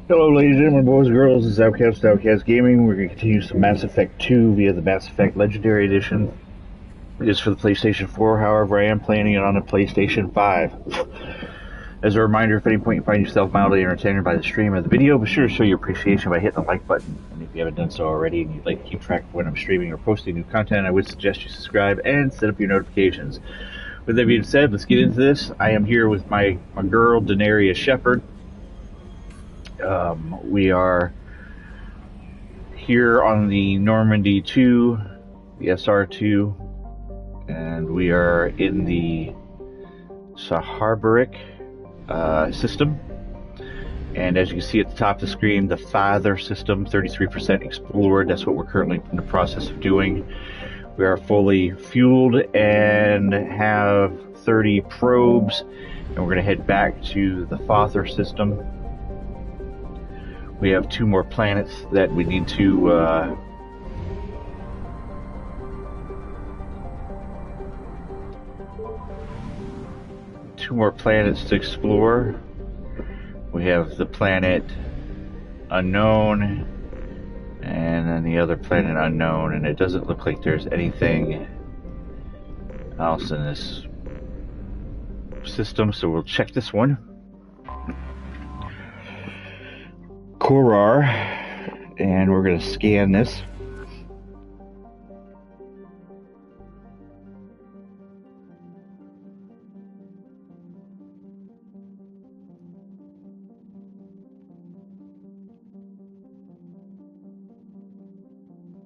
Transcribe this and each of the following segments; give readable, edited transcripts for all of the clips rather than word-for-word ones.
Hello, ladies and gentlemen, boys and girls. This is Outcast Gaming. We're going to continue some Mass Effect 2 via the Mass Effect Legendary Edition. It is for the PlayStation 4, however, I am planning it on a PlayStation 5. As a reminder, if at any point you find yourself mildly entertained by the stream or the video, be sure to show your appreciation by hitting the like button. And if you haven't done so already and you'd like to keep track of when I'm streaming or posting new content, I would suggest you subscribe and set up your notifications. With that being said, let's get into this. I am here with my girl, Daenerys Shepard. We are here on the Normandy 2, the SR2, and we are in the Saharbaric system. And as you can see at the top of the screen, the Father system, 33% explored. That's what we're currently in the process of doing. We are fully fueled and have 30 probes, and we're going to head back to the Father system. We have 2 more planets that we need to to explore. We have the planet Unknown and then the other planet Unknown, and it doesn't look like there's anything else in this system, so we'll check this one. Korar, and we're going to scan this.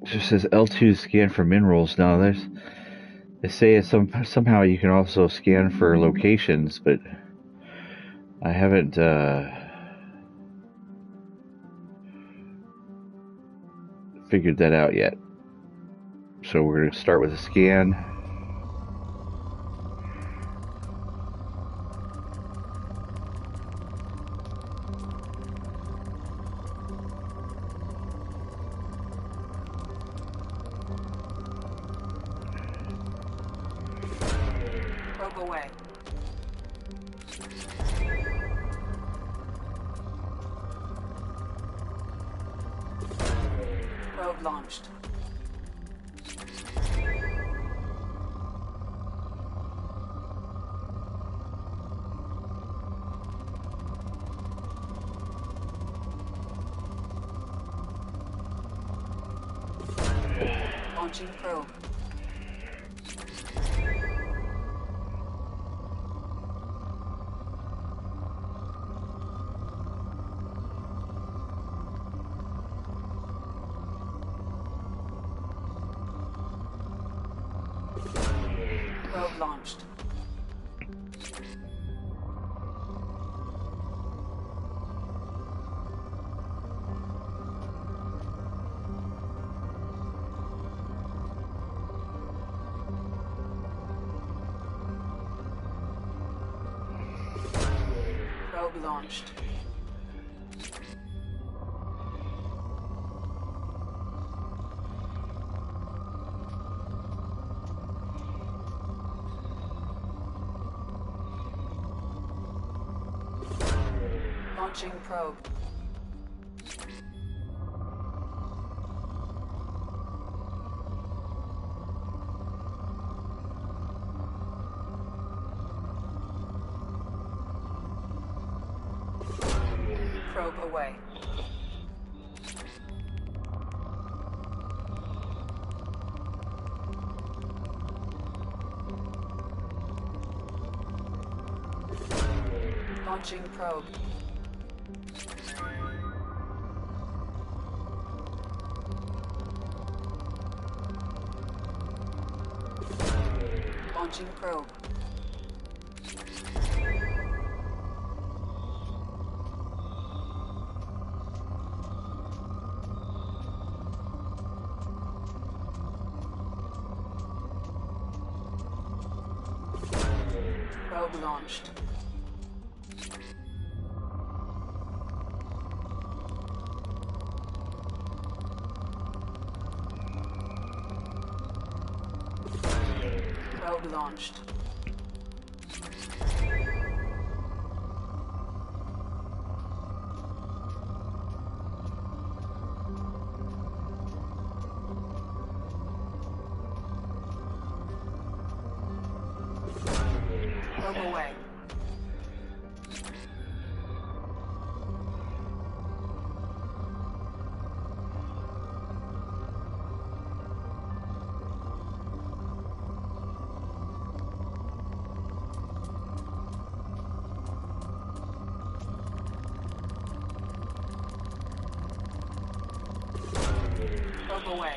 It just says L2 scan for minerals. Now they say somehow you can also scan for locations, but I haven't figured that out yet. So we're going to start with a scan. Probe away. Probe launched. Launching probe. Probe launched. Probe launched. Launching probe. Probe away. Launching probe. Launching probe. Probe launched. Probe launched. away. Probe away.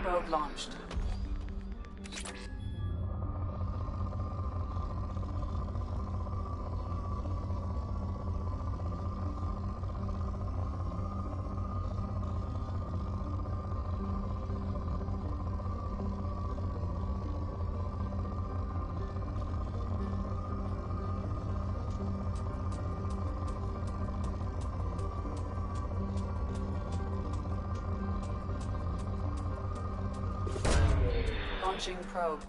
Probe launched. Launching probe.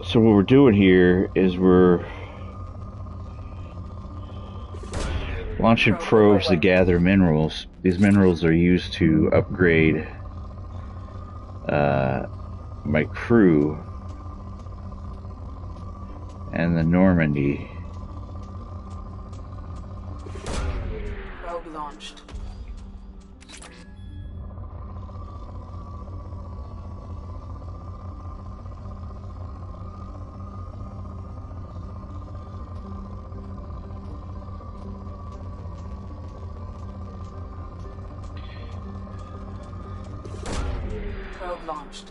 So what we're doing here is we're launching probes to gather minerals. These minerals are used to upgrade my crew and the Normandy. Probe launched. Probe launched.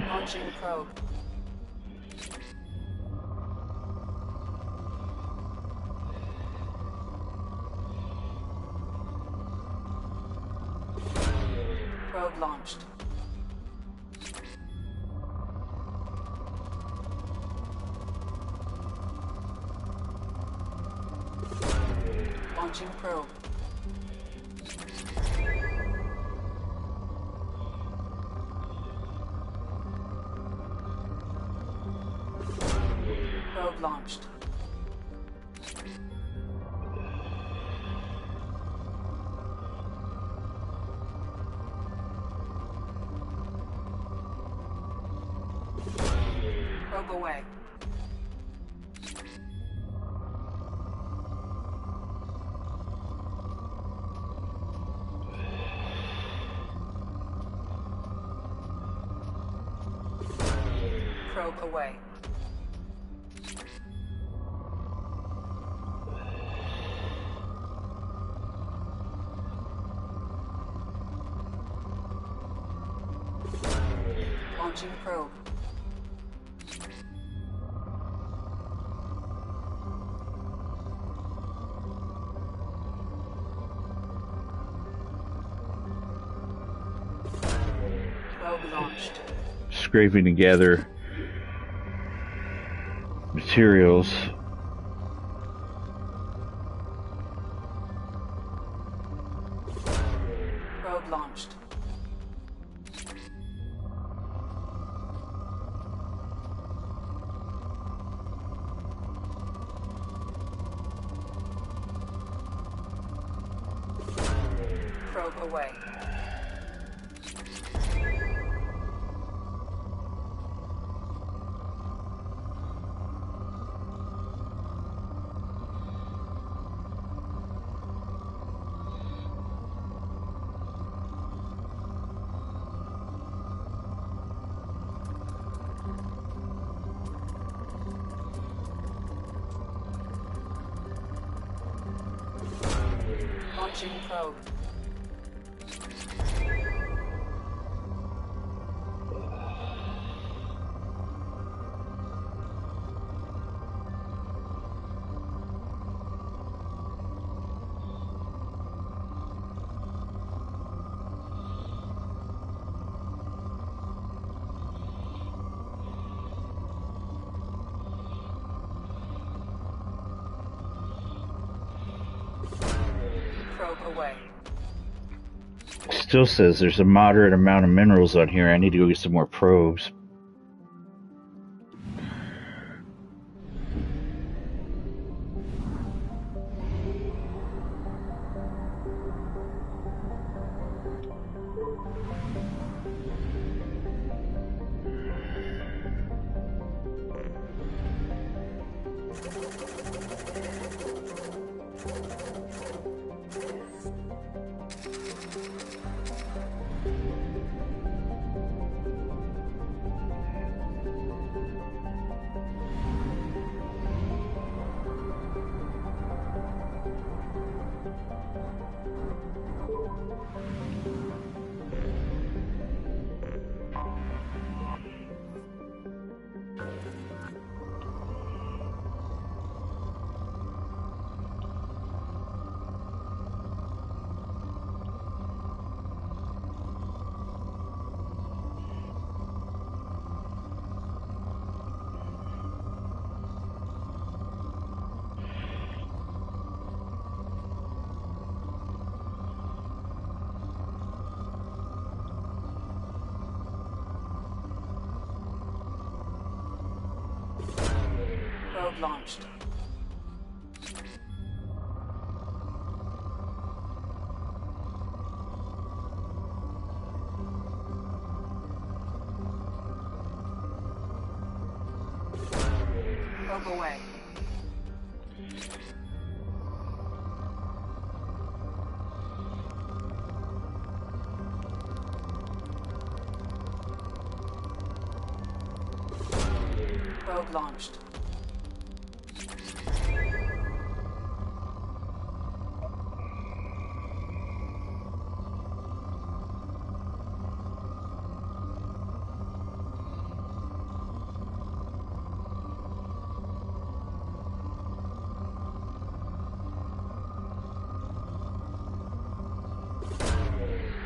Launching probe. Probe launched. Launching probe. Probe launched. Probe away. Probe away. Launching probe. Probe launched. Scraping together materials. Probe launched. Probe away. Launching probe. Probe away. Still says there's a moderate amount of minerals on here. I need to go get some more probes. Probe launched. Probe away. Probe launched.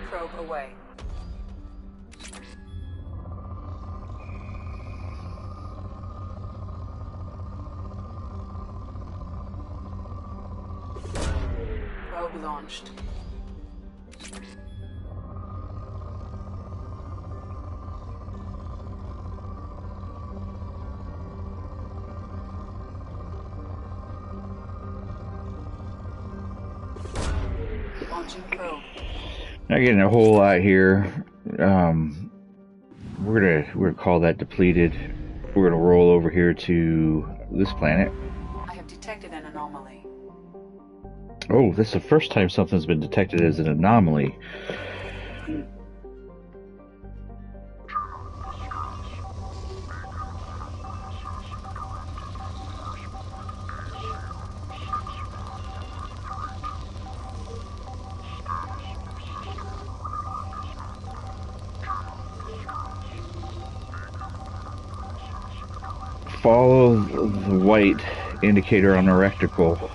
Probe away. Probe launched. Launching probe. Not getting a whole lot here. We're gonna call that depleted. We're gonna roll over here to this planet. I have detected an anomaly. Oh, this is the first time something's been detected as an anomaly. Follow the white indicator on the reticle.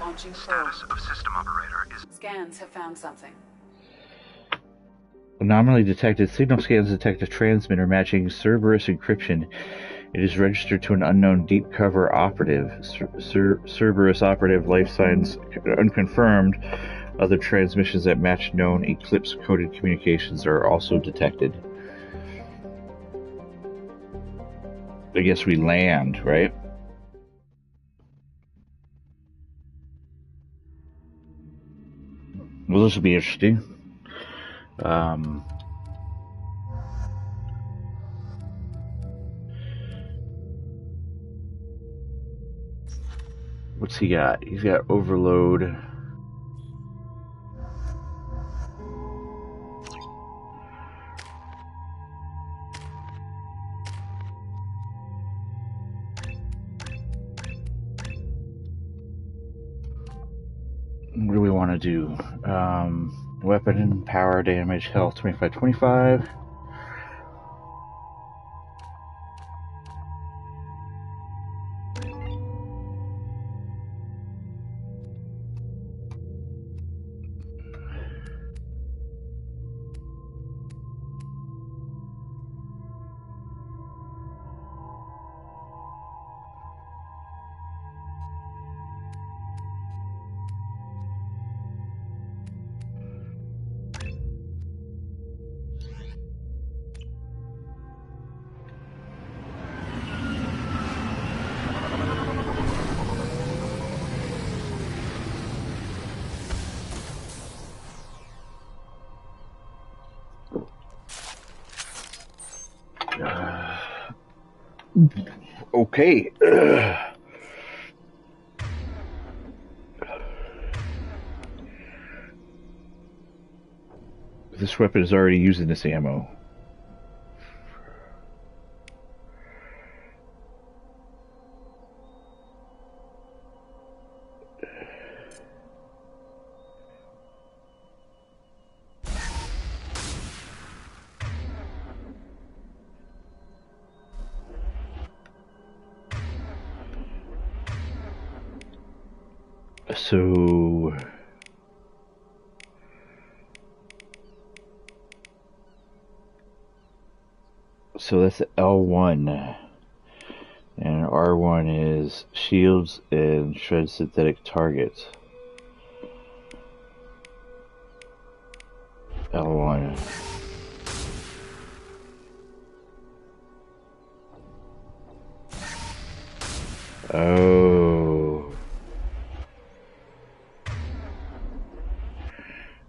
Launching probe. Status of system operator is... Scans have found something. Anomaly detected. Signal scans detect a transmitter matching Cerberus encryption. It is registered to an unknown deep cover operative. Cerberus operative life signs unconfirmed. Other transmissions that match known Eclipse-coded communications are also detected. I guess we land, right? Well, this will be interesting. What's he got? He's got overload. What do we want to do? Weapon, power, damage, health, 25. Okay. This weapon is already using this ammo. So that's L1, and R1 is shields and shred synthetic targets. L1. Oh.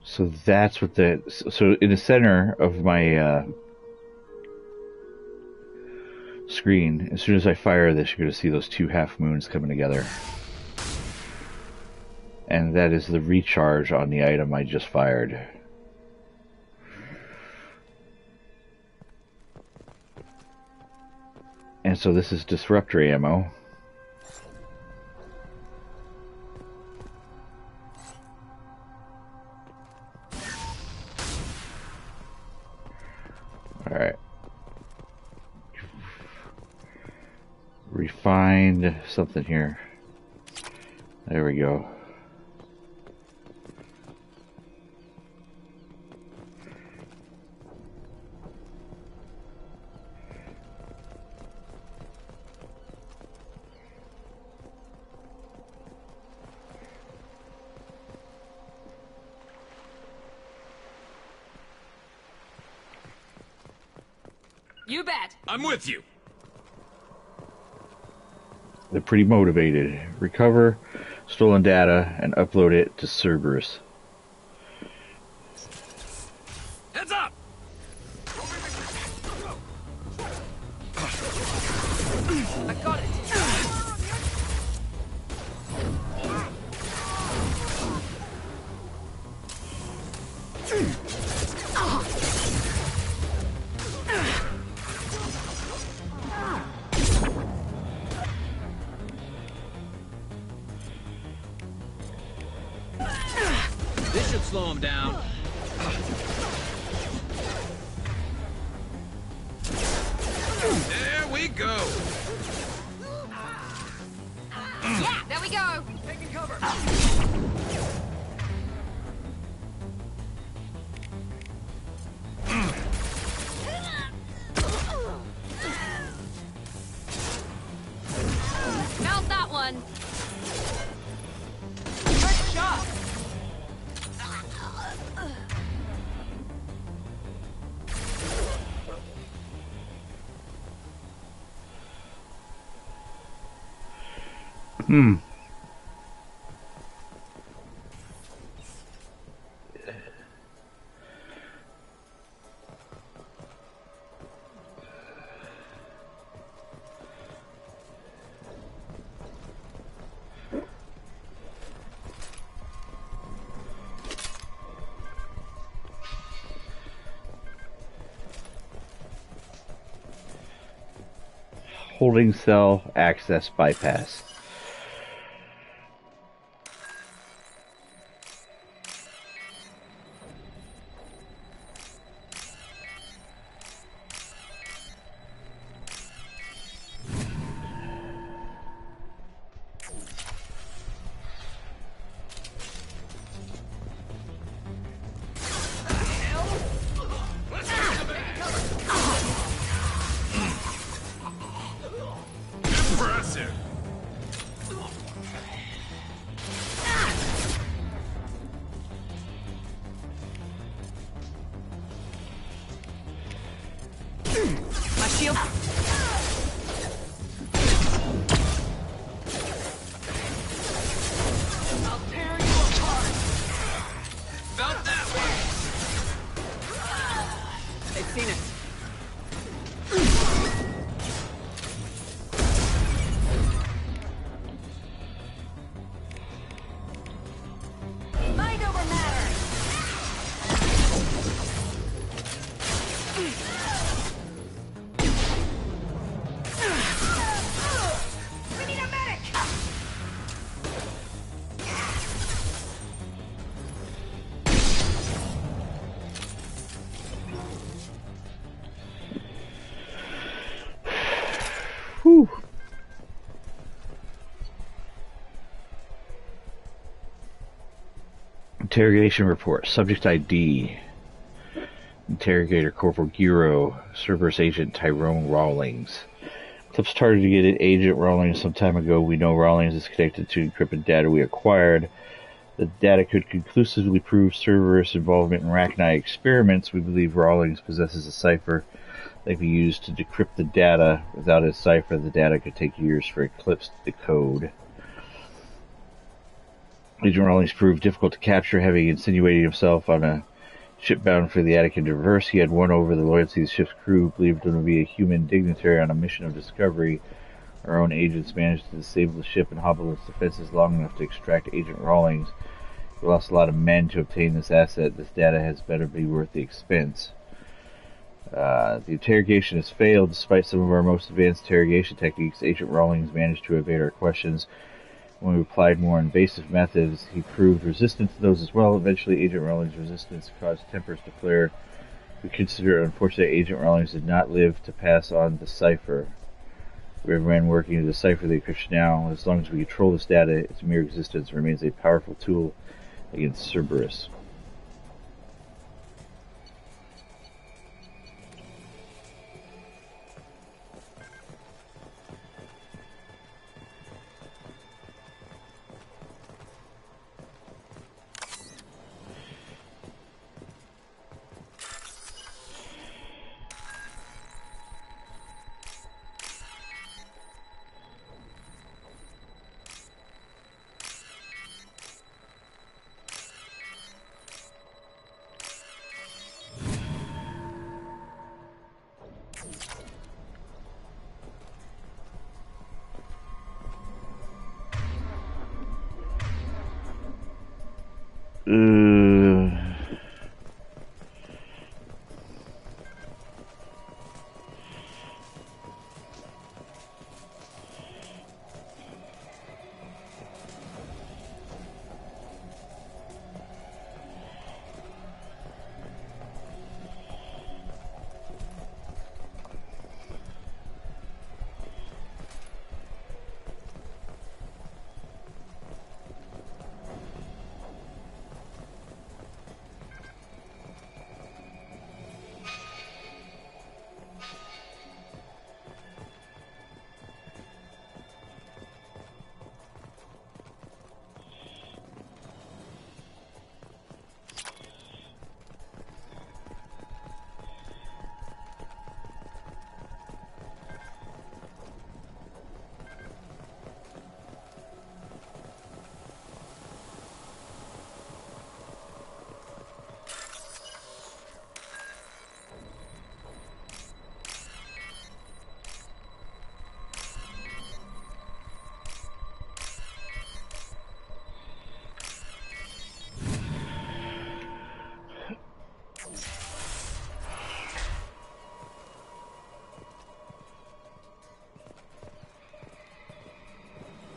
So that's what so in the center of my screen, as soon as I fire this, you're going to see those two half moons coming together. And that is the recharge on the item I just fired. And so this is disruptor ammo. Alright. Refined something here. There we go. You bet. I'm with you. They're pretty motivated. Recover stolen data and upload it to Cerberus. Heads up! I got it. This should slow him down. There we go. Yeah, there we go. Taking cover. Found that one. Good shot. Holding cell access bypass. Impressive. Whew. Interrogation report. Subject ID. Interrogator Corporal Giro. Cerberus Agent Tyrone Rawlings. Clips targeted Agent Rawlings some time ago. We know Rawlings is connected to encrypted data we acquired. The data could conclusively prove Cerberus involvement in Rachni experiments. We believe Rawlings possesses a cipher that can be used to decrypt the data. Without a cipher, the data could take years for Eclipse to decode. Agent Rawlings proved difficult to capture, having insinuated himself on a ship bound for the Attican reverse. He had won over the loyalty of the ship's crew, believed him to be a human dignitary on a mission of discovery. Our own agents managed to disable the ship and hobble its defenses long enough to extract Agent Rawlings. We lost a lot of men to obtain this asset. This data has better be worth the expense. The interrogation has failed. Despite some of our most advanced interrogation techniques, Agent Rawlings managed to evade our questions. When we applied more invasive methods, he proved resistant to those as well. Eventually, Agent Rawlings' resistance caused tempers to flare. We consider it unfortunate Agent Rawlings did not live to pass on the cipher. We have men working to decipher the encryption now. As long as we control this data, its mere existence remains a powerful tool against Cerberus.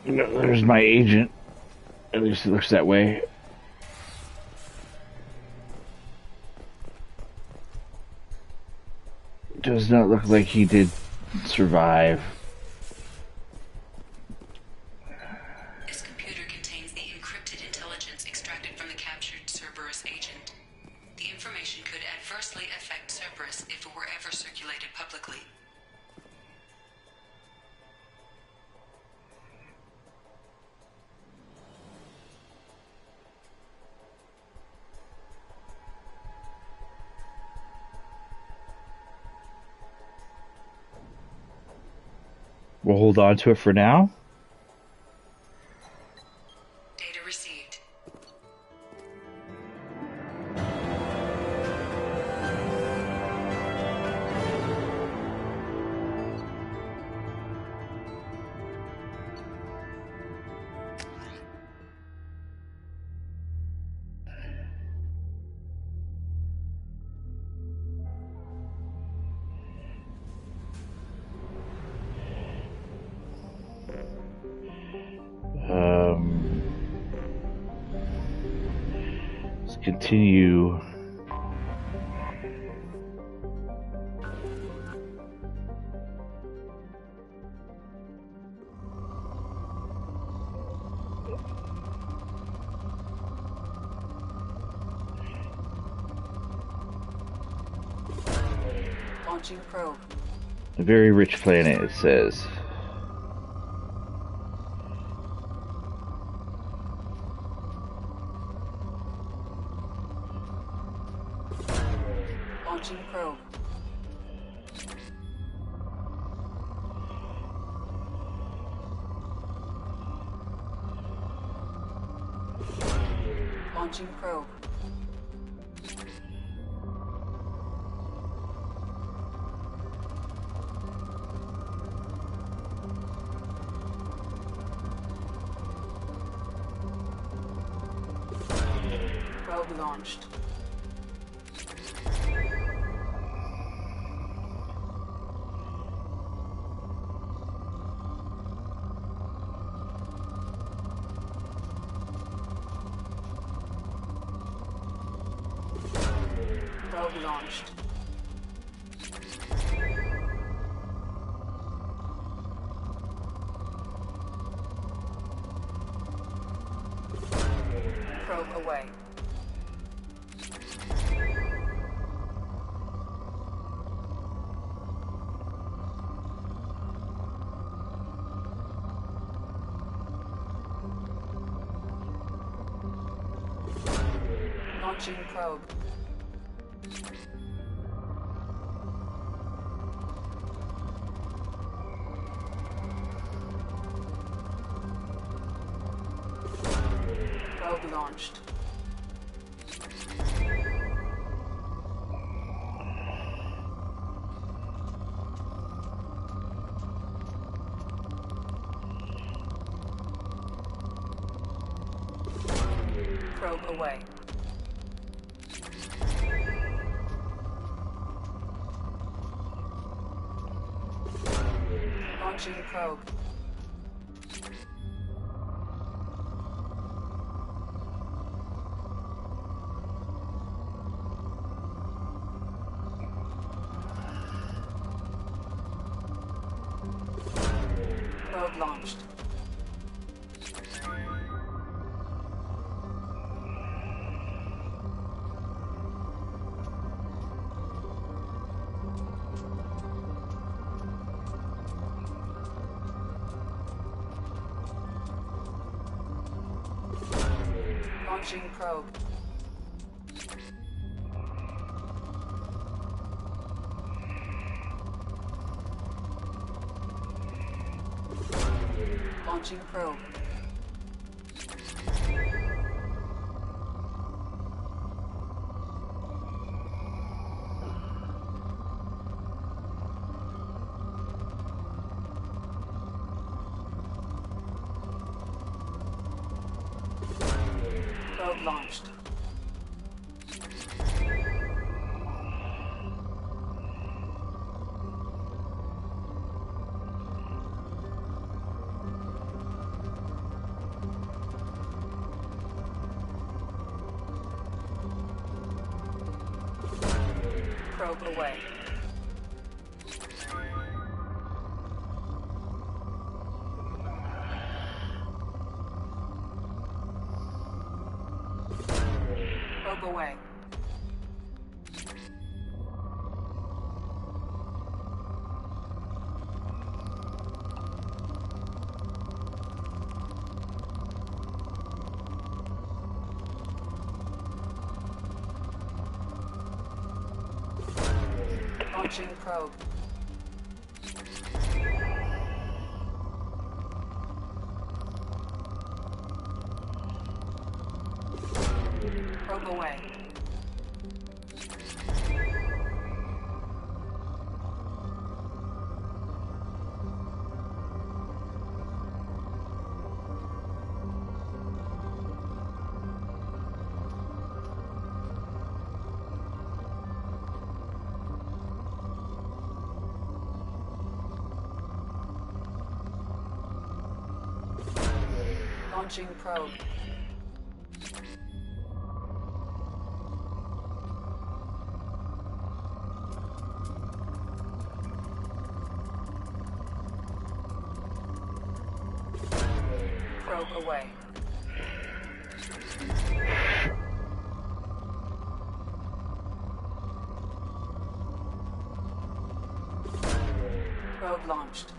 There's my agent. At least it looks that way. Does not look like he did survive. This computer contains the encrypted intelligence extracted from the captured Cerberus agent. The information could adversely affect Cerberus if it were ever circulated publicly. We'll hold on to it for now. Data received. Let's continue. Launching probe. A very rich planet, it says. Launching probe. Launching probe. Probe launched. Probe launched. Probe away. Launching probe. Probe launched. Probe away. Launching probe. Probe launched. Launching probe. Launching probe. Probe launched. Probe away. Probe away. Launching probe. Probe away. Launching probe. Probe away. launched.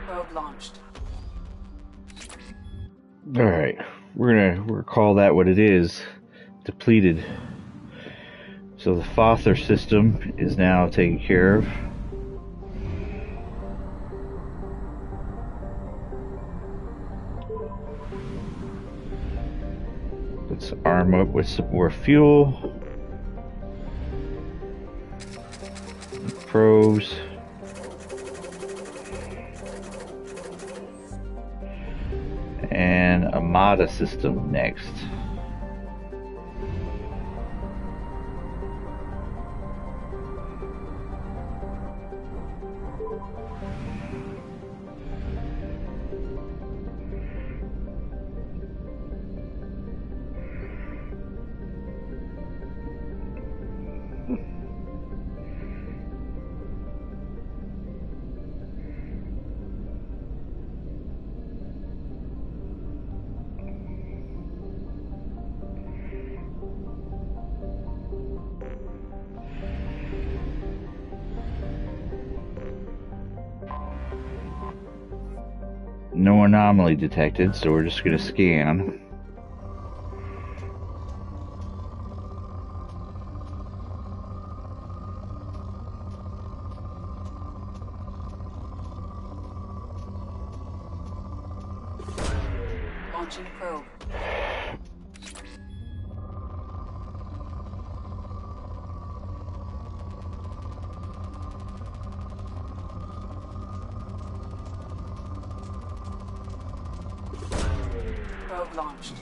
Probe launched. Alright, we're gonna call that what it is. Depleted. So the Fother system is now taken care of. Let's arm up with some more fuel. Probes. And a MADA system next. No anomaly detected, so we're just going to scan. Launching probe. Probe launched.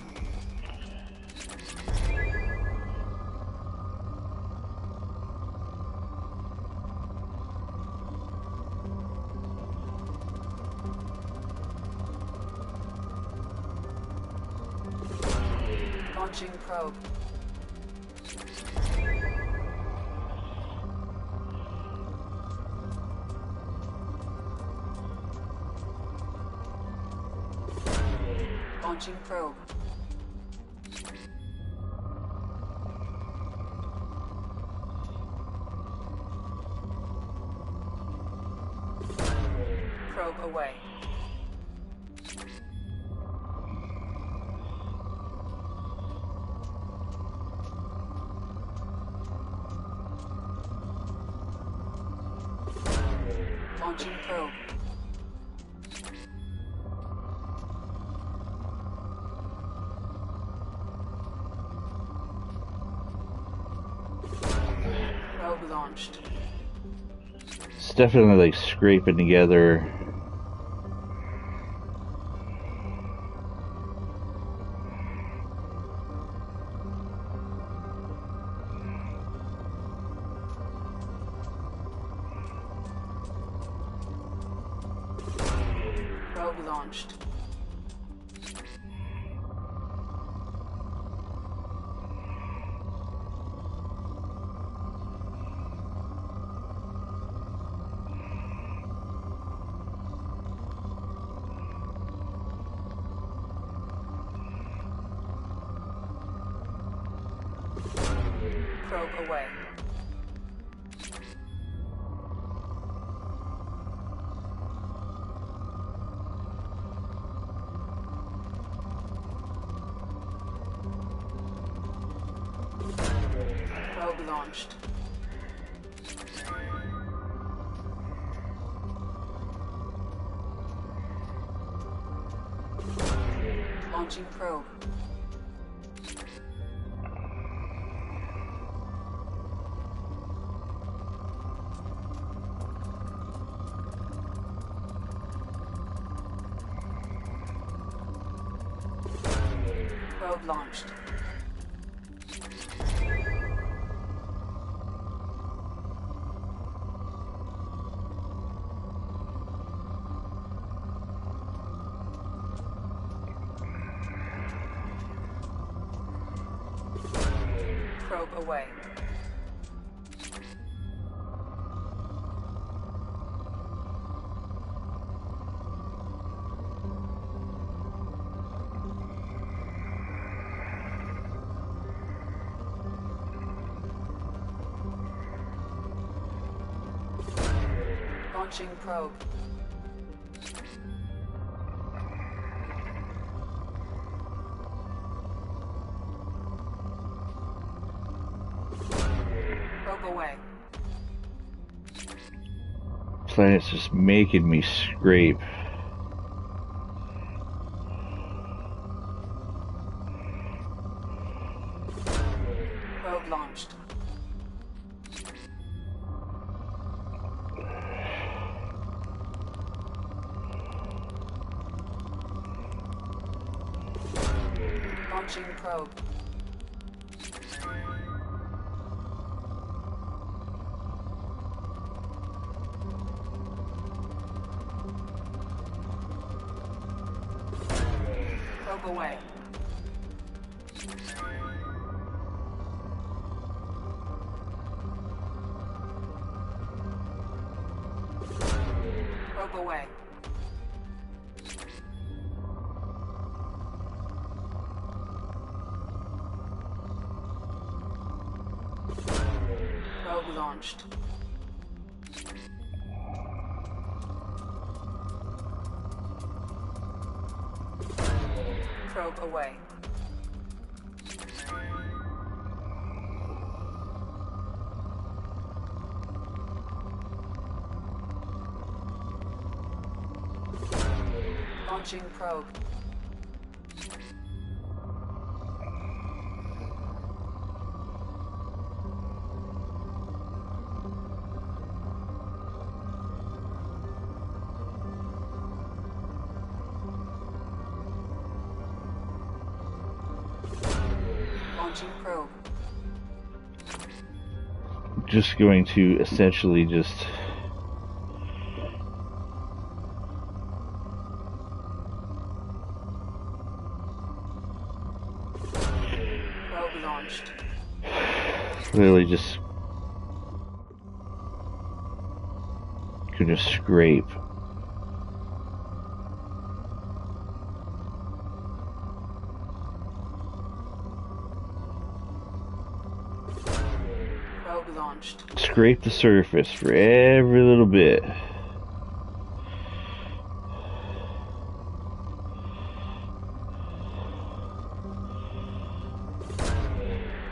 Launching probe. Launching probe. Probe away. Launching probe. Probe launched. It's definitely like scraping together. Probe launched. Probe away. Probe launched. Launching probe. Probe launched. Probe away. Launching probe. Probe away. Planet's just making me scrape. Probe launched. Launching probe. Probe away. Probe away. Probe launched. Probe away. Launching probe. Launching probe. Just going to essentially just Probe launched. literally just gonna scrape. Probe launched. Scrape the surface for every little bit.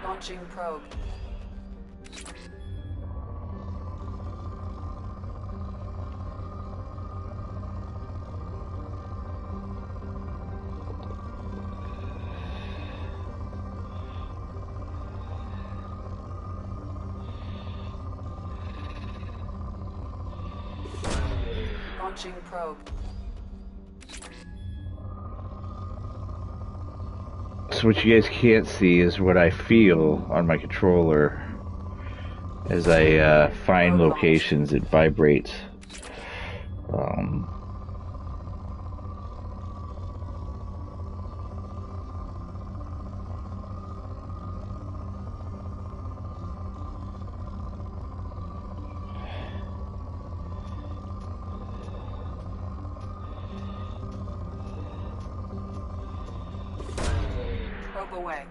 Launching probe. Launching probe. So what you guys can't see is what I feel on my controller as I find locations. It vibrates. Probe away.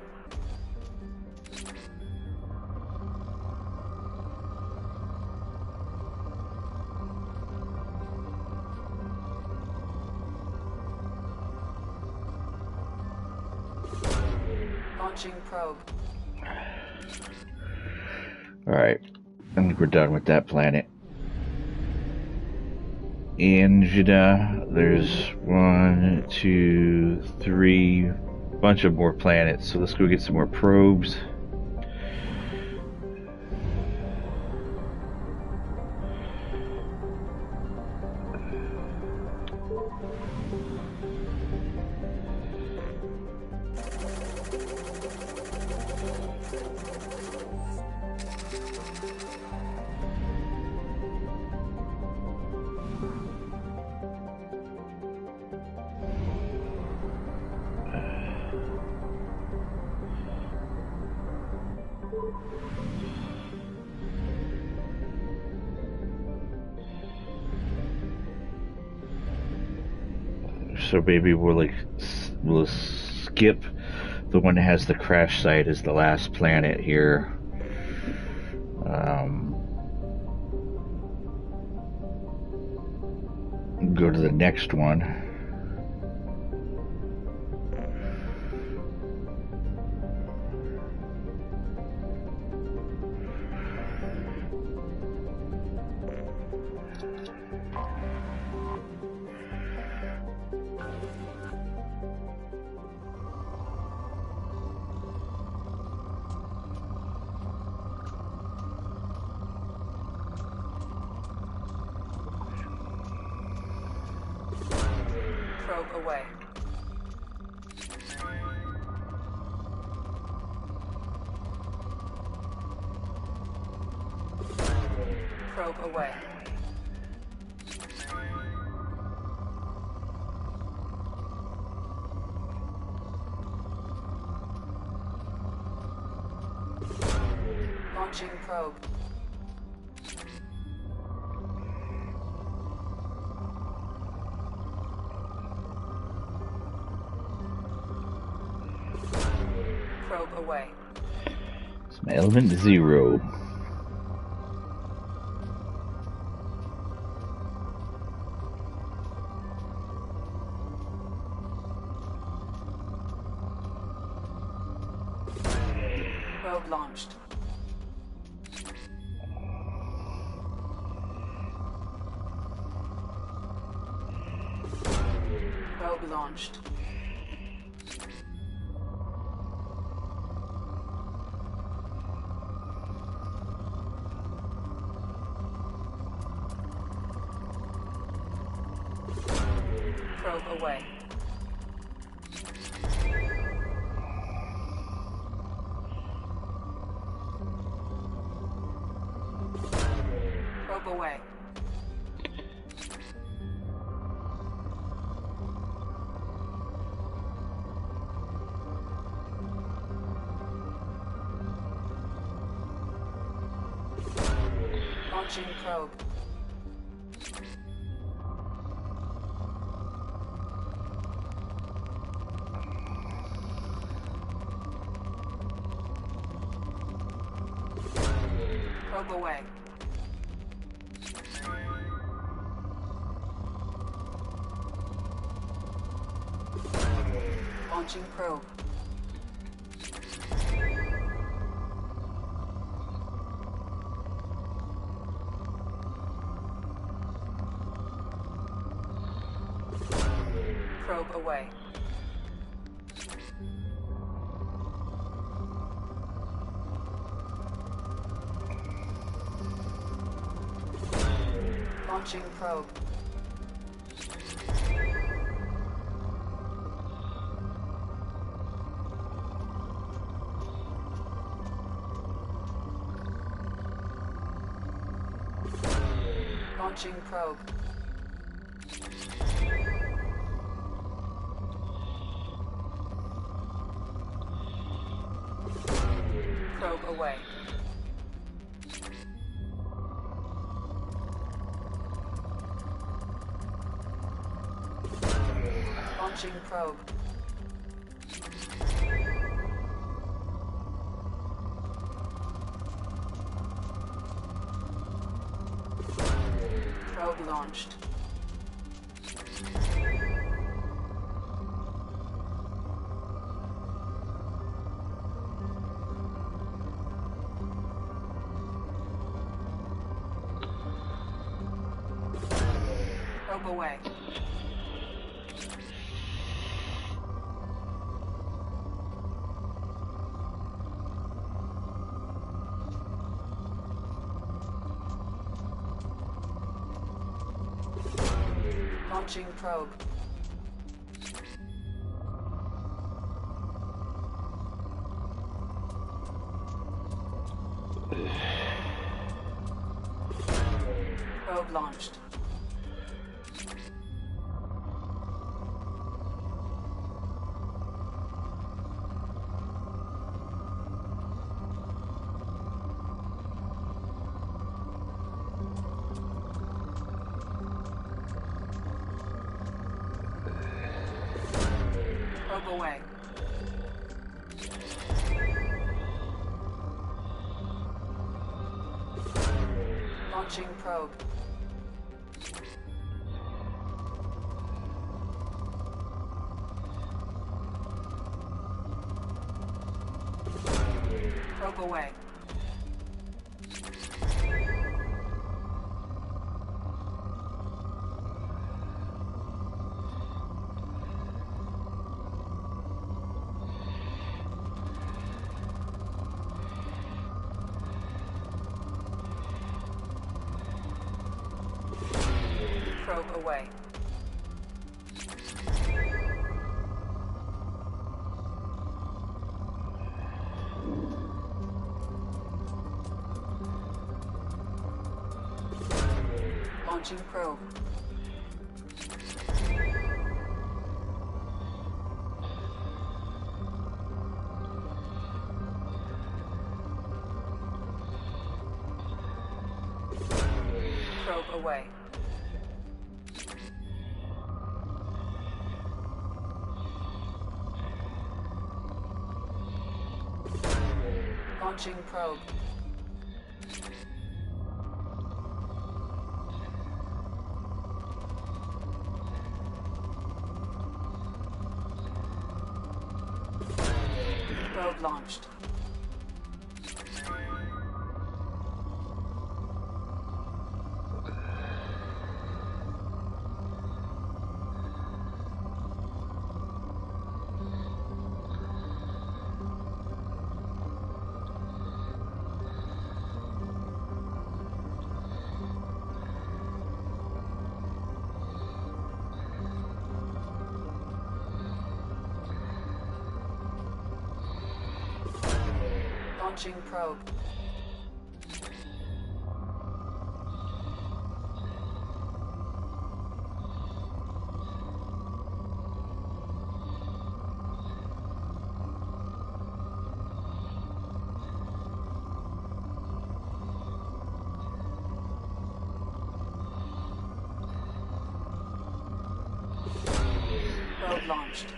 Launching probe. Alright, I think we're done with that planet. Angina, there's 1, 2, 3, bunch of more planets, so let's go get some more probes. so maybe we'll skip the one that has the crash site as the last planet here. Go to the next one. Probe away. Probe away. Launching probe. Probe away. It's my element 0. Probe launched. Probe launched. Probe away. Probe away. Launching probe. Probe away. Launching probe. Probe away. Launching probe. Launching probe. Probe away. Launching probe. Probe launched. Probe away. Launching probe. Probe launched. Probe away. Launching probe. Probe away. Probe away. Launching probe. Probe away. Launching probe. Probe launched. Launching probe. Probe launched.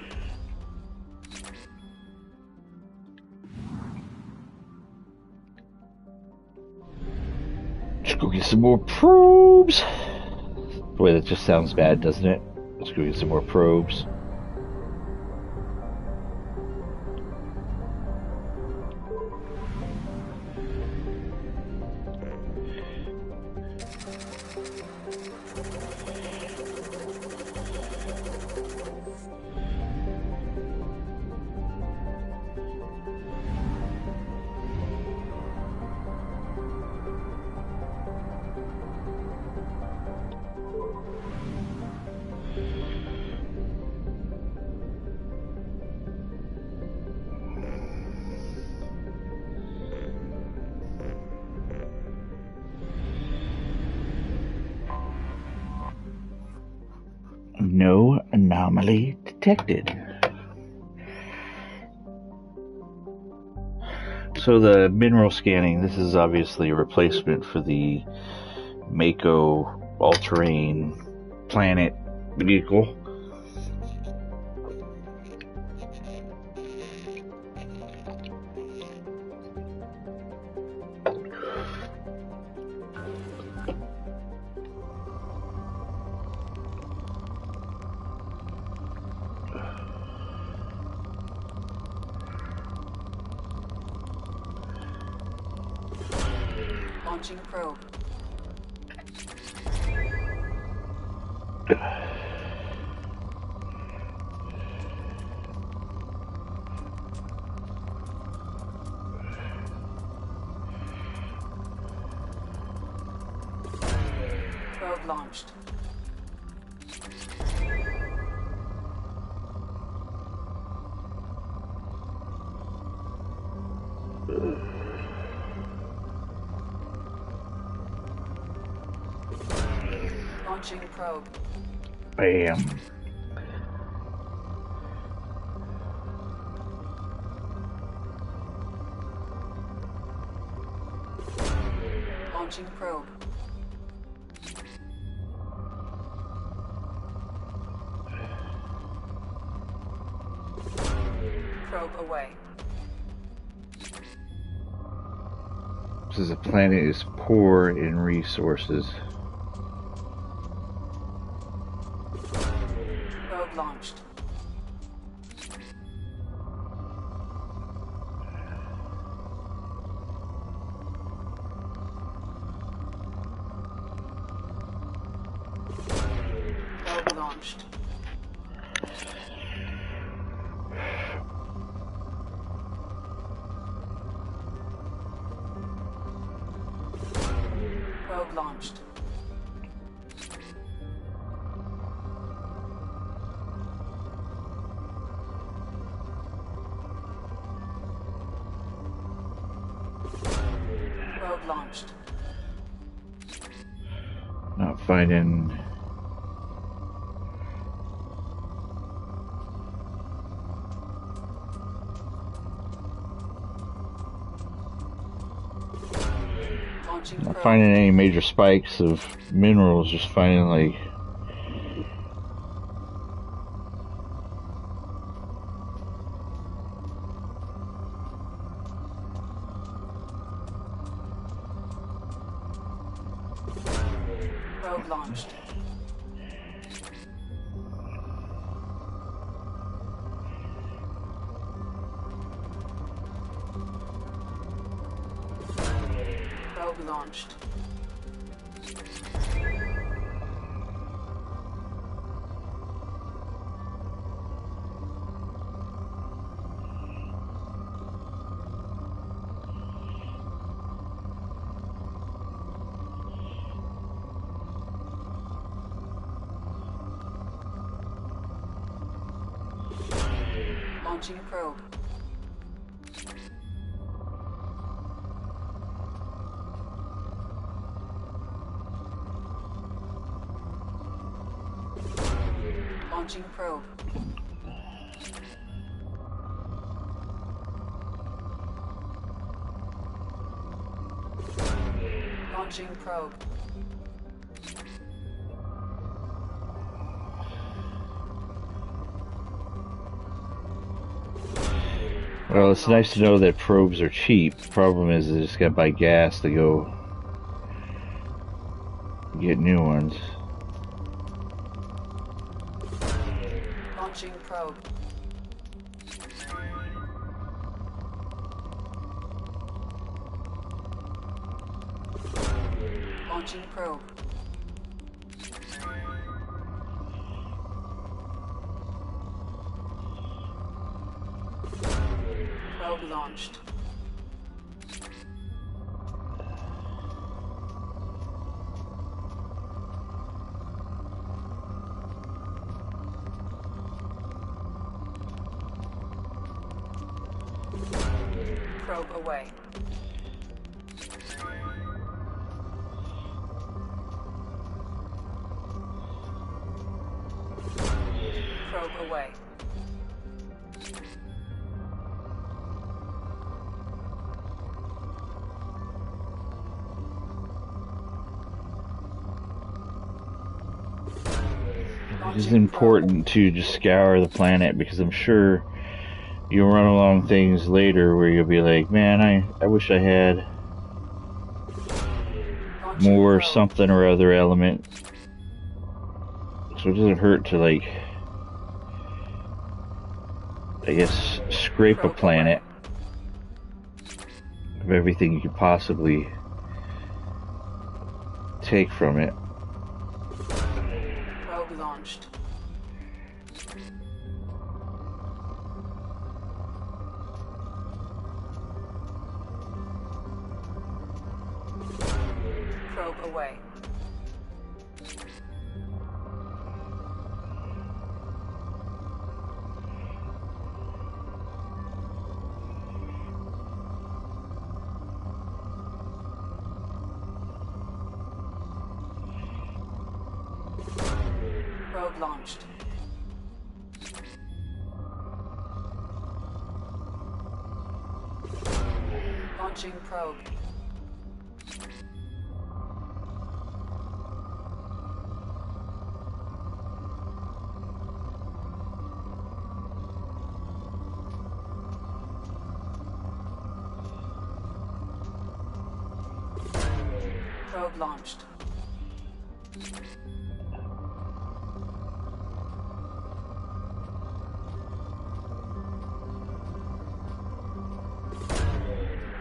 Let's go get some more probes. Boy, that just sounds bad, doesn't it? Let's go get some more probes. No anomaly detected. So the mineral scanning, this is obviously a replacement for the Mako all-terrain planet vehicle. Launching probe. Probe launched. Launching probe. Bam. Launching probe. Probe away. Says the planet is poor in resources. Probe launched. Probe launched. Probe launched. Probe launched. Not finding. Launching Not probe. finding any major spikes of minerals, just finding like Probe launched. Probe launched. Launching probe. Launching probe. Launching probe. well, it's nice to know that probes are cheap. Problem is, they just got to buy gas to go get new ones. Launching probe. Launching probe. Probe launched. Probe away. Probe away. It is important to just scour the planet because I'm sure you'll run along things later where you'll be like, man, I wish I had more something or other element. So it doesn't hurt to, like, I guess, scrape a planet of everything you could possibly take from it. Probe launched. Probe away. Probe launched. Launching probe. Probe launched.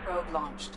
Probe launched.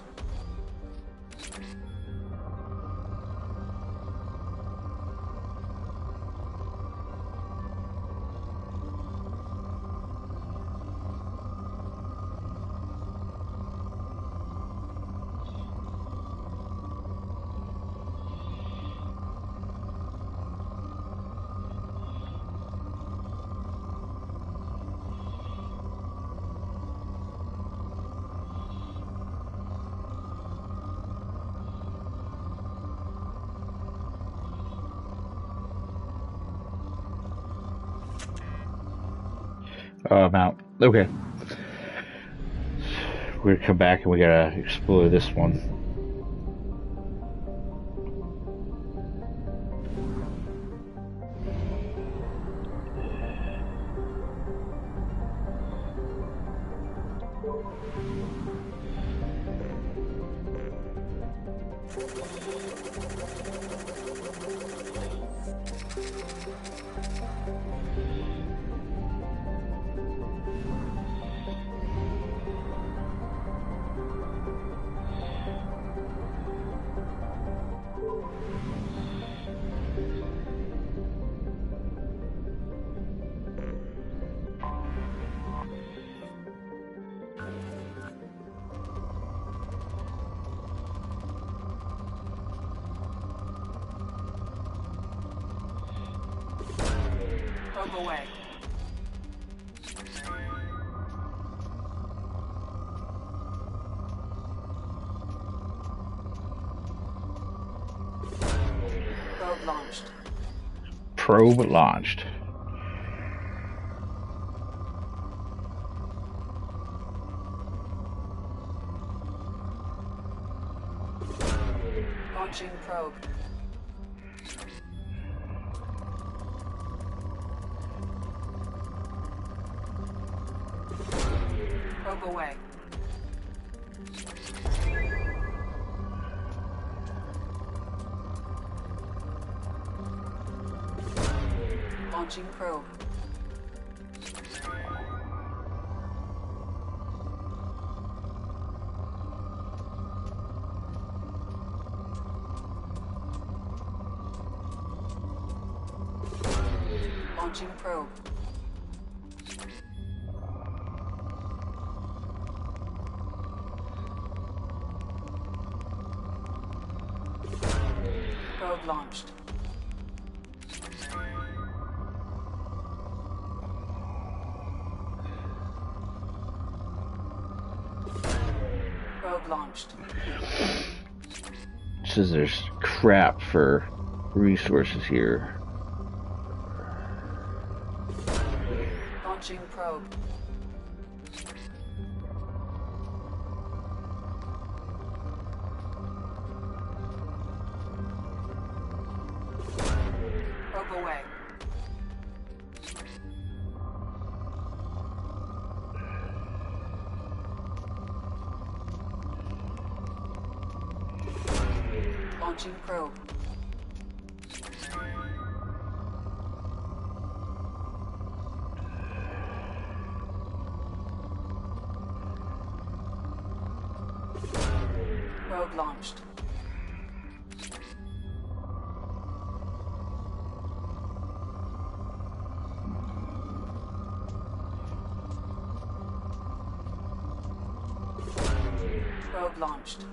Oh, I'm out. Okay. We're gonna come back and we gotta explore this one. Probe away. Probe launched. Probe launched. Launching probe. Probe away. Launching probe. Launching probe. Probe launched. Probe launched. It says there's crap for resources here. Launching probe. Probe away. Launching probe. Probe launched. Probe launched.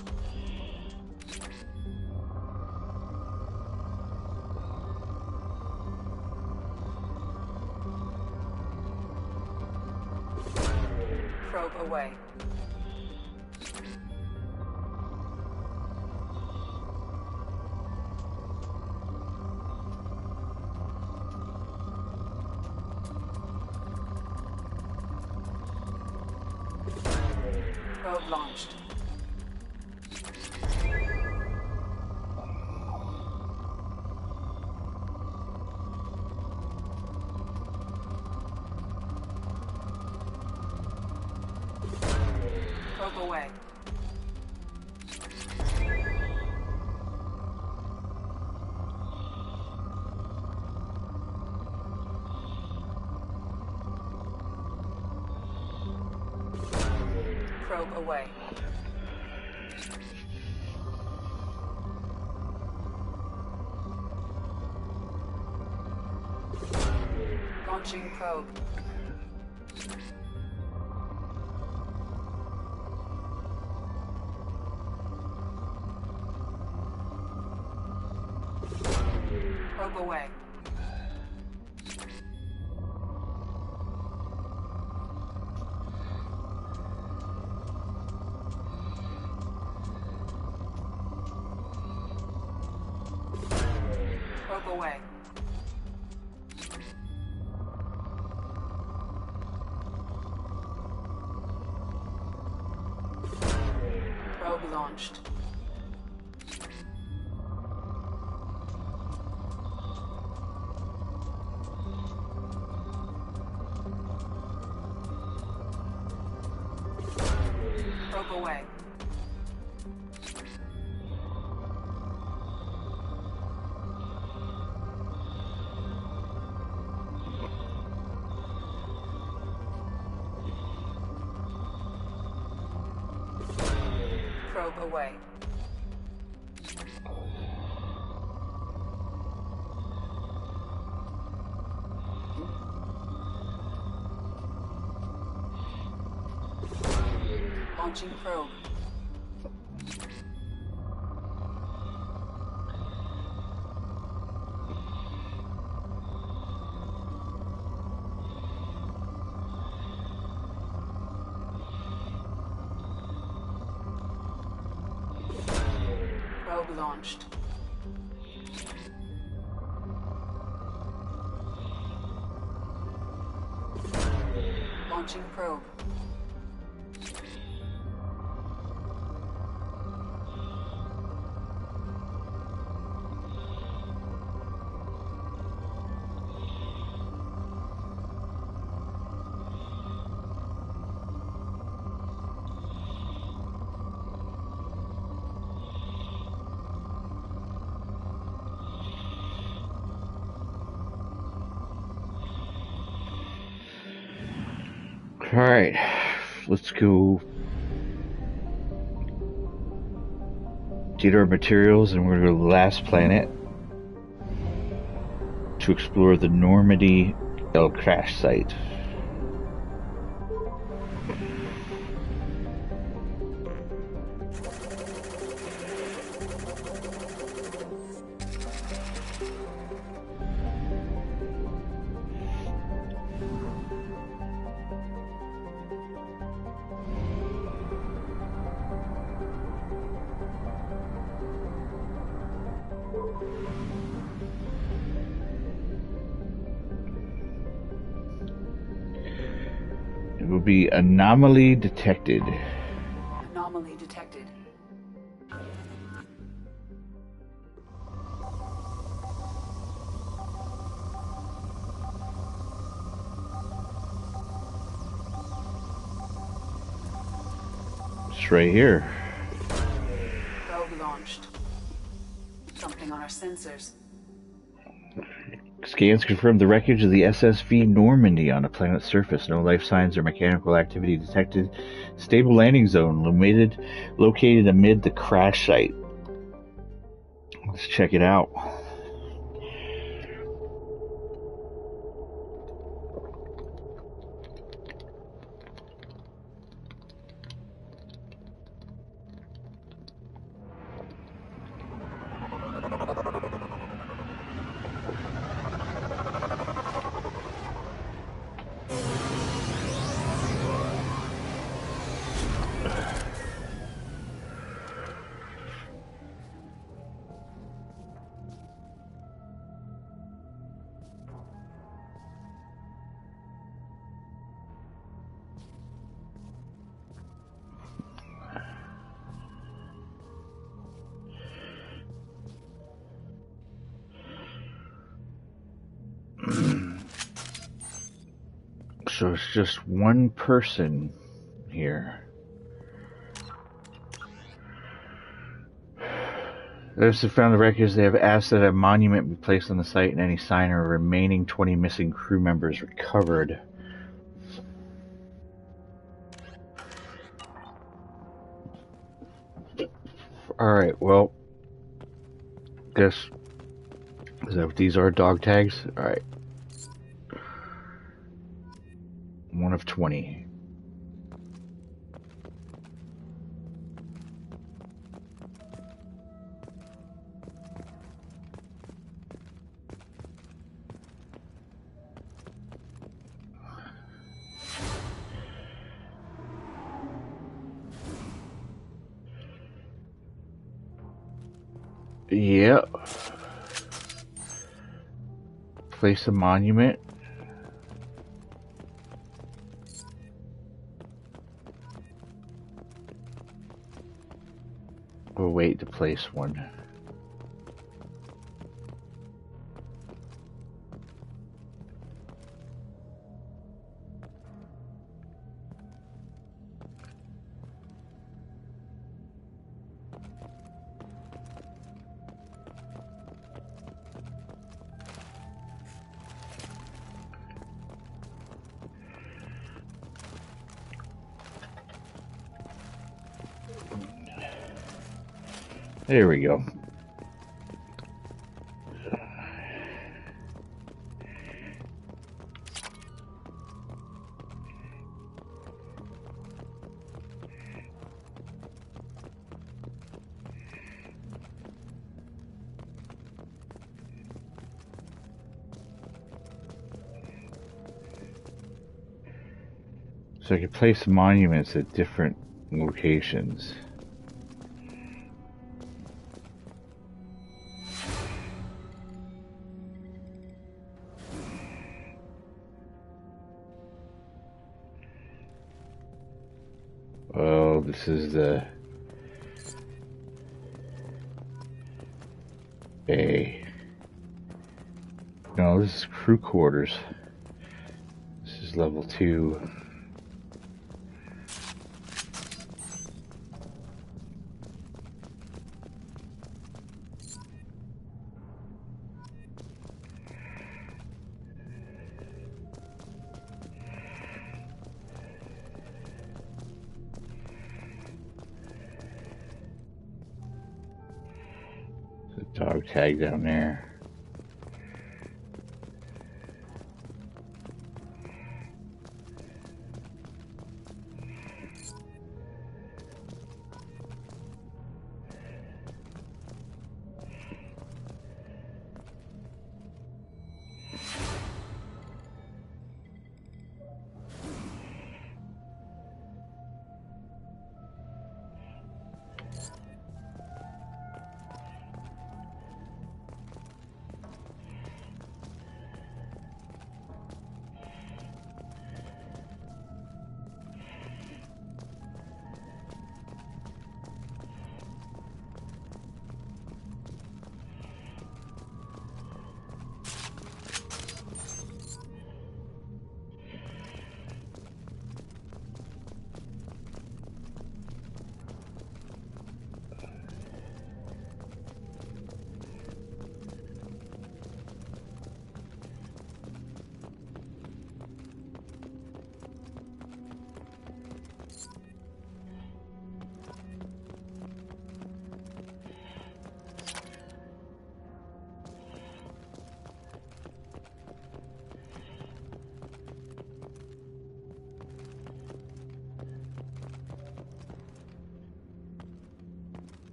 Probe away. Probe launched. Probe away. Probe away. Launching probe. Probe away. Probe away. Probe launched. Probe away. Probe away. Launching probe. Probe launched. Launching probe. Alright, let's go get our materials, and we're going to go to the last planet to explore the Normandy crash site. It will be anomaly detected. Anomaly detected. It's right here. Probe launched. Something on our sensors. Scans confirm the wreckage of the SSV Normandy on a planet's surface. No life signs or mechanical activity detected. Stable landing zone located amid the crash site. Let's check it out. So it's just one person here. Those who found the wreckage, they have asked that a monument be placed on the site and any sign of remaining 20 missing crew members recovered. Alright, well, guess, is that what these are, dog tags? Alright. 1 of 20. Yep. Place a monument. We'll wait to place one. There we go. So I can place monuments at different locations. Oh, this is the bay. No, this is crew quarters. This is level 2. Dog tag down there.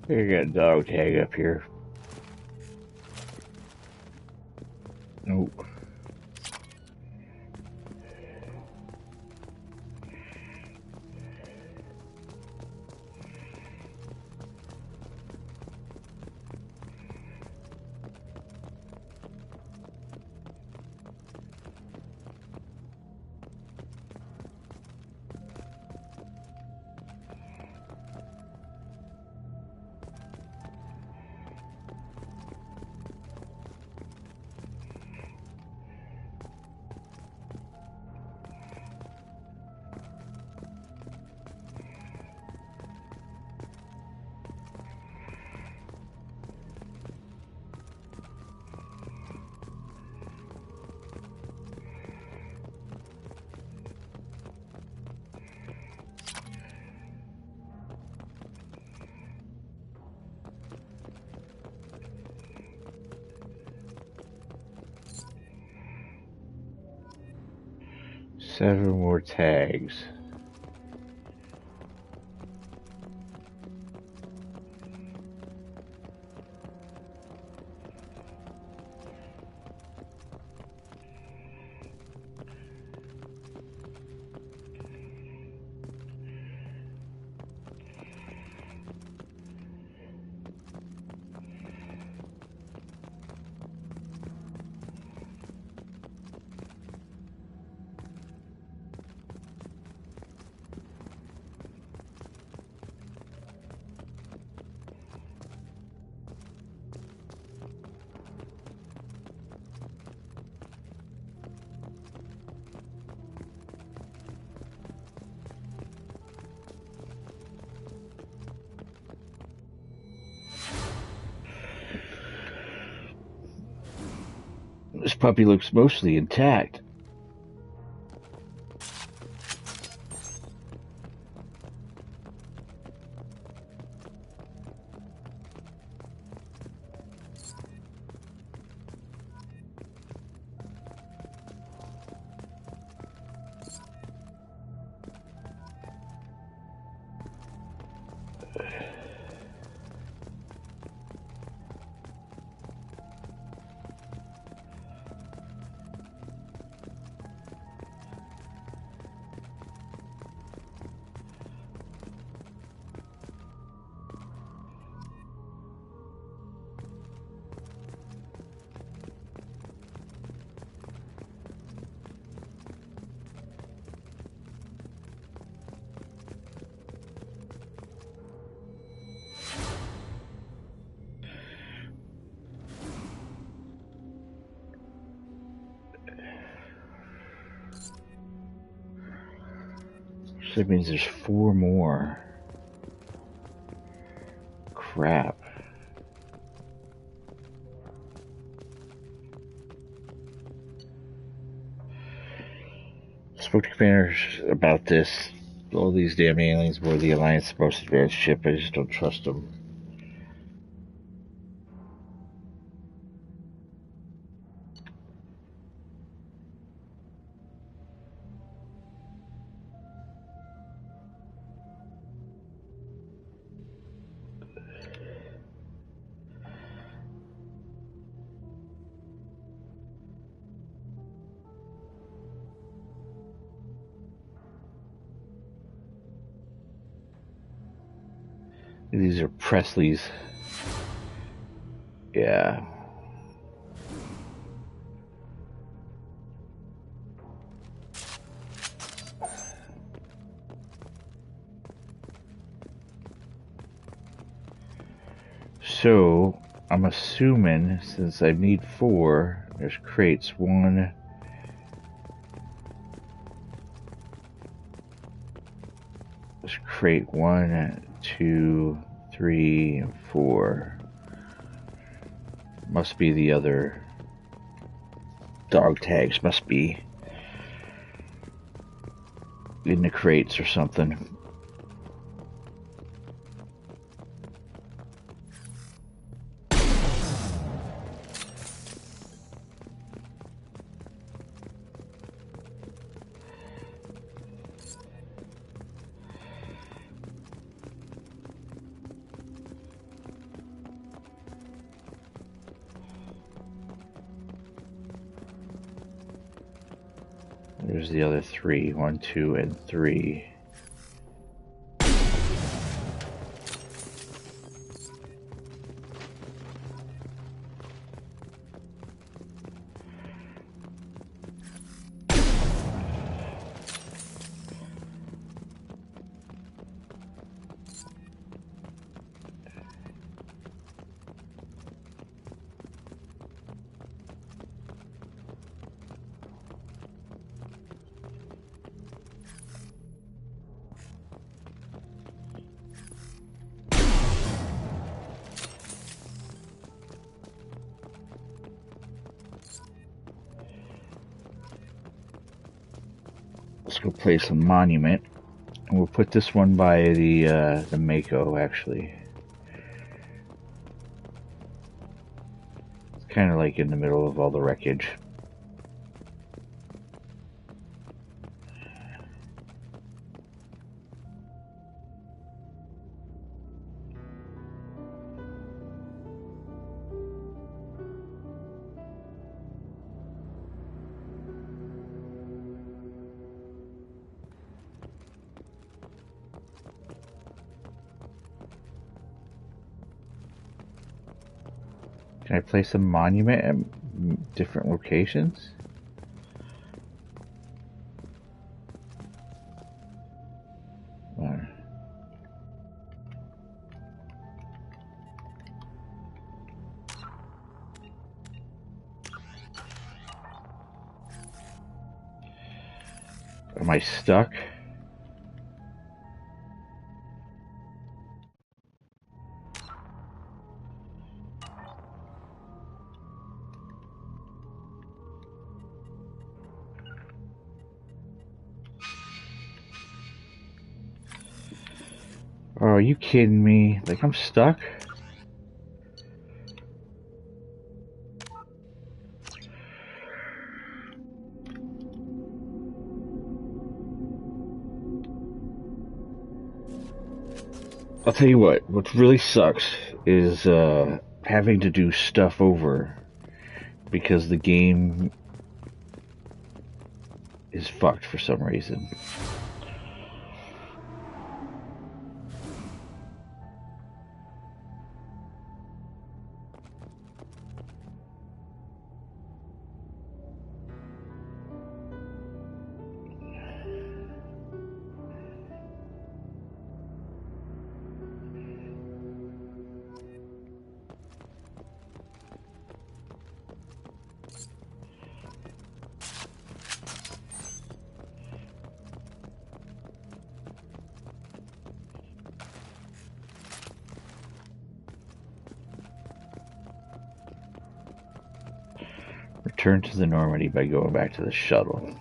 I got a dog tag up here. Nope. Seven more tags. This puppy looks mostly intact. So that means there's four more. Crap. Spoke to commanders about this. All these damn aliens were the Alliance's most advanced ship. I just don't trust them. These are Presley's. Yeah. So, I'm assuming, since I need four, there's crates. One. There's crate 1, 2, 3, and 4. Must be the other dog tags, must be in the crates or something. There's the other three. 1, 2, and 3. Let's go place a monument. And we'll put this one by the Mako, actually. It's kind of like in the middle of all the wreckage. Can I place a monument at different locations? Am I stuck? Oh, are you kidding me? Like, I'm stuck? I'll tell you what really sucks is having to do stuff over because the game is fucked for some reason. Return to the Normandy by going back to the shuttle.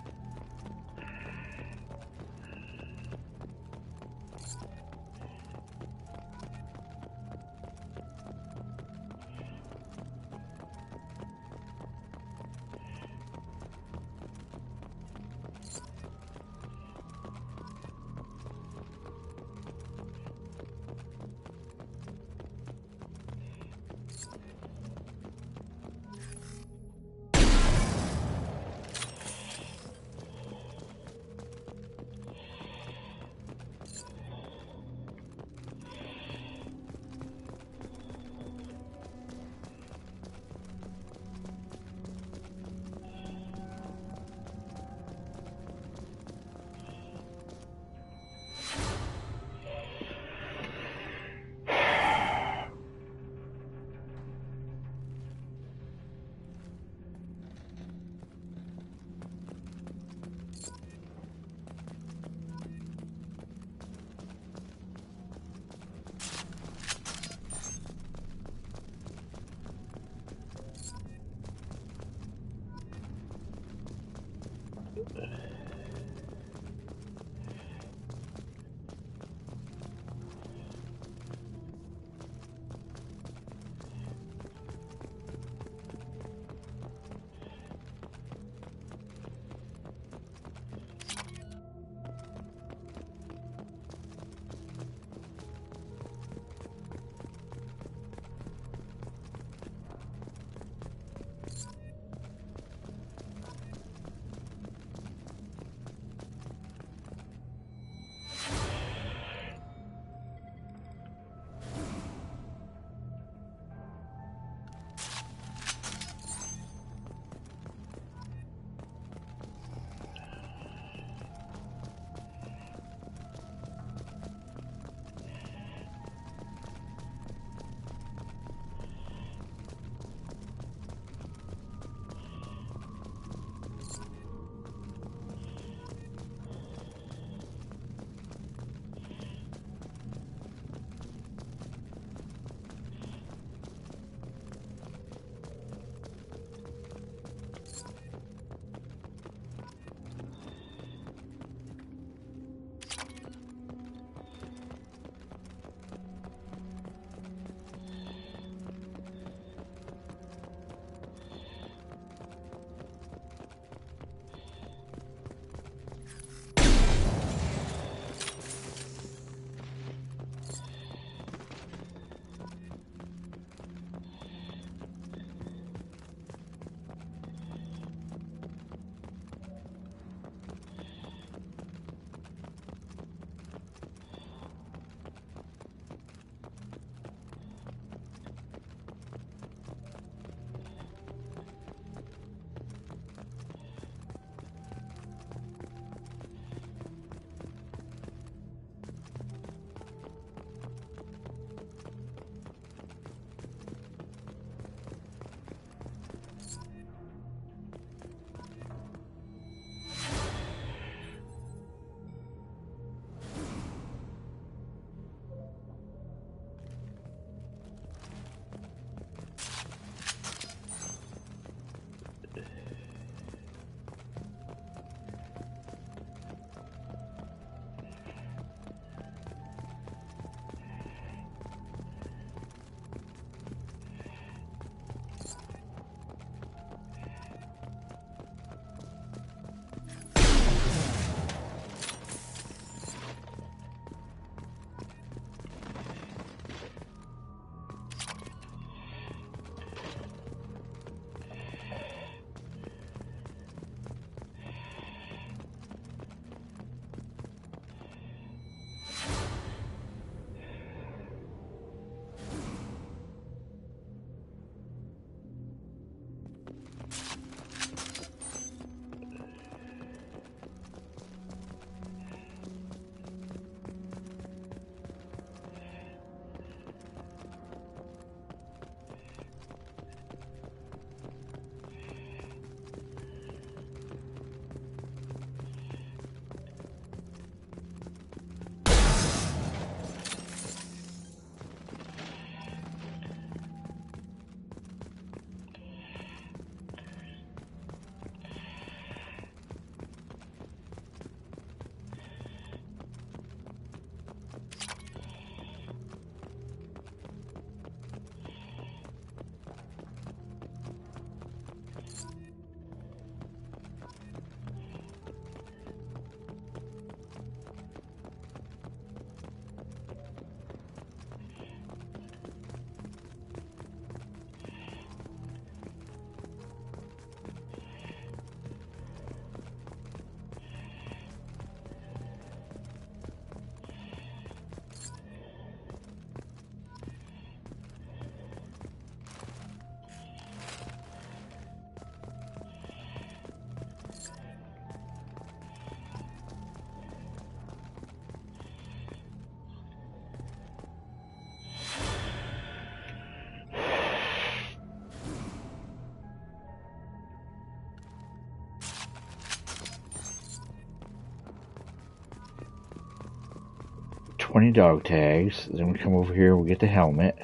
20 dog tags. Then we come over here, we get the helmet.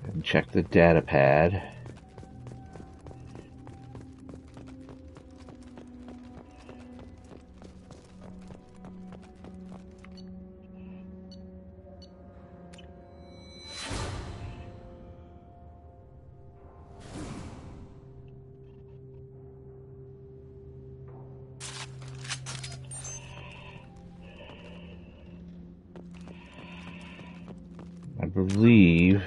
And check the data pad. I believe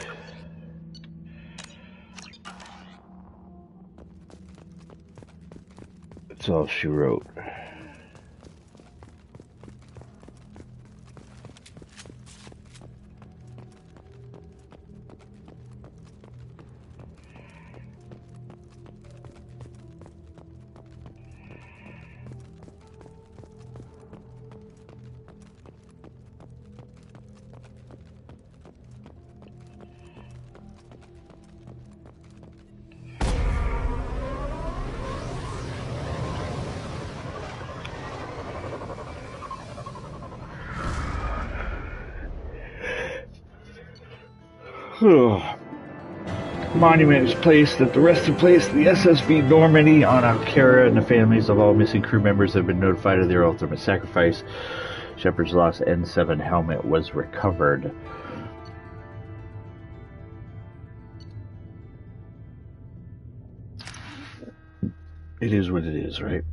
that's all she wrote. Monument is placed at the resting place of the SSV Normandy on Alcara, and the families of all missing crew members have been notified of their ultimate sacrifice. Shepard's lost N7 helmet was recovered. It is what it is, right?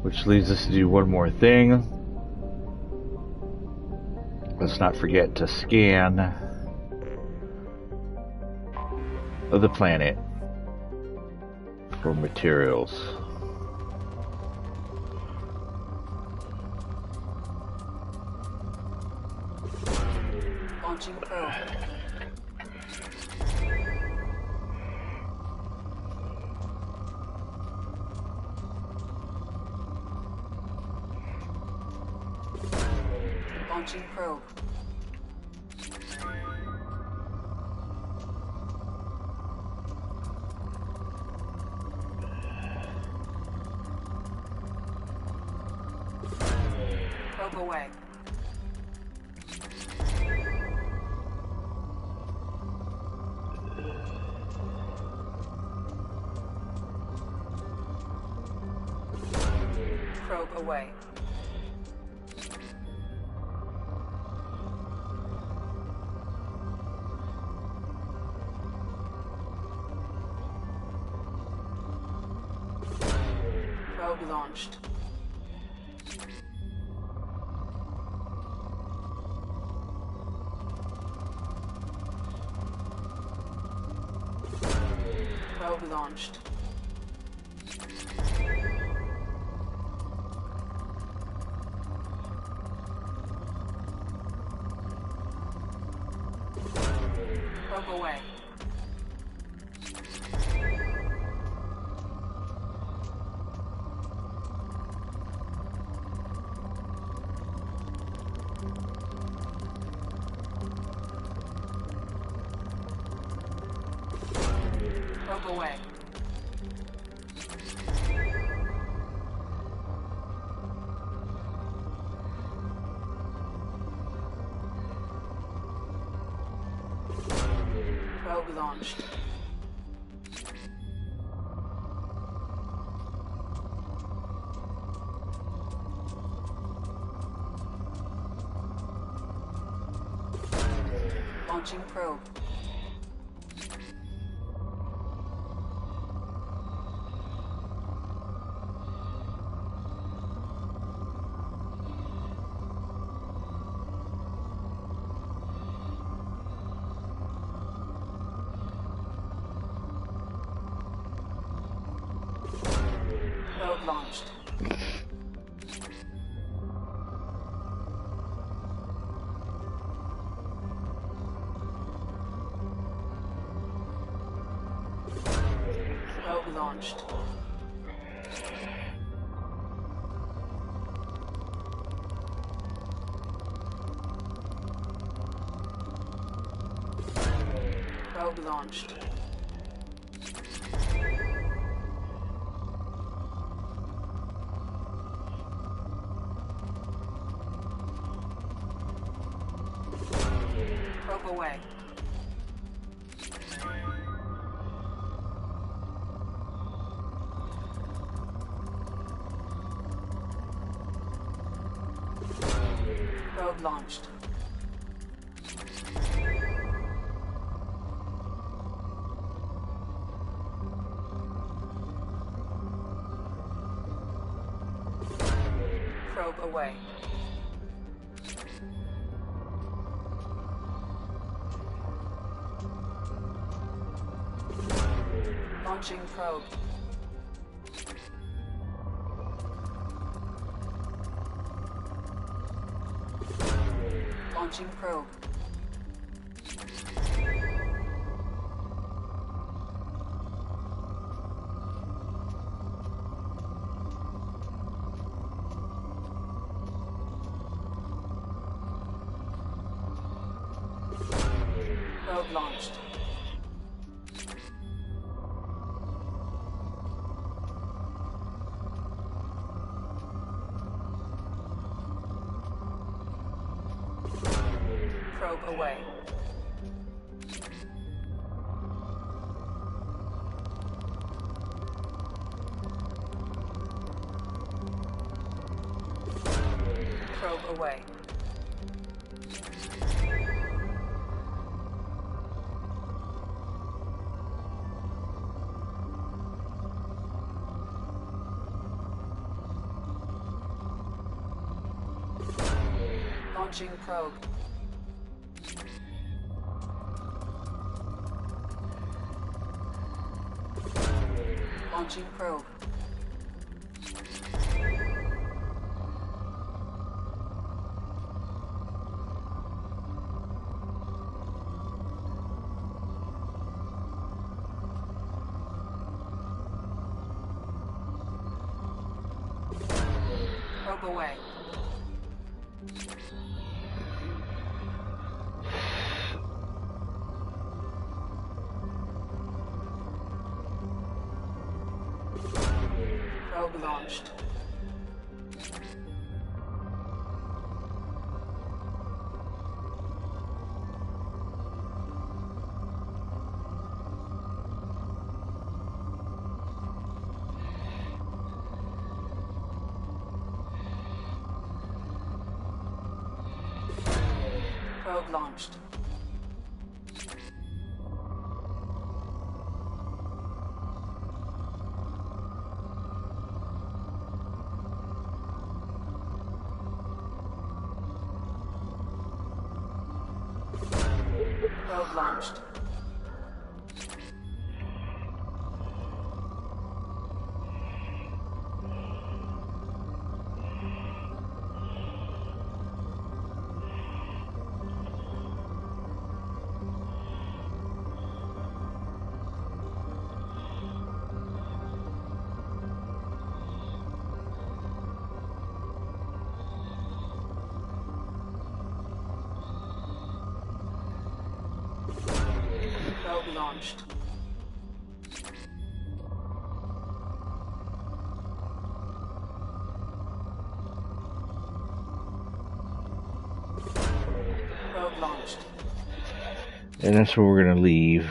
Which leads us to do one more thing. Let's not forget to scan the planet for materials. Launching probe. Launching probe. Probe away. Probe away. Probe launched. Probe launched. Probe away. Probe away. Probe launched. Launching probe. Probe launched. Probe launched. Probe launched. Probe away. Probe launched. Probe away. Launching probe. Launching probe. Probe launched. Probe away. Probe away. Launching probe. Launching probe. Probe away. Probe launched. Probe launched. Probe launched. Probe launched. Probe launched. And that's where we're going to leave.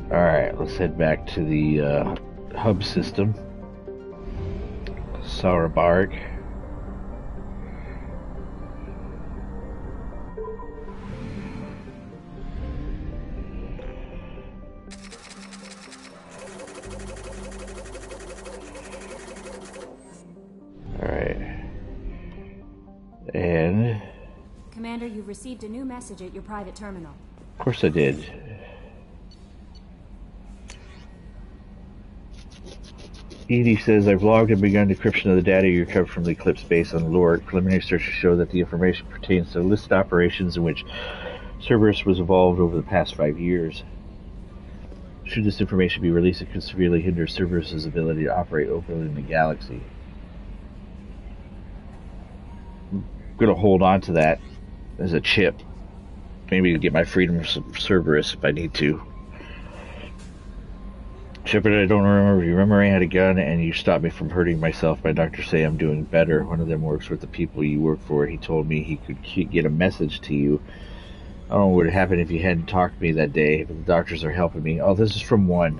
Alright, let's head back to the hub system. Sauerbarg. you've received a new message at your private terminal. Of course I did. Edie says, I've logged and begun decryption of the data you recovered from the Eclipse base on Lord. Preliminary searches show that the information pertains to listed operations in which Cerberus was involved over the past 5 years. Should this information be released, it could severely hinder Cerberus' ability to operate openly in the galaxy. I'm going to hold on to that as a chip. Maybe to get my freedom from Cerberus if I need to. Shepard, I don't remember. You remember I had a gun and you stopped me from hurting myself. My doctors say I'm doing better. One of them works with the people you work for. He told me he could get a message to you. I don't know what would have happened if you hadn't talked to me that day, but the doctors are helping me. Oh, this is from 1.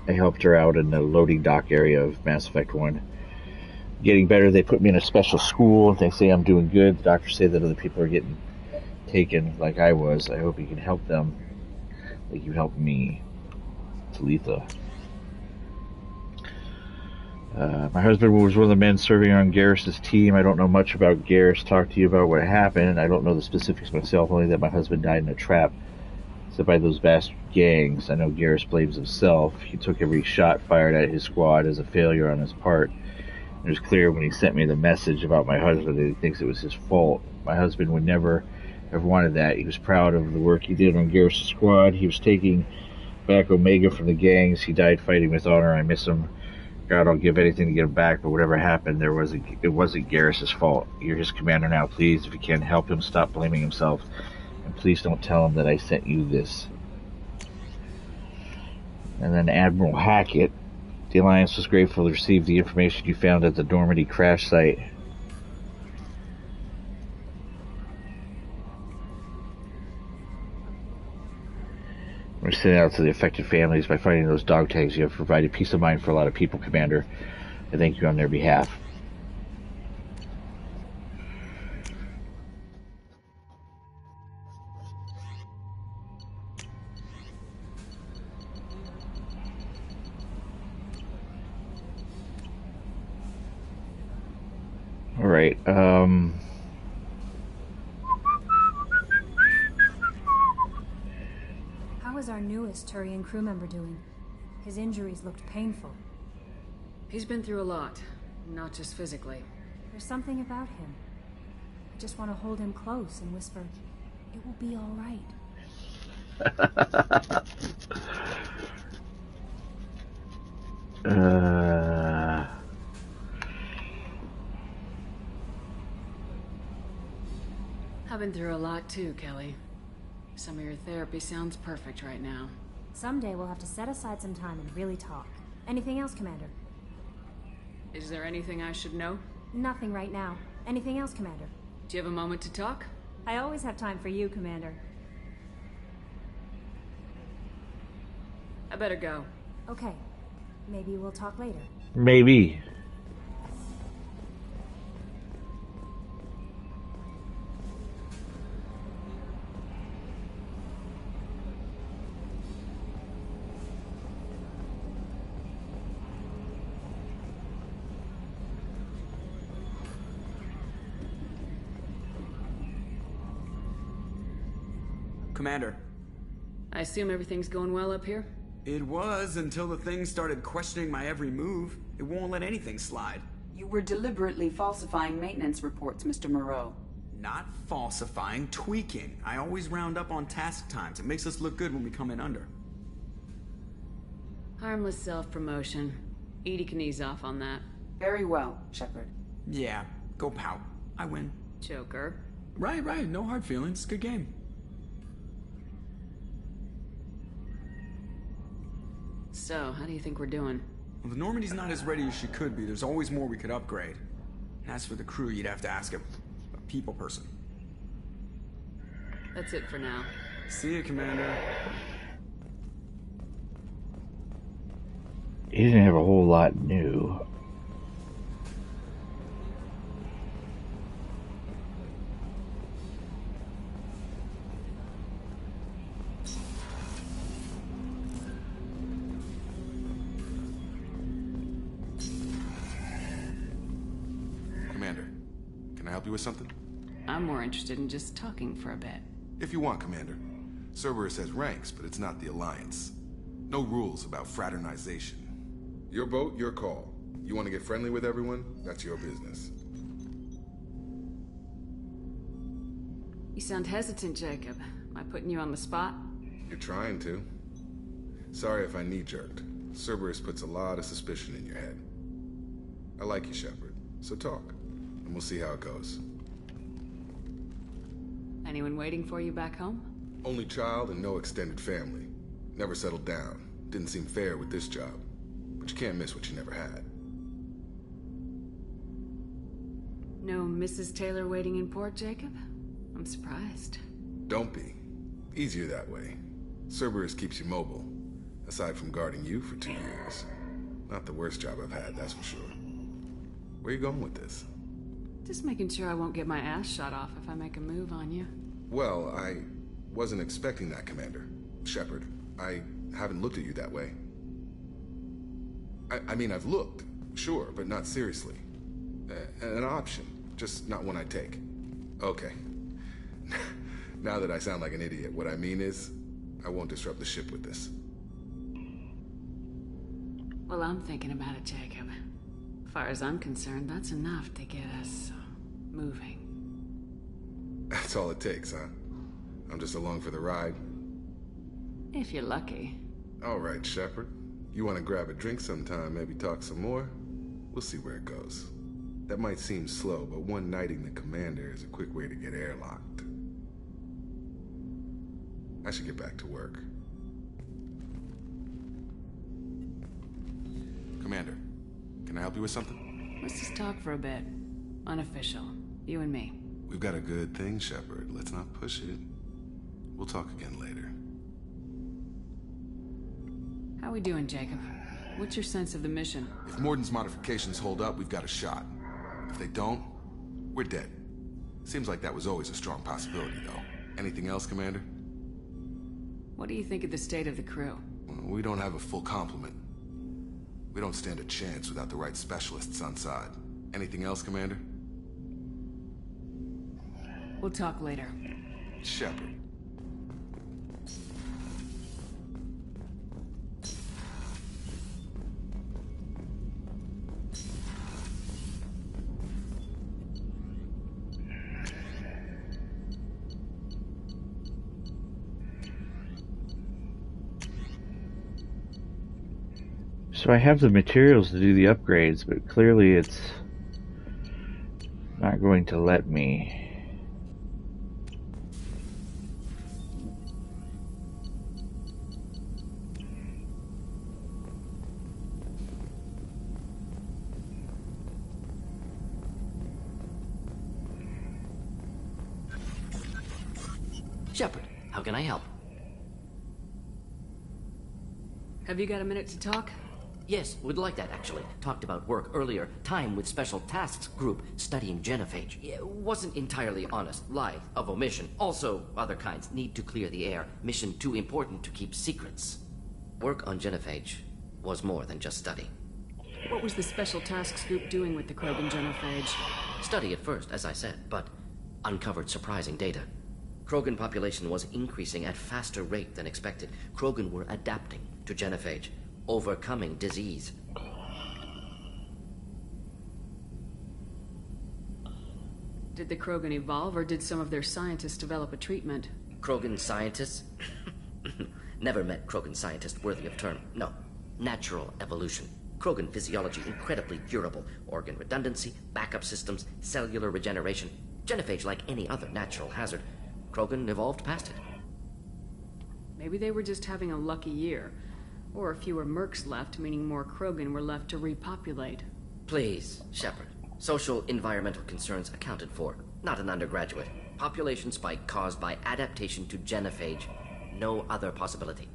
I helped her out in the loading dock area of Mass Effect 1. Getting better. They put me in a special school. They say I'm doing good. The doctors say that other people are getting taken like I was. I hope you can help them like you helped me. Talitha. My husband was one of the men serving on Garrus's team. I don't know much about Garrus. Talk to you about what happened. I don't know the specifics myself, only that my husband died in a trap set by those bastard gangs. I know Garrus blames himself. He took every shot fired at his squad as a failure on his part. It was clear when he sent me the message about my husband that he thinks it was his fault. My husband would never have wanted that. He was proud of the work he did on Garrus' squad. He was taking back Omega from the gangs. He died fighting with honor. I miss him. God, I'll give anything to get him back, but whatever happened, it wasn't Garrus' fault. You're his commander now. Please, if you can, help him stop blaming himself. And please don't tell him that I sent you this. And then Admiral Hackett. The Alliance was grateful to receive the information you found at the Normandy crash site. We're sending out to the affected families. By finding those dog tags, you have provided peace of mind for a lot of people, Commander. I thank you on their behalf. Alright, How is our newest Turian crew member doing? His injuries looked painful. He's been through a lot, not just physically. There's something about him. I just want to hold him close and whisper, "It will be all right." I've been through a lot too, Kelly. Some of your therapy sounds perfect right now. Someday we'll have to set aside some time and really talk. Anything else, Commander? Is there anything I should know? Nothing right now. Anything else, Commander? Do you have a moment to talk? I always have time for you, Commander. I better go. Okay. Maybe we'll talk later. maybe. Commander. I assume everything's going well up here? It was until the thing started questioning my every move. It won't let anything slide. You were deliberately falsifying maintenance reports, Mr. Moreau. Not falsifying, tweaking. I always round up on task times. It makes us look good when we come in under. Harmless self-promotion. Edie can ease off on that. Very well, Shepard. Yeah, go pout. I win. Joker. Right, no hard feelings. Good game. So, how do you think we're doing? Well, the Normandy's not as ready as she could be. There's always more we could upgrade. And as for the crew, you'd have to ask a people person. That's it for now. See you, Commander. He didn't have a whole lot new. Commander, can I help you with something? I'm more interested in just talking for a bit. If you want, Commander. Cerberus has ranks, but it's not the Alliance. No rules about fraternization. Your boat, your call. You want to get friendly with everyone? That's your business. You sound hesitant, Jacob. Am I putting you on the spot? You're trying to. Sorry if I knee-jerked. Cerberus puts a lot of suspicion in your head. I like you, Shepard, so talk, and we'll see how it goes. Anyone waiting for you back home? Only child and no extended family. Never settled down. Didn't seem fair with this job. But you can't miss what you never had. No Mrs. Taylor waiting in port, Jacob? I'm surprised. Don't be. Easier that way. Cerberus keeps you mobile. Aside from guarding you for 2 years. Not the worst job I've had, that's for sure. Where are you going with this? Just making sure I won't get my ass shot off if I make a move on you. Well, I wasn't expecting that, Commander. Shepard, I haven't looked at you that way. I mean, I've looked, sure, but not seriously. An option, just not one I'd take. Okay. Now that I sound like an idiot, what I mean is, I won't disrupt the ship with this. Well, I'm thinking about it, Jacob. As far as I'm concerned, that's enough to get us moving. That's all it takes, huh? I'm just along for the ride. If you're lucky. All right, Shepard. You want to grab a drink sometime, maybe talk some more? We'll see where it goes. That might seem slow, but one knighting the commander is a quick way to get airlocked. I should get back to work. Commander, can I help you with something? Let's just talk for a bit. Unofficial. You and me. We've got a good thing, Shepard. Let's not push it. We'll talk again later. How we doing, Jacob? What's your sense of the mission? If Morden's modifications hold up, we've got a shot. If they don't, we're dead. Seems like that was always a strong possibility, though. Anything else, Commander? What do you think of the state of the crew? Well, we don't have a full complement. We don't stand a chance without the right specialists on side. Anything else, Commander? We'll talk later. Shepard. So I have the materials to do the upgrades, but clearly it's not going to let me. Shepard, how can I help? Have you got a minute to talk? Yes, would like that actually. Talked about work earlier. Time with Special Tasks Group studying genophage. Yeah, wasn't entirely honest. Lie of omission. Also, other kinds. Need to clear the air. Mission too important to keep secrets. Work on genophage was more than just study. What was the Special Tasks Group doing with the Krogan genophage? Study at first, as I said, but uncovered surprising data. Krogan population was increasing at faster rate than expected. Krogan were adapting to genophage, overcoming disease. Did the Krogan evolve, or did some of their scientists develop a treatment? Krogan scientists? Never met Krogan scientist worthy of term. No. Natural evolution. Krogan physiology incredibly durable. Organ redundancy, backup systems, cellular regeneration. Genophage like any other natural hazard. Krogan evolved past it. Maybe they were just having a lucky year. Or fewer mercs left, meaning more Krogan were left to repopulate. Please, Shepard. Social environmental concerns accounted for. Not an undergraduate. Population spike caused by adaptation to genophage. No other possibility.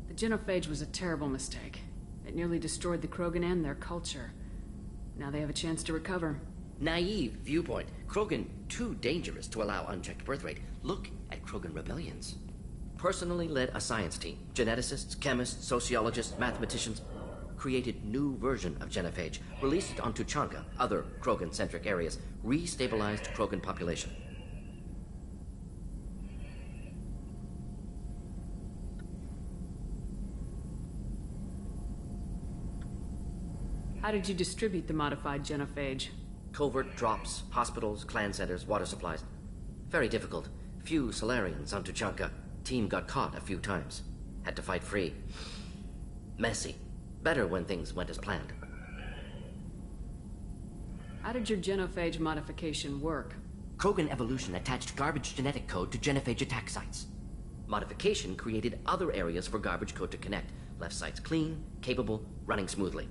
The genophage was a terrible mistake. It nearly destroyed the Krogan and their culture. Now they have a chance to recover. Naive viewpoint. Krogan too dangerous to allow unchecked birth rate. Look at Krogan rebellions. Personally led a science team. Geneticists, chemists, sociologists, mathematicians. Created new version of genophage. Released it on Tuchanka, other Krogan-centric areas. Restabilized Krogan population. How did you distribute the modified genophage? Covert drops, hospitals, clan centers, water supplies. Very difficult. Few Solarians on Tuchanka. Team got caught a few times. Had to fight free. Messy. Better when things went as planned. How did your genophage modification work? Krogan evolution attached garbage genetic code to genophage attack sites. Modification created other areas for garbage code to connect. Left sites clean, capable, running smoothly.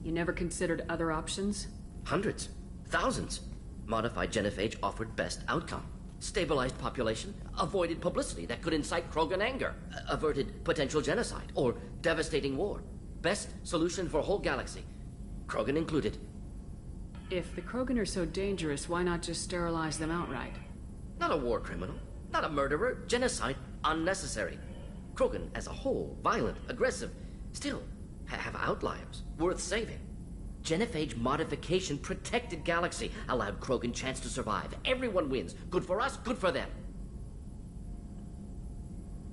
You never considered other options? Hundreds. Thousands. Modified genophage offered best outcome. Stabilized population, avoided publicity that could incite Krogan anger, averted potential genocide, or devastating war. Best solution for whole galaxy. Krogan included. If the Krogan are so dangerous, why not just sterilize them outright? Not a war criminal, not a murderer, genocide, unnecessary. Krogan as a whole, violent, aggressive, still have outliers, worth saving. Genophage modification protected galaxy, allowed Krogan chance to survive. Everyone wins. Good for us, good for them.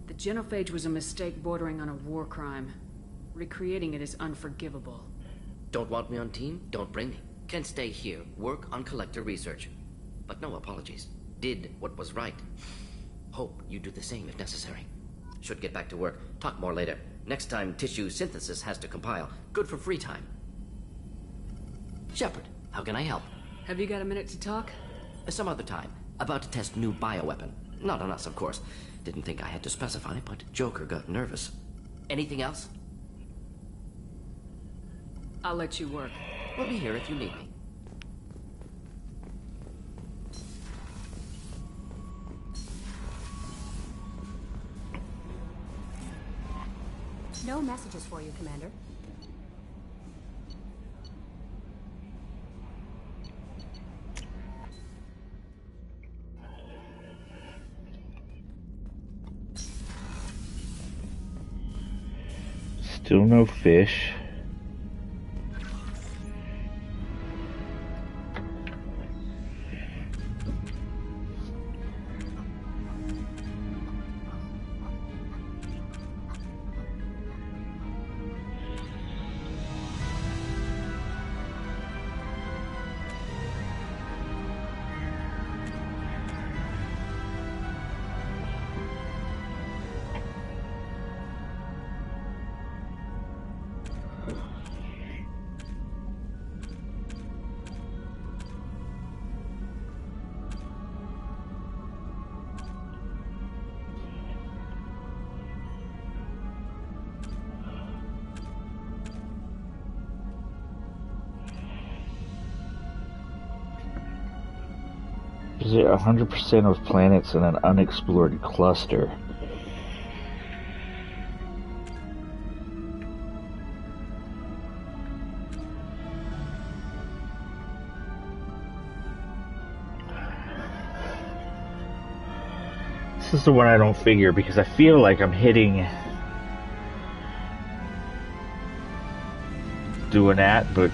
The genophage was a mistake bordering on a war crime. Recreating it is unforgivable. Don't want me on team? Don't bring me. Can stay here, work on collector research. But no apologies. Did what was right. Hope you do the same if necessary. Should get back to work. Talk more later. Next time tissue synthesis has to compile. Good for free time. Shepard, how can I help? Have you got a minute to talk? Some other time. About to test new bioweapon. Not on us, of course. Didn't think I had to specify, but Joker got nervous. Anything else? I'll let you work. We'll be here if you need me. No messages for you, Commander. Still no fish. Is it 100% of planets in an unexplored cluster? This is the one I don't figure because I feel like I'm hitting doing that, but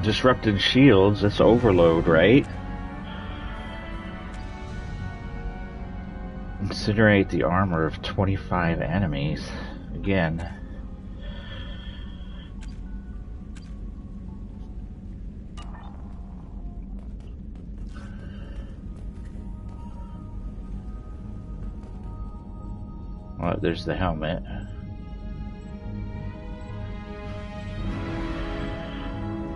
disrupted shields, that's overload, right? Incinerate the armor of 25 enemies. Again. Well, there's the helmet.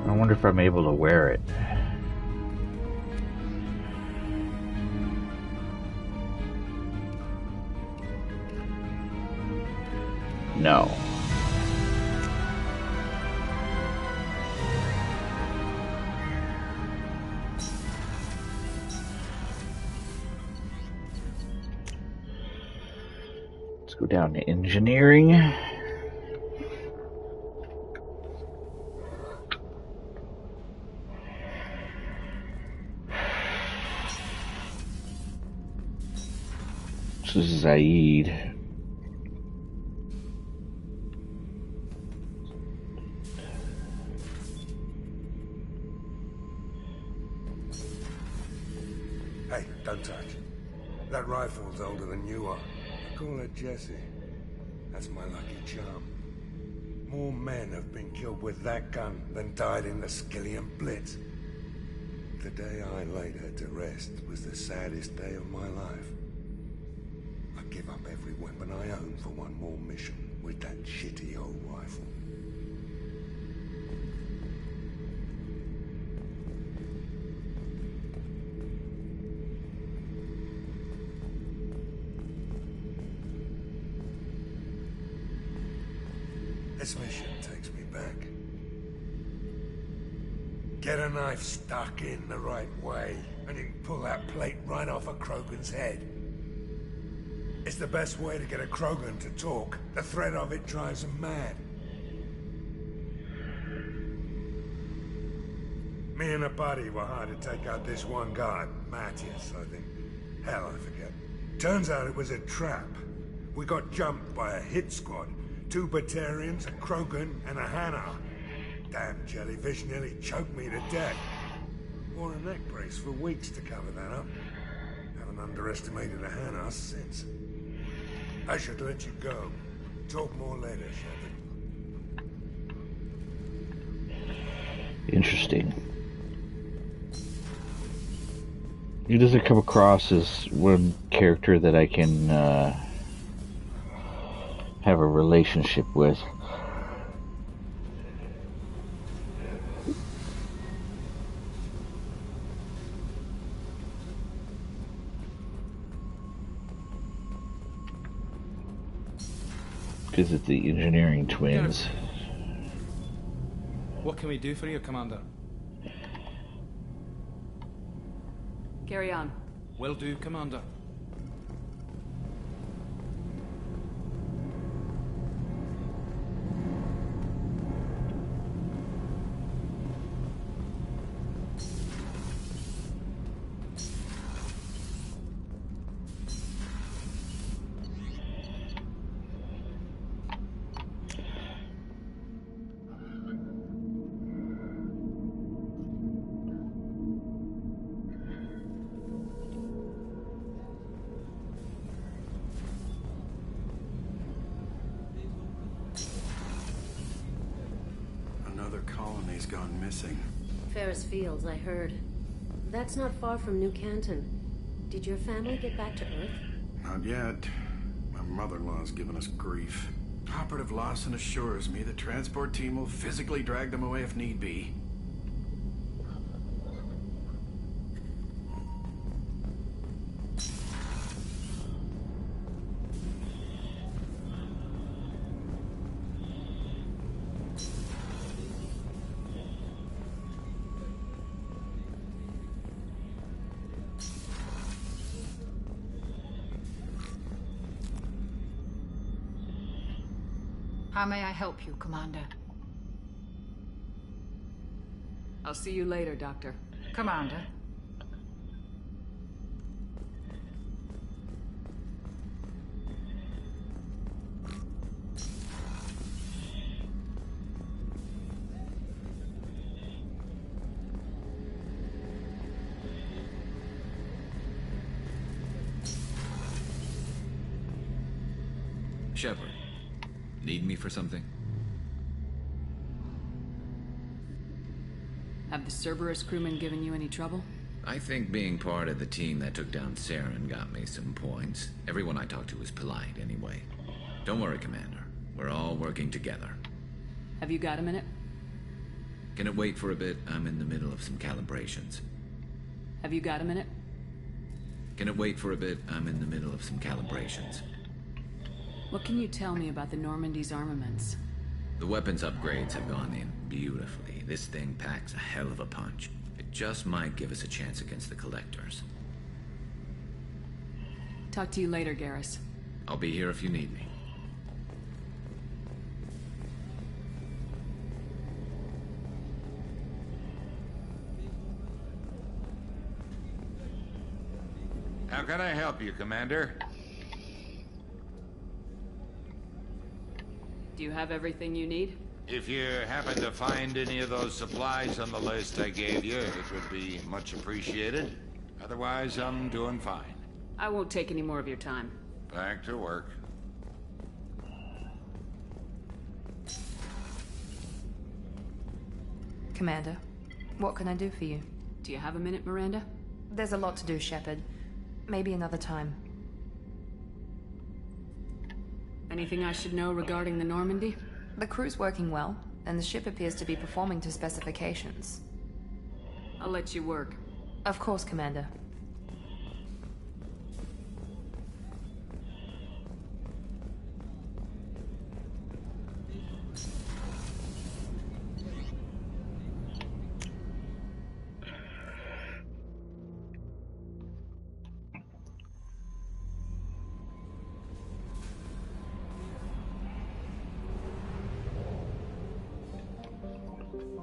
I wonder if I'm able to wear it. No. Let's go down to engineering. This is Zaid. Don't touch. That rifle's older than you are. Call her Jessie. That's my lucky charm. More men have been killed with that gun than died in the Skillian Blitz. The day I laid her to rest was the saddest day of my life. I give up every weapon I own for one more mission with that shitty old rifle. This mission takes me back. Get a knife stuck in the right way, and you can pull that plate right off a Krogan's head. It's the best way to get a Krogan to talk. The threat of it drives them mad. Me and a buddy were hired to take out this one guard, Matthias, I think. Hell, I forget. Turns out it was a trap. We got jumped by a hit squad. 2 Batarians, a Krogan, and a Hanar. Damn jellyfish nearly choked me to death. Wore a neck brace for weeks to cover that up. Haven't underestimated a Hanar since. I should let you go. Talk more later, Shepard. Interesting. He doesn't come across as one character that I can have a relationship with. Because it's the engineering twins. What can we do for you, Commander? Carry on. Will do, Commander. Colony's gone missing. Ferris Fields, I heard. That's not far from New Canton. Did your family get back to Earth? Not yet. My mother-in-law's given us grief. Operative Lawson assures me the transport team will physically drag them away if need be. How may I help you, Commander? I'll see you later, Doctor. Commander. Shepard, need me for something? Have the Cerberus crewmen given you any trouble? I think being part of the team that took down Saren got me some points. Everyone I talked to was polite anyway. Don't worry, Commander. We're all working together. Have you got a minute? Can it wait for a bit? I'm in the middle of some calibrations. Have you got a minute? Can it wait for a bit? I'm in the middle of some calibrations. What can you tell me about the Normandy's armaments? The weapons upgrades have gone in beautifully. This thing packs a hell of a punch. It just might give us a chance against the Collectors. Talk to you later, Garrus. I'll be here if you need me. How can I help you, Commander? Do you have everything you need? If you happen to find any of those supplies on the list I gave you, it would be much appreciated. Otherwise, I'm doing fine. I won't take any more of your time. Back to work. Commander, what can I do for you? Do you have a minute, Miranda? There's a lot to do, Shepard. Maybe another time. Anything I should know regarding the Normandy? The crew's working well, and the ship appears to be performing to specifications. I'll let you work. Of course, Commander.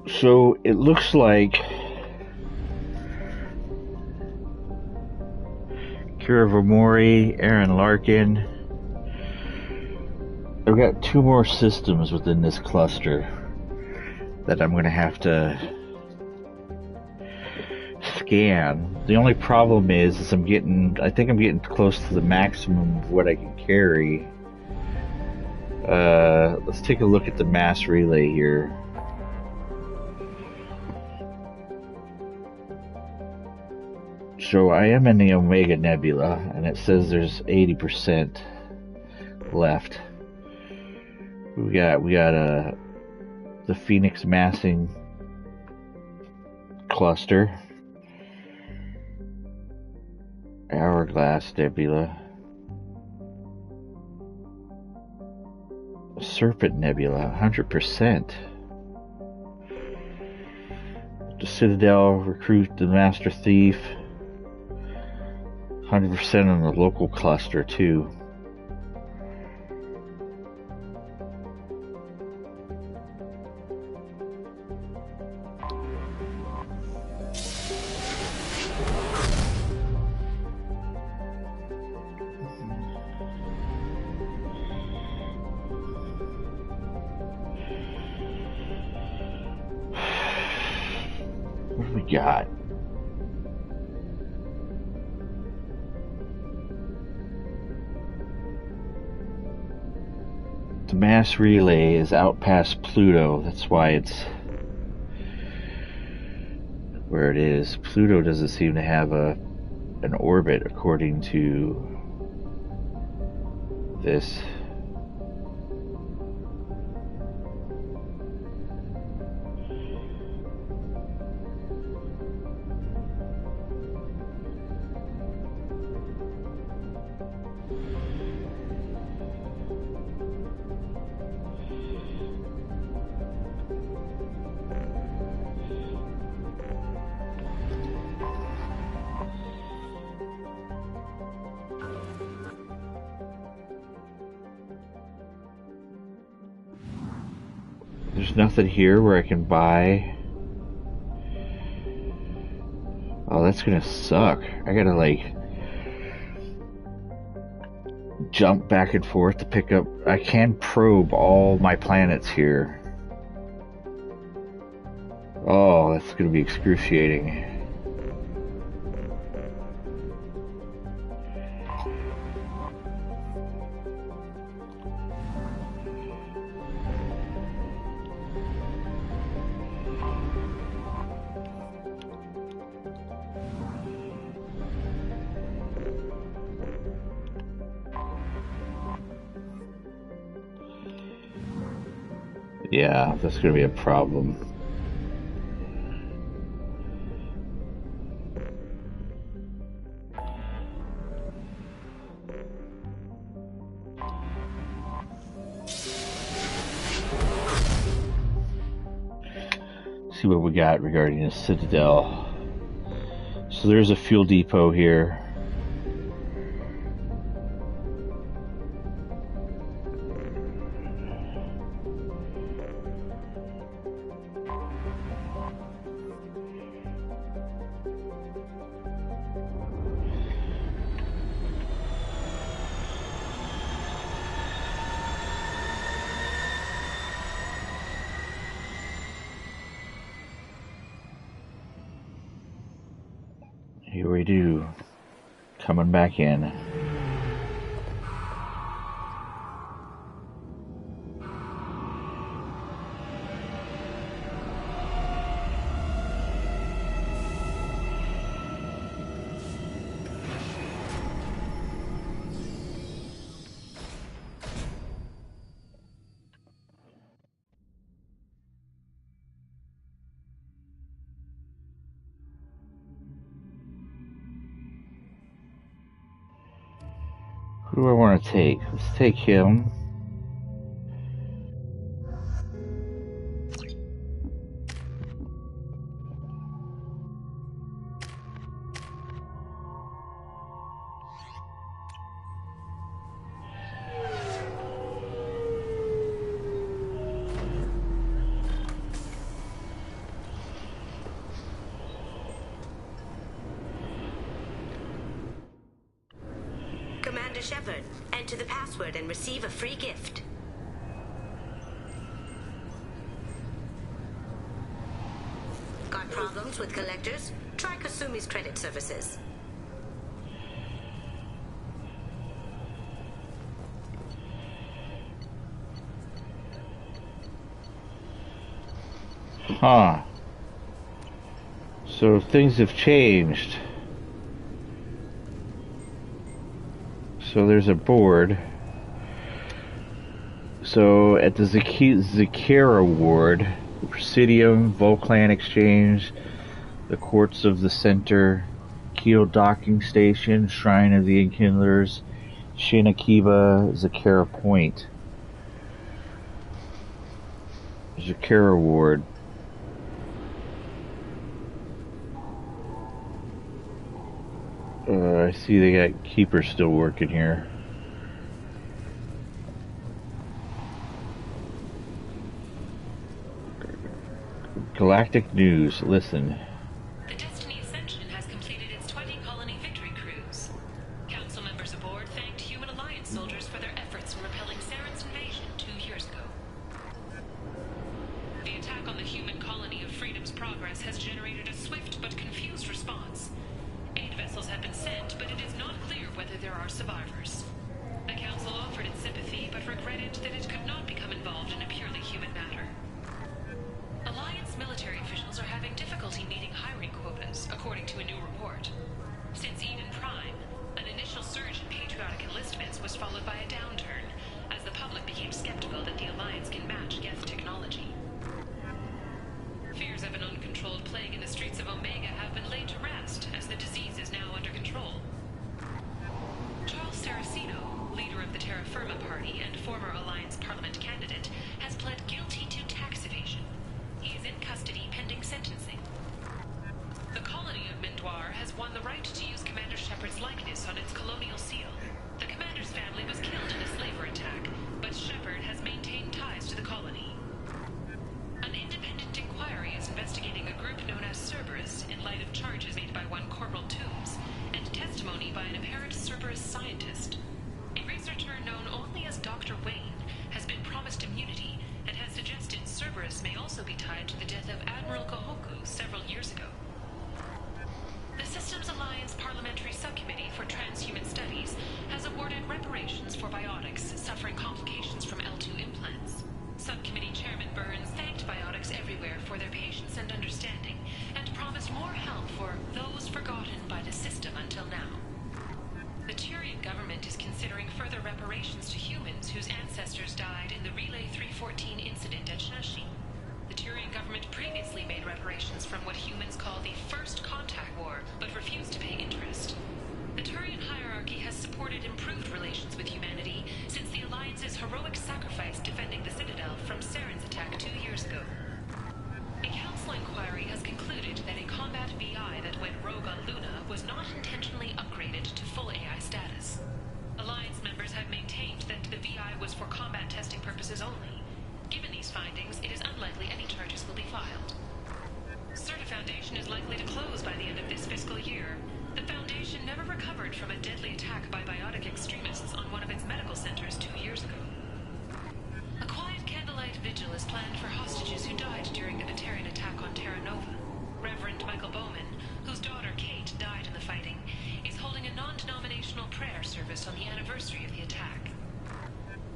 So it looks like Kira Vermori, Aaron Larkin. I've got 2 more systems within this cluster that I'm going to have to scan. The only problem is I think I'm getting close to the maximum of what I can carry. Let's take a look at the mass relay here. So I am in the Omega Nebula, and it says there's 80% left. We got the Phoenix massing cluster, Hourglass Nebula, Serpent Nebula, 100%. The Citadel recruit the Master Thief. 100% on the local cluster too. What do we got? The mass relay is out past Pluto. That's why it's where it is. Pluto doesn't seem to have an orbit according to this. There's nothing here where I can buy. Oh, that's gonna suck. I gotta like jump back and forth to pick up. I can probe all my planets here. Oh, that's gonna be excruciating. Yeah, that's going to be a problem. See what we got regarding the Citadel. So there's a fuel depot here. Here we do. Coming back in. Who do I want to take? Let's take him. Commander Shepard, enter the password and receive a free gift. Got problems with collectors? Try Kasumi's credit services. Huh. So things have changed. So there's a board. So at the Zakira Ward, the Presidium, Volclan Exchange, the Courts of the Center, Keel Docking Station, Shrine of the Enkindlers, Shinakiba, Zakira Point. Zakira Ward. I see they got keepers still working here. Galactic News, listen. The Destiny Ascension has completed its 20-colony victory cruise. Council members aboard thanked Human Alliance soldiers for their efforts in repelling Saren's invasion 2 years ago. The attack on the human colony of Freedom's Progress has generated a swift but confused response. 8 vessels have been sent, but it is not clear whether there are survivors. The Council offered its sympathy, but regretted that it could not become involved in a purely human matter. Alliance military officials are having difficulty meeting hiring quotas, according to a new report. Since Eden Prime, an initial surge in patriotic enlistments was followed by a downturn, as the public became skeptical that the Alliance can match Geth technology. Fears of an uncontrolled plague in the streets of Omega have been laid to rest, as the disease is now under control. Charles Saraceno, leader of the Terra Firma Party and former Alliance Parliament candidate, has pled guilty to tax evasion. He is in custody pending sentencing. The colony of Mindoir has won the right to use Commander Shepard's likeness on its colonial seal. The commander's family was killed in a slaver attack, but Shepard has maintained ties to the colony. An independent inquiry is investigating a group known as Cerberus in light of charges made by one Corporal Toombs and testimony by an apparent Cerberus scientist. A researcher known only as Dr. Wayne has been promised immunity and has suggested Cerberus may also be tied to the death of Admiral Kohoku several years ago. The Systems Alliance Parliamentary Subcommittee for Transhuman Studies has awarded reparations for biotics suffering complications from L2 implants. Subcommittee Chairman Burns thanked biotics everywhere for their patience and understanding, and promised more help for those forgotten by the system until now. The Turian government is considering further reparations to humans whose ancestors died in the Relay 314 incident at Shashi. The Turian government previously made reparations from what humans call the First Contact War, but refused to pay interest. The Turian hierarchy has supported improved relations with humanity since the Alliance's heroic sacrifice defending the Citadel from Saren's attack 2 years ago. A council inquiry has concluded that a combat VI that went rogue on Luna was not intentionally upgraded to full AI status. Alliance members have maintained that the VI was for combat testing purposes only. Given these findings, it is unlikely any charges will be filed. Certa Foundation is likely to close by the end of this fiscal year. The Foundation never recovered from a deadly attack by biotic extremists on one of its medical centers 2 years ago. A quiet candlelight vigil is planned for hostages who died during the Batarian attack on Terra Nova. Reverend Michael Bowman, whose daughter Kate died in the fighting, is holding a non-denominational prayer service on the anniversary of the attack.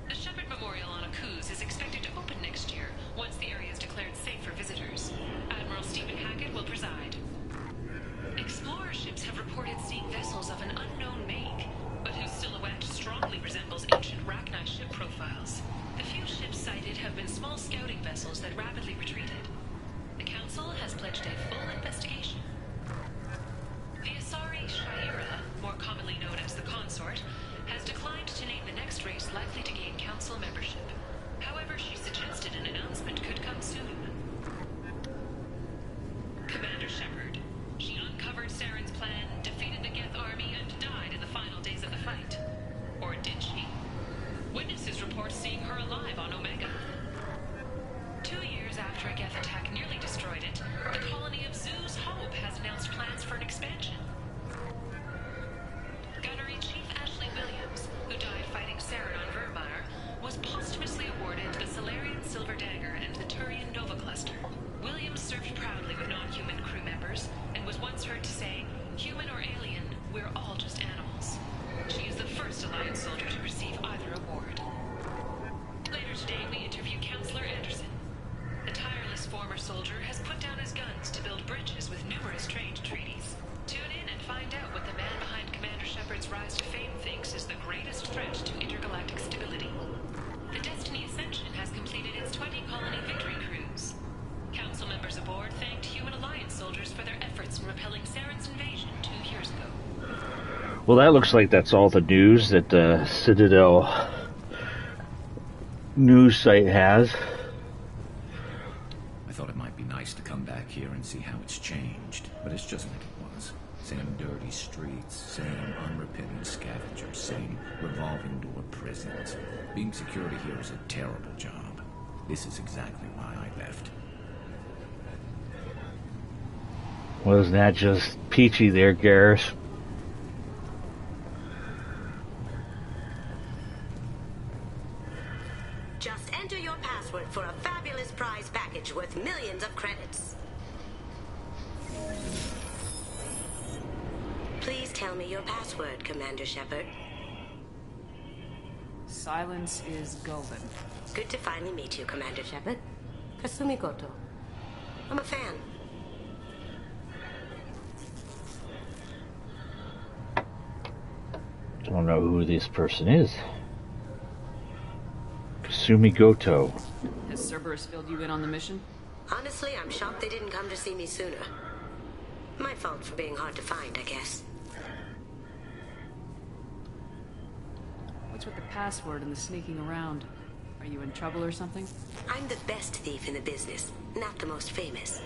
The Shepard Memorial on Akuz is expected to open next year, once the area is declared safe for visitors. Admiral Stephen Hackett will preside. Explorer ships have reported seeing vessels of an unknown make, but whose silhouette strongly resembles ancient Rachni ship profiles. The few ships sighted have been small scouting vessels that rapidly retreated. The Council has pledged a full investigation. The Asari Shaira, more commonly known as the Consort, has declined next race likely to gain council membership. However, she suggested an announcement could come soon. Commander Shepard. She uncovered Saren's plan, defeated the Geth army, and died in the final days of the fight. Or did she? Witnesses report seeing her alive on Omega. 2 years after a Geth attack nearly destroyed it, the colony of Zoo's Hope has announced plans for an expansion. Gunnery Chief Ashley Williams, who died fighting Saren on Vermeer, was posthumously awarded the Solarian Silver Dagger and the Turian Nova Cluster. Williams served proudly with non-human crew members, and was once heard to say, "Human or alien, we're all just animals." She is the first Alliance soldier to receive either award. Later today, we interview Counselor Anderson. The tireless former soldier has put down his guns to build bridges with numerous trade treaties. Tune in and find out what the man behind Commander Shepard's rise to fame thinks is the greatest threat to intergalactic stability. The Destiny Ascension has completed its 20-colony victory cruise. Council members aboard thanked Human Alliance soldiers for their efforts in repelling Saren's invasion 2 years ago. Well, that looks like that's all the news that the Citadel news site has. I thought it might be nice to come back here and see how it's changed, but it's just like it was. Same dirty streets, same unrepentant scavengers, same revolving door prisons. Being security here is a terrible job. This is exactly why I left. Wasn't that just peachy there, Garrus? Just enter your password for a fabulous prize package worth millions of credits. Please tell me your password, Commander Shepard. Silence is golden. Good to finally meet you, Commander Shepard. Kasumi Goto. I'm a fan. Don't know who this person is. Kasumi Goto. Has Cerberus filled you in on the mission? Honestly, I'm shocked they didn't come to see me sooner. My fault for being hard to find, I guess. What's with the password and the sneaking around? Are you in trouble or something? I'm the best thief in the business, not the most famous.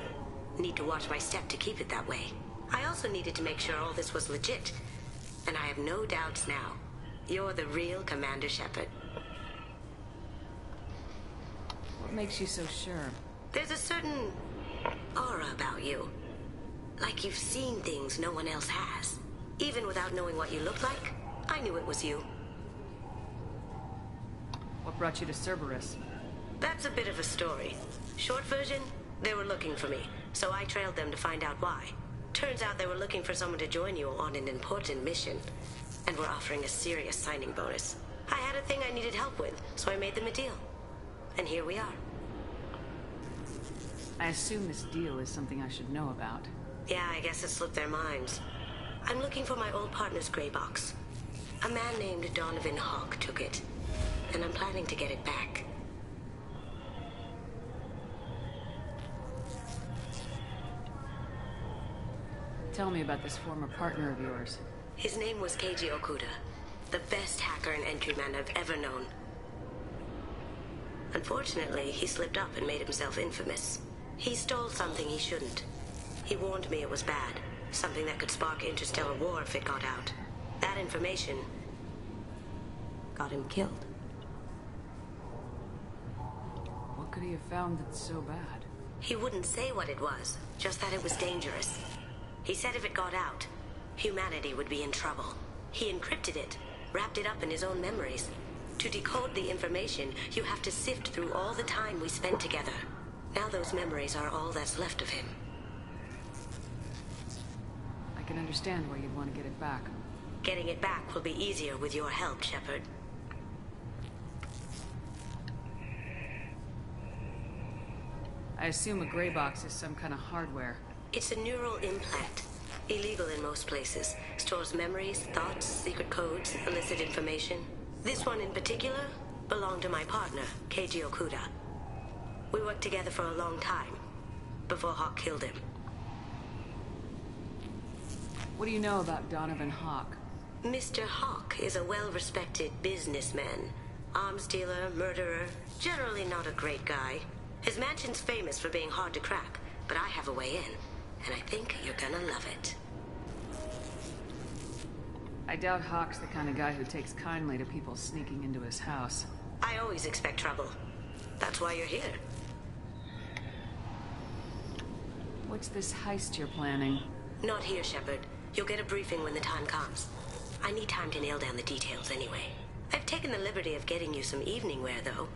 Need to watch my step to keep it that way. I also needed to make sure all this was legit. And I have no doubts now. You're the real Commander Shepard. What makes you so sure? There's a certain aura about you. Like you've seen things no one else has. Even without knowing what you look like, I knew it was you. What brought you to Cerberus? That's a bit of a story. Short version, they were looking for me, so I trailed them to find out why. Turns out they were looking for someone to join you on an important mission, and were offering a serious signing bonus. I had a thing I needed help with, so I made them a deal. And here we are. I assume this deal is something I should know about. Yeah, I guess it slipped their minds. I'm looking for my old partner's gray box. A man named Donovan Hawk took it, and I'm planning to get it back. Tell me about this former partner of yours. His name was Keiji Okuda, the best hacker and entryman I've ever known. Unfortunately, he slipped up and made himself infamous. He stole something he shouldn't. He warned me it was bad, something that could spark interstellar war if it got out. That information got him killed. What could he have found that's so bad? He wouldn't say what it was, just that it was dangerous. He said if it got out, humanity would be in trouble. He encrypted it, wrapped it up in his own memories. To decode the information, you have to sift through all the time we spent together. Now those memories are all that's left of him. I can understand why you'd want to get it back. Getting it back will be easier with your help, Shepard. I assume a gray box is some kind of hardware. It's a neural implant. Illegal in most places. Stores memories, thoughts, secret codes, illicit information. This one in particular belonged to my partner, Keiji Okuda. We worked together for a long time, before Hawk killed him. What do you know about Donovan Hawk? Mr. Hawk is a well-respected businessman. Arms dealer, murderer, generally not a great guy. His mansion's famous for being hard to crack, but I have a way in, and I think you're gonna love it. I doubt Hawk's the kind of guy who takes kindly to people sneaking into his house. I always expect trouble. That's why you're here. What's this heist you're planning? Not here, Shepard. You'll get a briefing when the time comes. I need time to nail down the details anyway. I've taken the liberty of getting you some evening wear, though.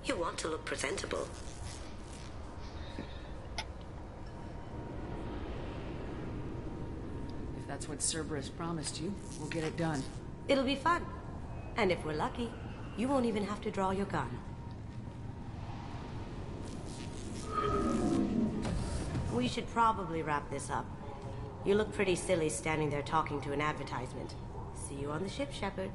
You'll want to look presentable. If that's what Cerberus promised you, we'll get it done. It'll be fun. And if we're lucky, you won't even have to draw your gun. We should probably wrap this up. You look pretty silly standing there talking to an advertisement. See you on the ship, Shepard.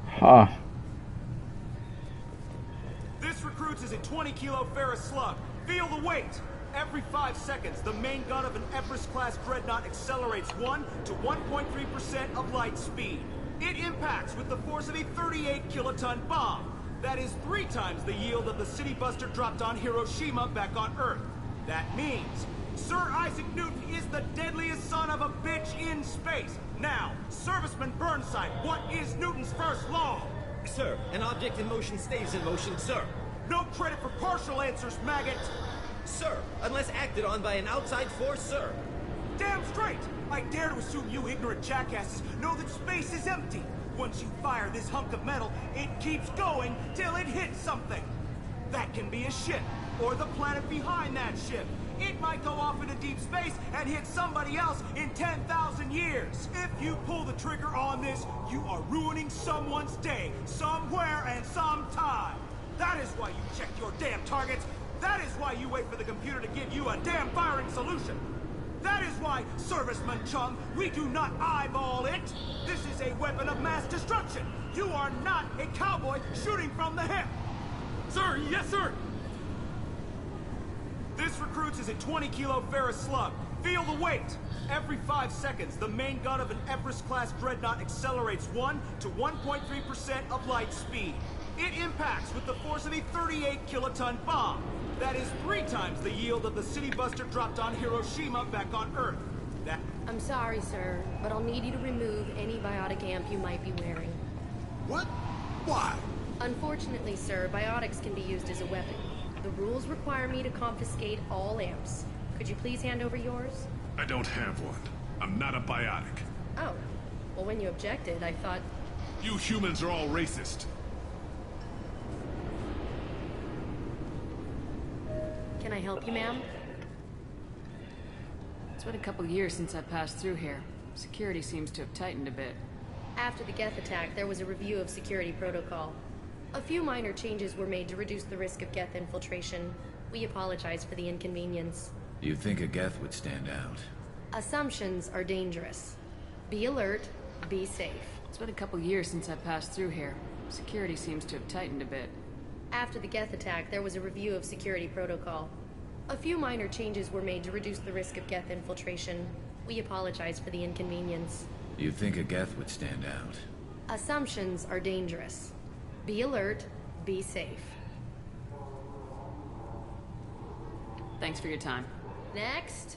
Huh. This recruits is a 20-kilo ferrous slug. Feel the weight. Every 5 seconds, the main gun of an Everest-class dreadnought accelerates 1 to 1.3% of light speed. It impacts with the force of a 38-kiloton bomb. That is 3 times the yield of the city buster dropped on Hiroshima back on Earth. That means Sir Isaac Newton is the deadliest son of a bitch in space. Now, Serviceman Burnside, what is Newton's first law? Sir, an object in motion stays in motion, sir. No credit for partial answers, maggot! Sir, unless acted on by an outside force, sir. Damn straight! I dare to assume you ignorant jackasses know that space is empty. Once you fire this hunk of metal, it keeps going till it hits something. That can be a ship, or the planet behind that ship. It might go off into deep space and hit somebody else in 10,000 years. If you pull the trigger on this, you are ruining someone's day, somewhere and sometime. That is why you check your damn targets. That is why you wait for the computer to give you a damn firing solution. That is why, Serviceman Chung, we do not eyeball it. This is a weapon of mass destruction. You are not a cowboy shooting from the hip. Sir, yes, sir. This recruits is a 20-kilo ferrous slug. Feel the weight. Every 5 seconds, the main gun of an Everest-class dreadnought accelerates 1 to 1.3% of light speed. It impacts with the force of a 38-kiloton bomb. That is 3 times the yield of the city buster dropped on Hiroshima back on Earth. I'm sorry, sir, but I'll need you to remove any biotic amp you might be wearing. What? Why? Unfortunately, sir, biotics can be used as a weapon. The rules require me to confiscate all amps. Could you please hand over yours? I don't have one. I'm not a biotic. Oh. Well, when you objected, I thought... You humans are all racist. Can I help you, ma'am? It's been a couple years since I passed through here. Security seems to have tightened a bit. After the Geth attack, there was a review of security protocol. A few minor changes were made to reduce the risk of Geth infiltration. We apologize for the inconvenience. You think a Geth would stand out? Assumptions are dangerous. Be alert, be safe. It's been a couple years since I passed through here. Security seems to have tightened a bit. After the Geth attack, there was a review of security protocol. A few minor changes were made to reduce the risk of Geth infiltration. We apologize for the inconvenience. You think a Geth would stand out? Assumptions are dangerous. Be alert, be safe. Thanks for your time. Next.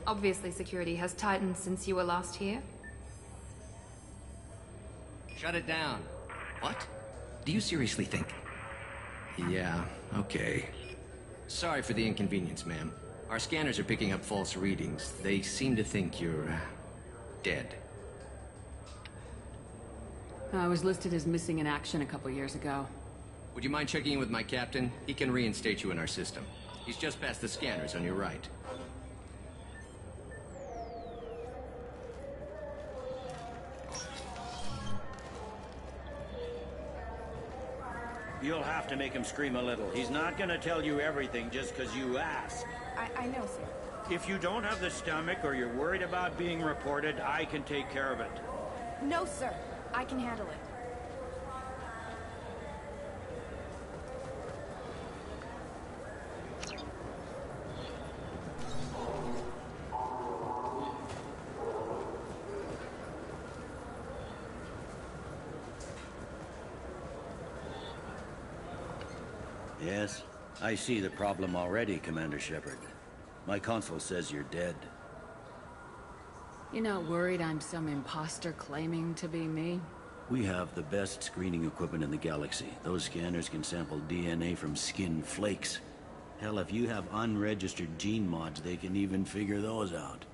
Obviously, security has tightened since you were last here. Shut it down. What? Do you seriously think? Yeah, okay. Sorry for the inconvenience, ma'am. Our scanners are picking up false readings. They seem to think you're... dead. I was listed as missing in action a couple years ago. Would you mind checking in with my captain? He can reinstate you in our system. He's just past the scanners on your right. You'll have to make him scream a little. He's not gonna tell you everything just because you ask. I know, sir. If you don't have the stomach or you're worried about being reported, I can take care of it. No, sir. I can handle it. Yes, I see the problem already, Commander Shepard. My console says you're dead. You're not worried I'm some imposter claiming to be me? We have the best screening equipment in the galaxy. Those scanners can sample DNA from skin flakes. Hell, if you have unregistered gene mods, they can even figure those out.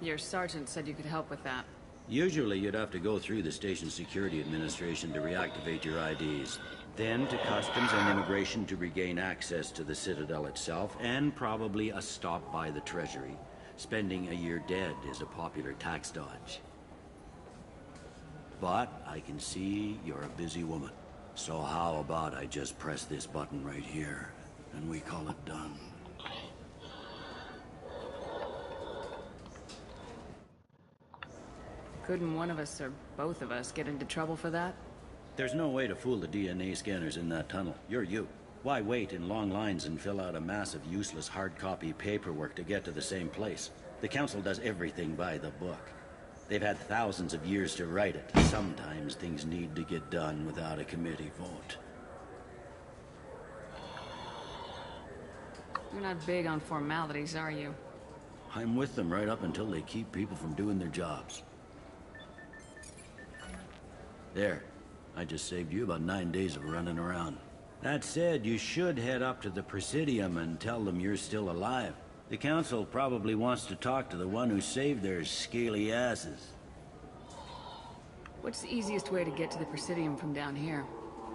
Your sergeant said you could help with that. Usually you'd have to go through the station security administration to reactivate your IDs. Then to Customs and Immigration to regain access to the Citadel itself, and probably a stop by the Treasury. Spending a year dead is a popular tax dodge. But I can see you're a busy woman. So how about I just press this button right here, and we call it done. Couldn't one of us or both of us get into trouble for that? There's no way to fool the DNA scanners in that tunnel. You're you. Why wait in long lines and fill out a massive useless hard copy paperwork to get to the same place? The Council does everything by the book. They've had thousands of years to write it. Sometimes things need to get done without a committee vote. You're not big on formalities, are you? I'm with them right up until they keep people from doing their jobs. There. I just saved you about 9 days of running around. That said, you should head up to the Presidium and tell them you're still alive. The Council probably wants to talk to the one who saved their scaly asses. What's the easiest way to get to the Presidium from down here?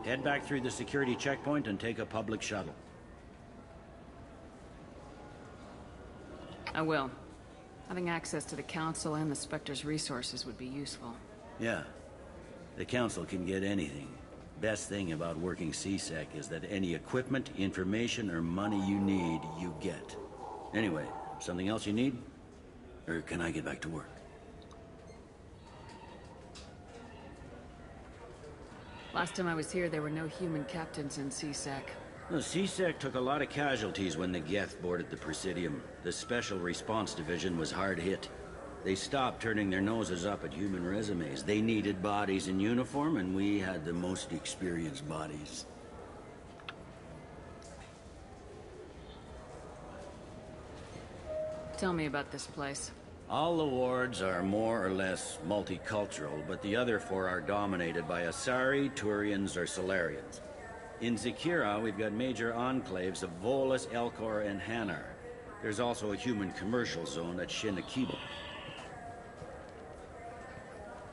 Head back through the security checkpoint and take a public shuttle. I will. Having access to the Council and the Spectre's resources would be useful. Yeah. The Council can get anything. Best thing about working CSEC is that any equipment, information, or money you need, you get. Anyway, something else you need? Or can I get back to work? Last time I was here, there were no human captains in CSEC. The CSEC took a lot of casualties when the Geth boarded the Presidium. The Special Response Division was hard hit. They stopped turning their noses up at human resumes. They needed bodies in uniform, and we had the most experienced bodies. Tell me about this place. All the wards are more or less multicultural, but the other four are dominated by Asari, Turians, or Solarians. In Zakira, we've got major enclaves of Volus, Elcor, and Hanar. There's also a human commercial zone at Shinakiba.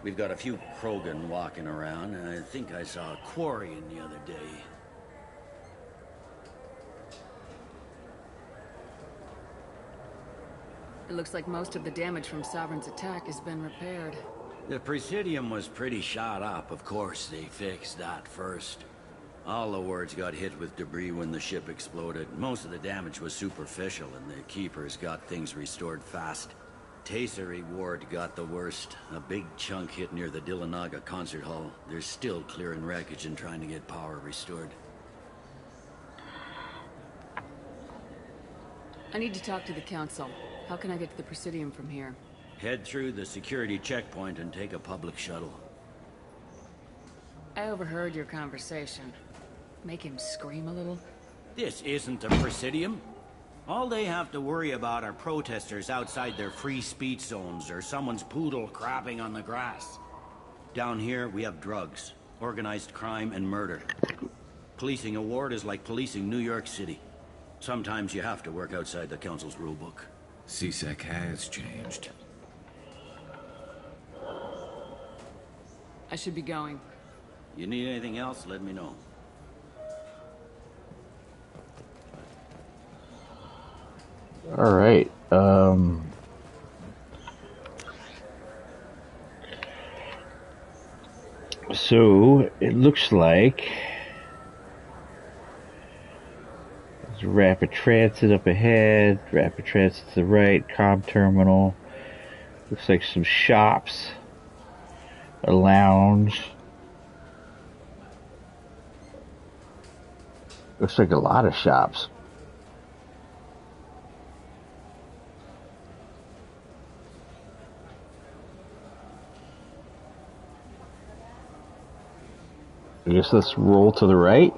We've got a few Krogan walking around, and I think I saw a Quarian the other day. It looks like most of the damage from Sovereign's attack has been repaired. The Presidium was pretty shot up. Of course, they fixed that first. All the wards got hit with debris when the ship exploded. Most of the damage was superficial, and the Keepers got things restored fast. Tayseri Ward got the worst. A big chunk hit near the Dillanaga concert hall. They're still clearing wreckage and trying to get power restored. I need to talk to the Council. How can I get to the Presidium from here? Head through the security checkpoint and take a public shuttle. I overheard your conversation. Make him scream a little? This isn't a Presidium. All they have to worry about are protesters outside their free speech zones or someone's poodle crapping on the grass. Down here, we have drugs, organized crime, and murder. Policing a ward is like policing New York City. Sometimes you have to work outside the Council's rulebook. CSEC has changed. I should be going. You need anything else, let me know. All right. So it looks like there's rapid transit up ahead, rapid transit to the right, comm terminal. Looks like some shops, a lounge. Looks like a lot of shops. I guess let's roll to the right.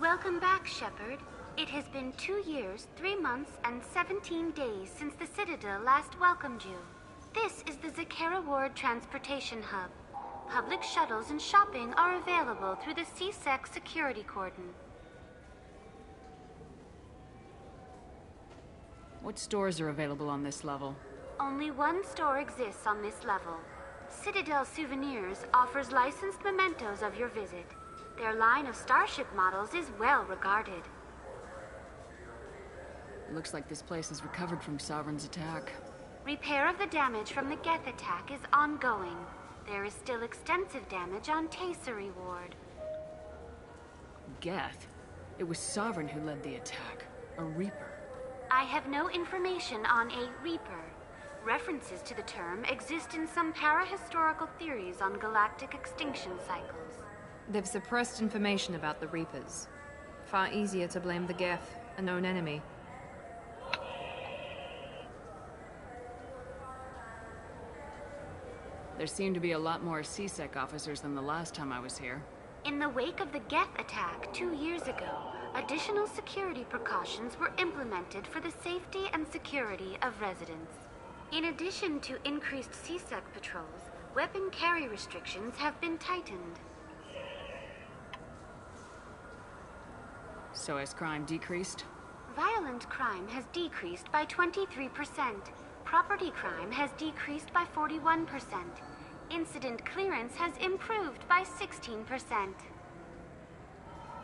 Welcome back, Shepard. It has been 2 years, 3 months, and 17 days since the Citadel last welcomed you. This is the Zakera Ward Transportation Hub. Public shuttles and shopping are available through the CSEC security cordon. What stores are available on this level? Only one store exists on this level. Citadel Souvenirs offers licensed mementos of your visit. Their line of Starship models is well regarded. Looks like this place has recovered from Sovereign's attack. Repair of the damage from the Geth attack is ongoing. There is still extensive damage on Tasery Ward. Geth? It was Sovereign who led the attack. A Reaper. I have no information on a Reaper. References to the term exist in some parahistorical theories on galactic extinction cycles. They've suppressed information about the Reapers. Far easier to blame the Geth, a known enemy. There seem to be a lot more CSEC officers than the last time I was here. In the wake of the Geth attack 2 years ago, additional security precautions were implemented for the safety and security of residents. In addition to increased CSEC patrols, weapon carry restrictions have been tightened. So has crime decreased? Violent crime has decreased by 23%. Property crime has decreased by 41%. Incident clearance has improved by 16%.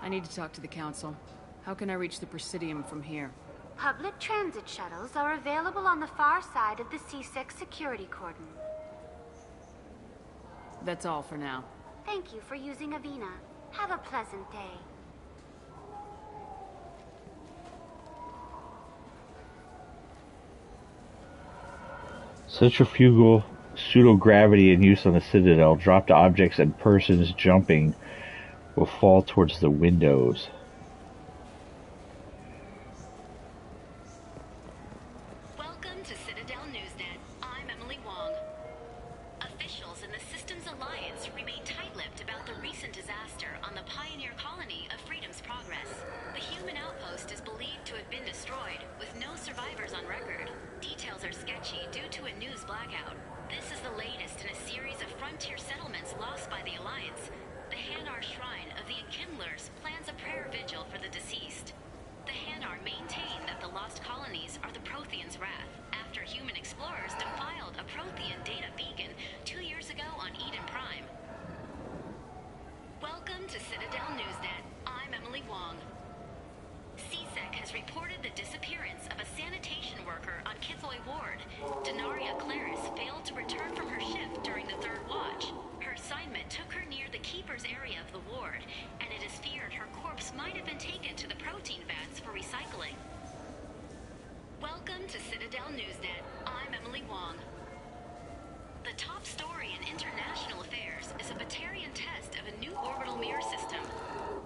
I need to talk to the Council. How can I reach the Presidium from here? Public transit shuttles are available on the far side of the CSEC security cordon. That's all for now. Thank you for using Avina. Have a pleasant day. Centrifugal pseudo-gravity in use on the Citadel. Dropped objects and persons jumping will fall towards the windows. Welcome to Citadel Newsnet. I'm Emily Wong. Officials in the Systems Alliance remain tight-lipped about the recent disaster on the pioneer colony of Freedom's Progress. The human outpost is believed to have been destroyed, with no survivors on record. Details are sketchy due to a news blackout. This is the latest in a series of frontier settlements lost by the Alliance. The Hanar Shrine of the Enkindlers plans a prayer vigil for the deceased. The Hanar maintain that the lost colonies are the Protheans' wrath, after human explorers defiled a Prothean data beacon 2 years ago on Eden Prime. Welcome to Citadel Newsnet. I'm Emily Wong. CSEC has reported the disappearance of a sanitation worker on Kithoy Ward. Denaria Claris failed to return from her shift during the third watch. Her assignment took her near the Keeper's area of the ward, and it is feared her corpse might have been taken to the protein vats for recycling. Welcome to Citadel Newsnet. I'm Emily Wong. The top story in international affairs is a Batarian test of a new orbital mirror system.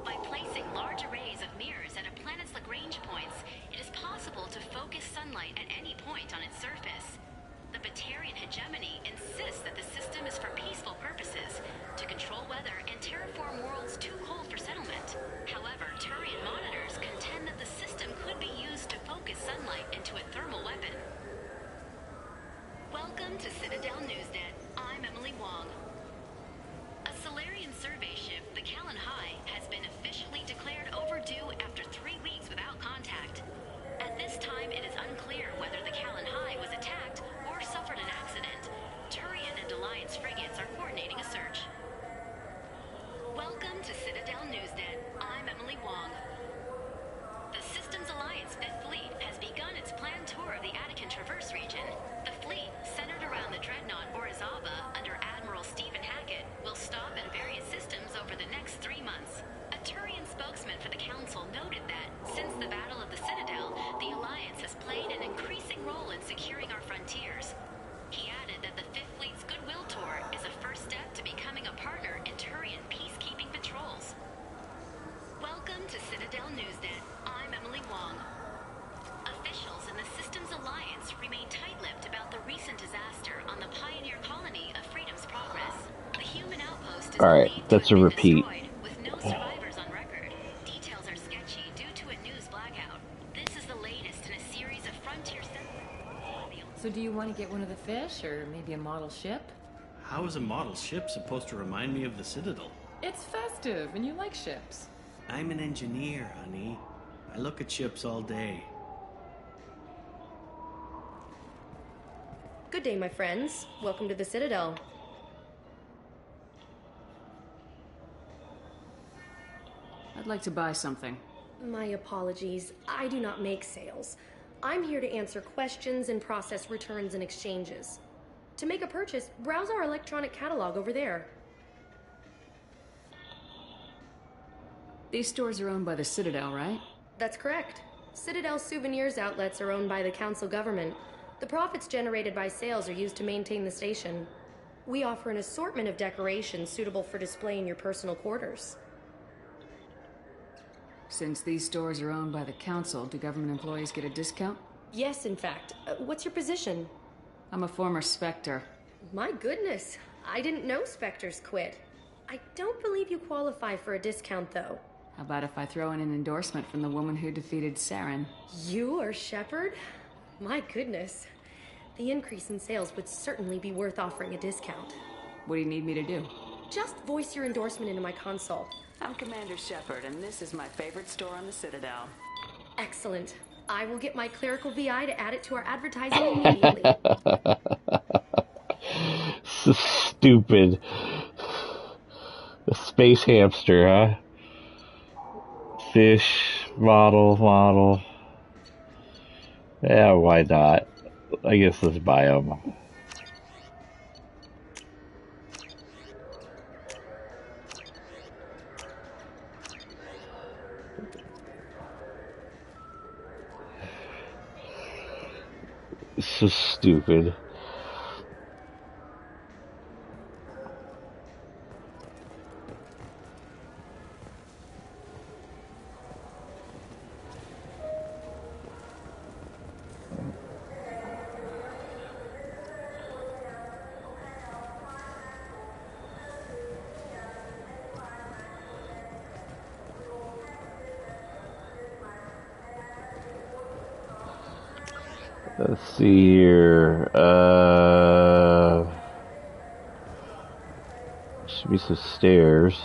By placing large arrays of mirrors at a planet's Lagrange points, it is possible to focus sunlight at any point on its surface. The Batarian hegemony insists that the system is for peaceful purposes, to control weather and terraform worlds too cold for settlement. However, Turian monitors contend that the system could be used to focus sunlight into a thermal weapon. Welcome to Citadel Newsnet. I'm Emily Wong. A Solarian survey ship, the Callan High, has been officially declared to Citadel Newsnet. I'm Emily Wong. Officials in the Systems Alliance remain tight-lipped about the recent disaster on the pioneer colony of Freedom's Progress. The human outpost is Alright, that's a repeat. destroyed, with no survivors on record. Details are sketchy due to a news blackout. This is the latest in a series of frontier... So do you want to get one of the fish, or maybe a model ship? How is a model ship supposed to remind me of the Citadel? It's festive, and you like ships. I'm an engineer, honey. I look at ships all day. Good day, my friends. Welcome to the Citadel. I'd like to buy something. My apologies. I do not make sales. I'm here to answer questions and process returns and exchanges. To make a purchase, browse our electronic catalog over there. These stores are owned by the Citadel, right? That's correct. Citadel souvenirs outlets are owned by the council government. The profits generated by sales are used to maintain the station. We offer an assortment of decorations suitable for display in your personal quarters. Since these stores are owned by the council, do government employees get a discount? Yes, in fact. What's your position? I'm a former Spectre. My goodness. I didn't know Spectres quit. I don't believe you qualify for a discount, though. How about if I throw in an endorsement from the woman who defeated Saren? You are Shepard? My goodness. The increase in sales would certainly be worth offering a discount. What do you need me to do? Just voice your endorsement into my console. I'm Commander Shepard, and this is my favorite store on the Citadel. Excellent. I will get my clerical VI to add it to our advertising immediately. So stupid. The space hamster, huh? Fish, model. Yeah, why not? I guess let's buy them. So stupid. Let's see here. Should be some stairs.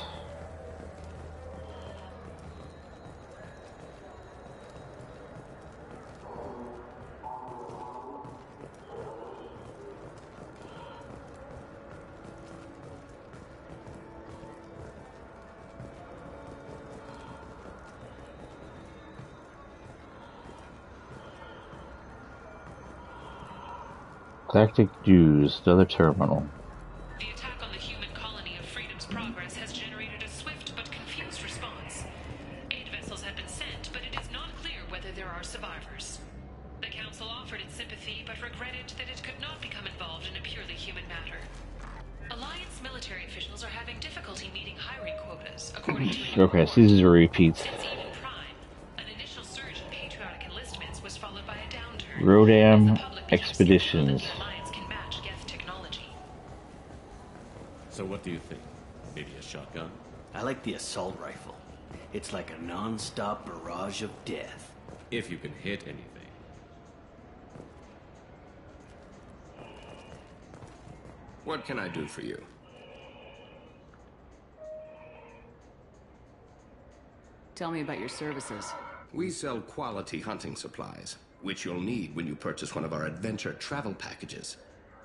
Tactic used, another terminal. The attack on the human colony of Freedom's Progress has generated a swift but confused response. 8 vessels have been sent, but it is not clear whether there are survivors. The Council offered its sympathy, but regretted that it could not become involved in a purely human matter. Alliance military officials are having difficulty meeting hiring quotas, according to... Okay, so these are repeats. Since even Prime, an initial surge in patriotic enlistments was followed by a downturn. Rodam Expeditions. So what do you think? Maybe a shotgun? I like the assault rifle. It's like a non-stop barrage of death. If you can hit anything. What can I do for you? Tell me about your services. We sell quality hunting supplies, which you'll need when you purchase one of our adventure travel packages.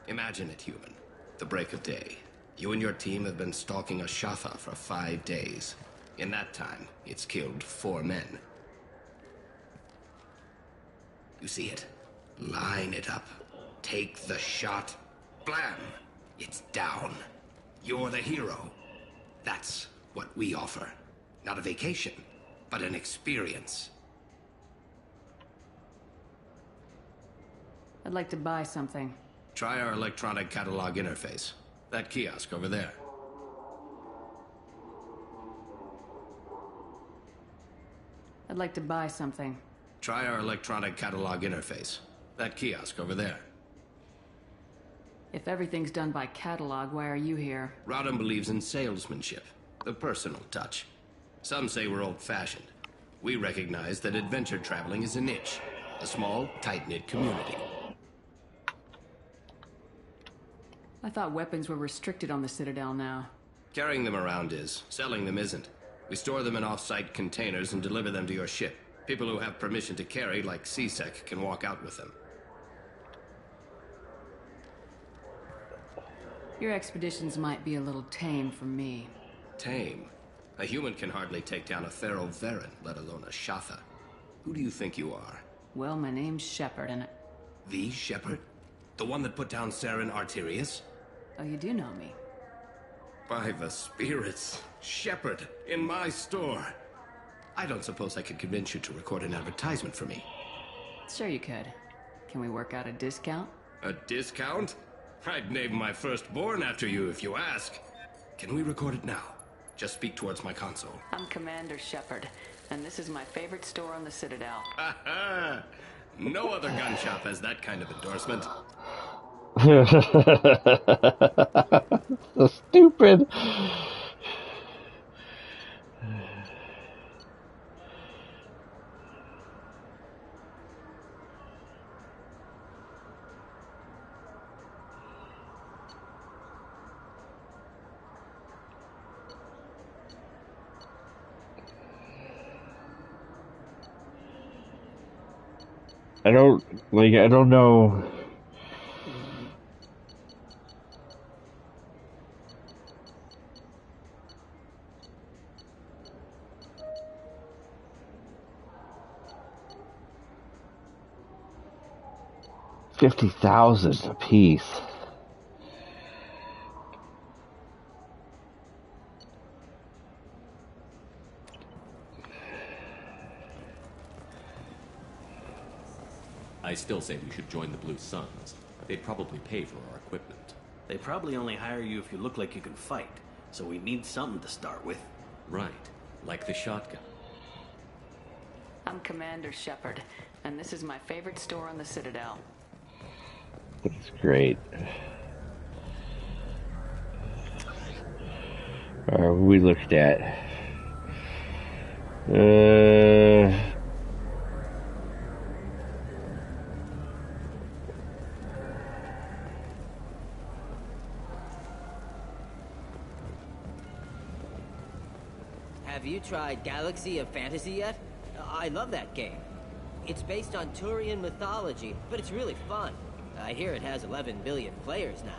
Imagine it, human. The break of day. You and your team have been stalking a Shafa for 5 days. In that time, it's killed 4 men. You see it? Line it up. Take the shot. Blam! It's down. You're the hero. That's what we offer. Not a vacation, but an experience. I'd like to buy something. Try our electronic catalog interface. That kiosk over there. I'd like to buy something. Try our electronic catalog interface. That kiosk over there. If everything's done by catalog, why are you here? Rodham believes in salesmanship, the personal touch. Some say we're old-fashioned. We recognize that adventure traveling is a niche, a small, tight-knit community. I thought weapons were restricted on the Citadel now. Carrying them around is. Selling them isn't. We store them in off-site containers and deliver them to your ship. People who have permission to carry, like CSEC, can walk out with them. Your expeditions might be a little tame for me. Tame? A human can hardly take down a Pharaoh Varen, let alone a Shatha. Who do you think you are? Well, my name's Shepard, and The Shepard? The one that put down Saren Arterius? Oh, you do know me. By the spirits. Shepard, in my store. I don't suppose I could convince you to record an advertisement for me. Sure you could. Can we work out a discount? A discount? I'd name my firstborn after you if you ask. Can we record it now? Just speak towards my console. I'm Commander Shepard, and this is my favorite store on the Citadel. Ha ha! No other gun shop has that kind of endorsement. So stupid. I don't know. $50,000 a piece. I still say we should join the Blue Suns. They'd probably pay for our equipment. They probably only hire you if you look like you can fight, so we need something to start with. Right, like the shotgun. I'm Commander Shepard, and this is my favorite store on the Citadel. That's great. We looked at. Have you tried Galaxy of Fantasy yet? I love that game. It's based on Turian mythology, but it's really fun. I hear it has 11 billion players now.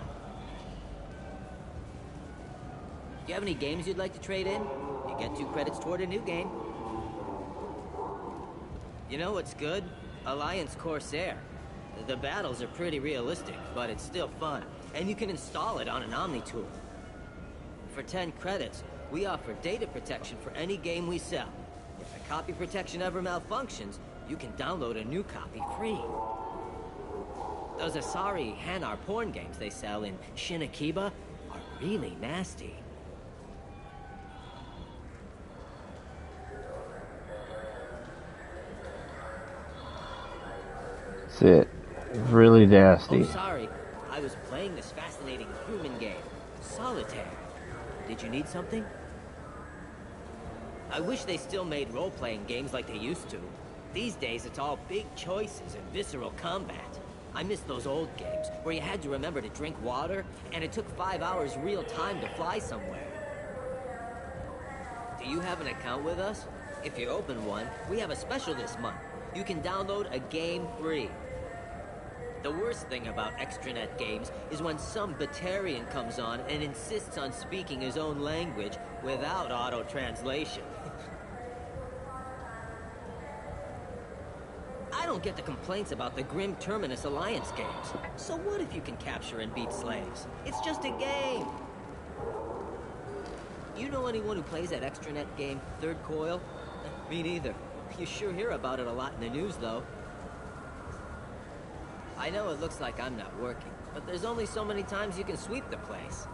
Do you have any games you'd like to trade in? You get 2 credits toward a new game. You know what's good? Alliance Corsair. The battles are pretty realistic, but it's still fun. And you can install it on an Omni-tool. For 10 credits, we offer data protection for any game we sell. If the copy protection ever malfunctions, you can download a new copy free. Those Asari Hanar porn games they sell in Shinakiba are really nasty. That's it. Really nasty. Oh, sorry. I was playing this fascinating human game, Solitaire. Did you need something? I wish they still made role-playing games like they used to. These days, it's all big choices and visceral combat. I miss those old games, where you had to remember to drink water, and it took 5 hours real time to fly somewhere. Do you have an account with us? If you open one, we have a special this month. You can download a game free. The worst thing about extranet games is when some Batarian comes on and insists on speaking his own language without auto-translation. I don't get the complaints about the Grim Terminus Alliance games. So what if you can capture and beat slaves? It's just a game. You know anyone who plays that extranet game, Third Coil? Me neither. You sure hear about it a lot in the news, though. I know it looks like I'm not working, but there's only so many times you can sweep the place.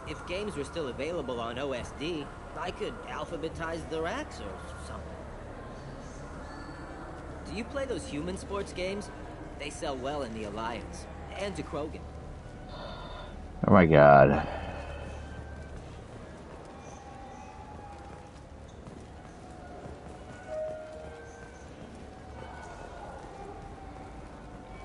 If games were still available on OSD, I could alphabetize the racks or something. Do you play those human sports games? They sell well in the Alliance. And to Krogan. Oh my god.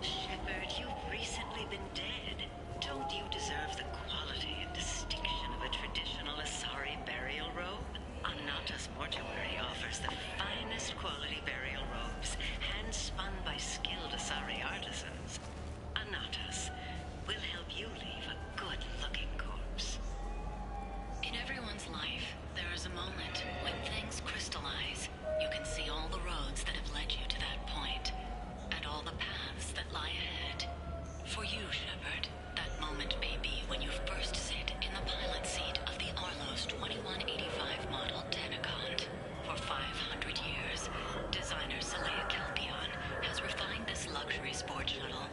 Shepard, you've recently been dead. Don't you deserve the quality and distinction of a traditional Asari burial robe? Anata's mortuary offers the finest quality burial robes, hand-spun by skilled Asari artisans. Anata's will help you leave a good-looking corpse. In everyone's life, there is a moment when things crystallize. You can see all the roads that have led you to that point, and all the paths that lie ahead. For you, Shepard, that moment may be when you first sit in the pilot seat of the Arlos 2185 model Tenacont. For 500 years, designer Saleha Kelpion has refined this luxury sport shuttle.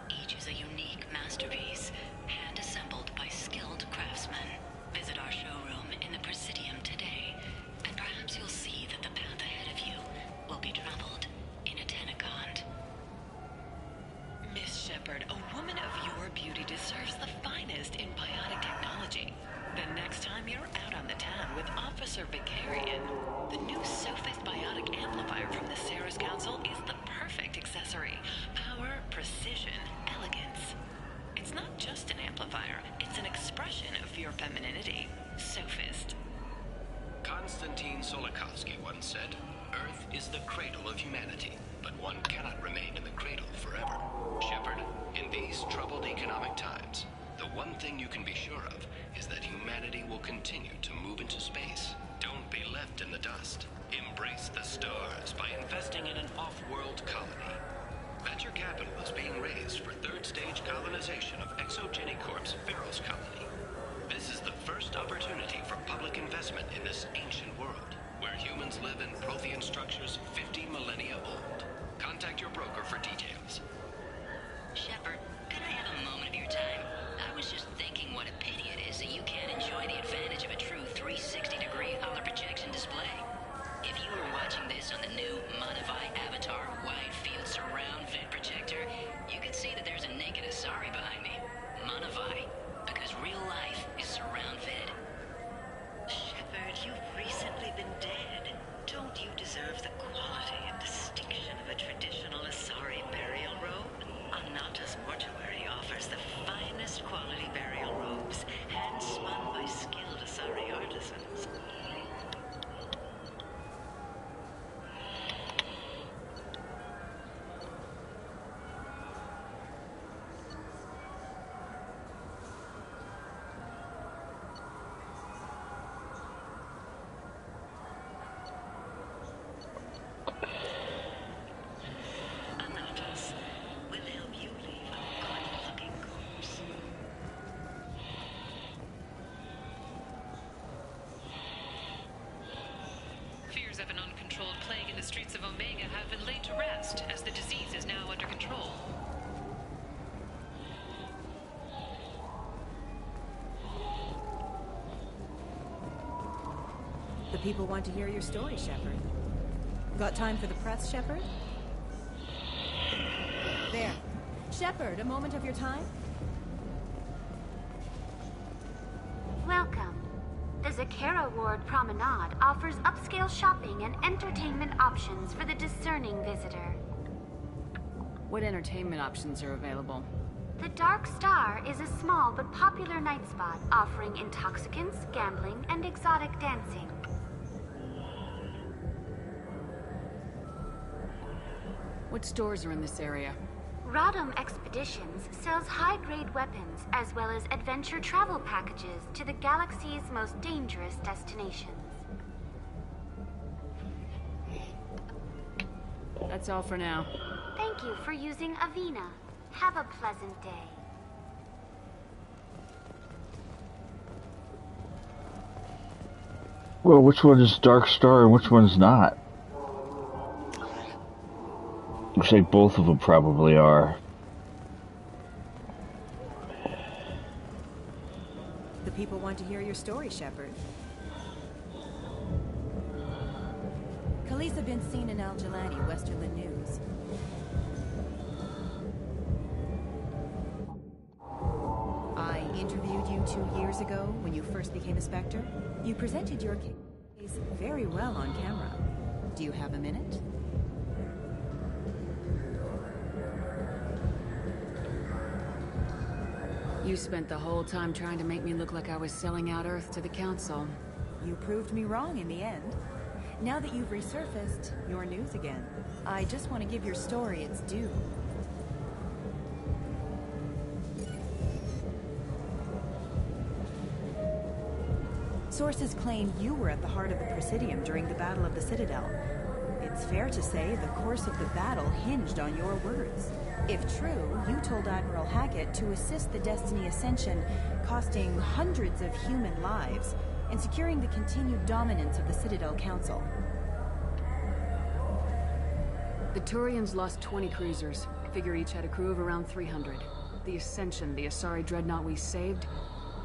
Each is a unique masterpiece, hand-assembled by skilled craftsmen. Visit our showroom in the Presidium today, and perhaps you'll see that the path ahead of you will be traveled in a Tenacont. Miss Shepard, a woman of your beauty deserves the finest in biotic technology. The next time you're out on the town with Officer Vicarian, the new Sophist biotic amplifier from the Ceres Council is the perfect accessory. Power, precision, elegance. It's not just an amplifier, it's an expression of your femininity. Sophist. Konstantin Solikovsky once said, Earth is the cradle of humanity, but one cannot remain in the cradle forever. Shepard, in these troubled economic times, the one thing you can be sure of is that humanity will continue to move into space. Don't be left in the dust. Embrace the stars by investing in an off-world colony. Venture capital is being raised for third-stage colonization of Exogeny Corp's Pharos colony. This is the first opportunity for public investment in this ancient world, where humans live in Prothean structures 50 millennia old. Contact your broker for details. Shepard, could I have a moment of your time? I was just thinking what a pity it is that you can't enjoy the advantage of a true 360-degree color projection display. If you were watching this on the new Manavai Avatar wide-field surround vid projector, you could see that there's a naked Asari behind me. Manavai, because real life is surround vid. Shepard, you've recently been dead. Don't you deserve the quality and distinction of a traditional Asari burial robe? Anata's mortuary offers the finest quality burial robes, hand-spun by skilled Asari artisans. Anatas will help you leave a good-looking corpse. Fears of an uncontrolled plague in the streets of Omega have been laid to rest, as the disease is now under control. The people want to hear your story, Shepard. Got time for the press, Shepard? There. Shepard, a moment of your time? Welcome. The Zakara Ward Promenade offers upscale shopping and entertainment options for the discerning visitor. What entertainment options are available? The Dark Star is a small but popular night spot offering intoxicants, gambling, and exotic dancing. What stores are in this area? Rodham Expeditions sells high-grade weapons as well as adventure travel packages to the galaxy's most dangerous destinations. That's all for now. Thank you for using Avina. Have a pleasant day. Well, which one is Dark Star and which one's not? Looks like both of them probably are. The people want to hear your story, Shepard. Police have been seen in Al Jalani, Westerland News. I interviewed you 2 years ago when you first became a Spectre. You presented your case very well on camera. Do you have a minute? You spent the whole time trying to make me look like I was selling out Earth to the Council. You proved me wrong in the end. Now that you've resurfaced, you're news again. I just want to give your story its due. Sources claim you were at the heart of the Presidium during the Battle of the Citadel. It's fair to say the course of the battle hinged on your words. If true, you told Admiral Hackett to assist the Destiny Ascension, costing hundreds of human lives, and securing the continued dominance of the Citadel Council. The Turians lost 20 cruisers. Figure each had a crew of around 300. The Ascension, the Asari dreadnought we saved,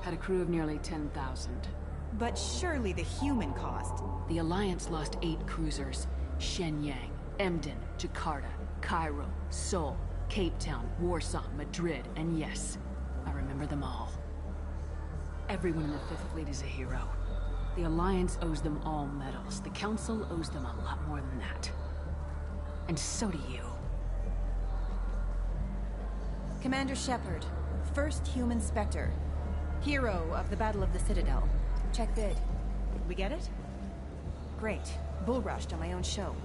had a crew of nearly 10,000. But surely the human cost. The Alliance lost 8 cruisers. Shenyang, Emden, Jakarta, Cairo, Seoul, Cape Town, Warsaw, Madrid, and yes, I remember them all. Everyone in the Fifth Fleet is a hero. The Alliance owes them all medals. The Council owes them a lot more than that. And so do you. Commander Shepard, first human Spectre. Hero of the Battle of the Citadel. Check bid. We get it? Great. Bull rushed on my own show.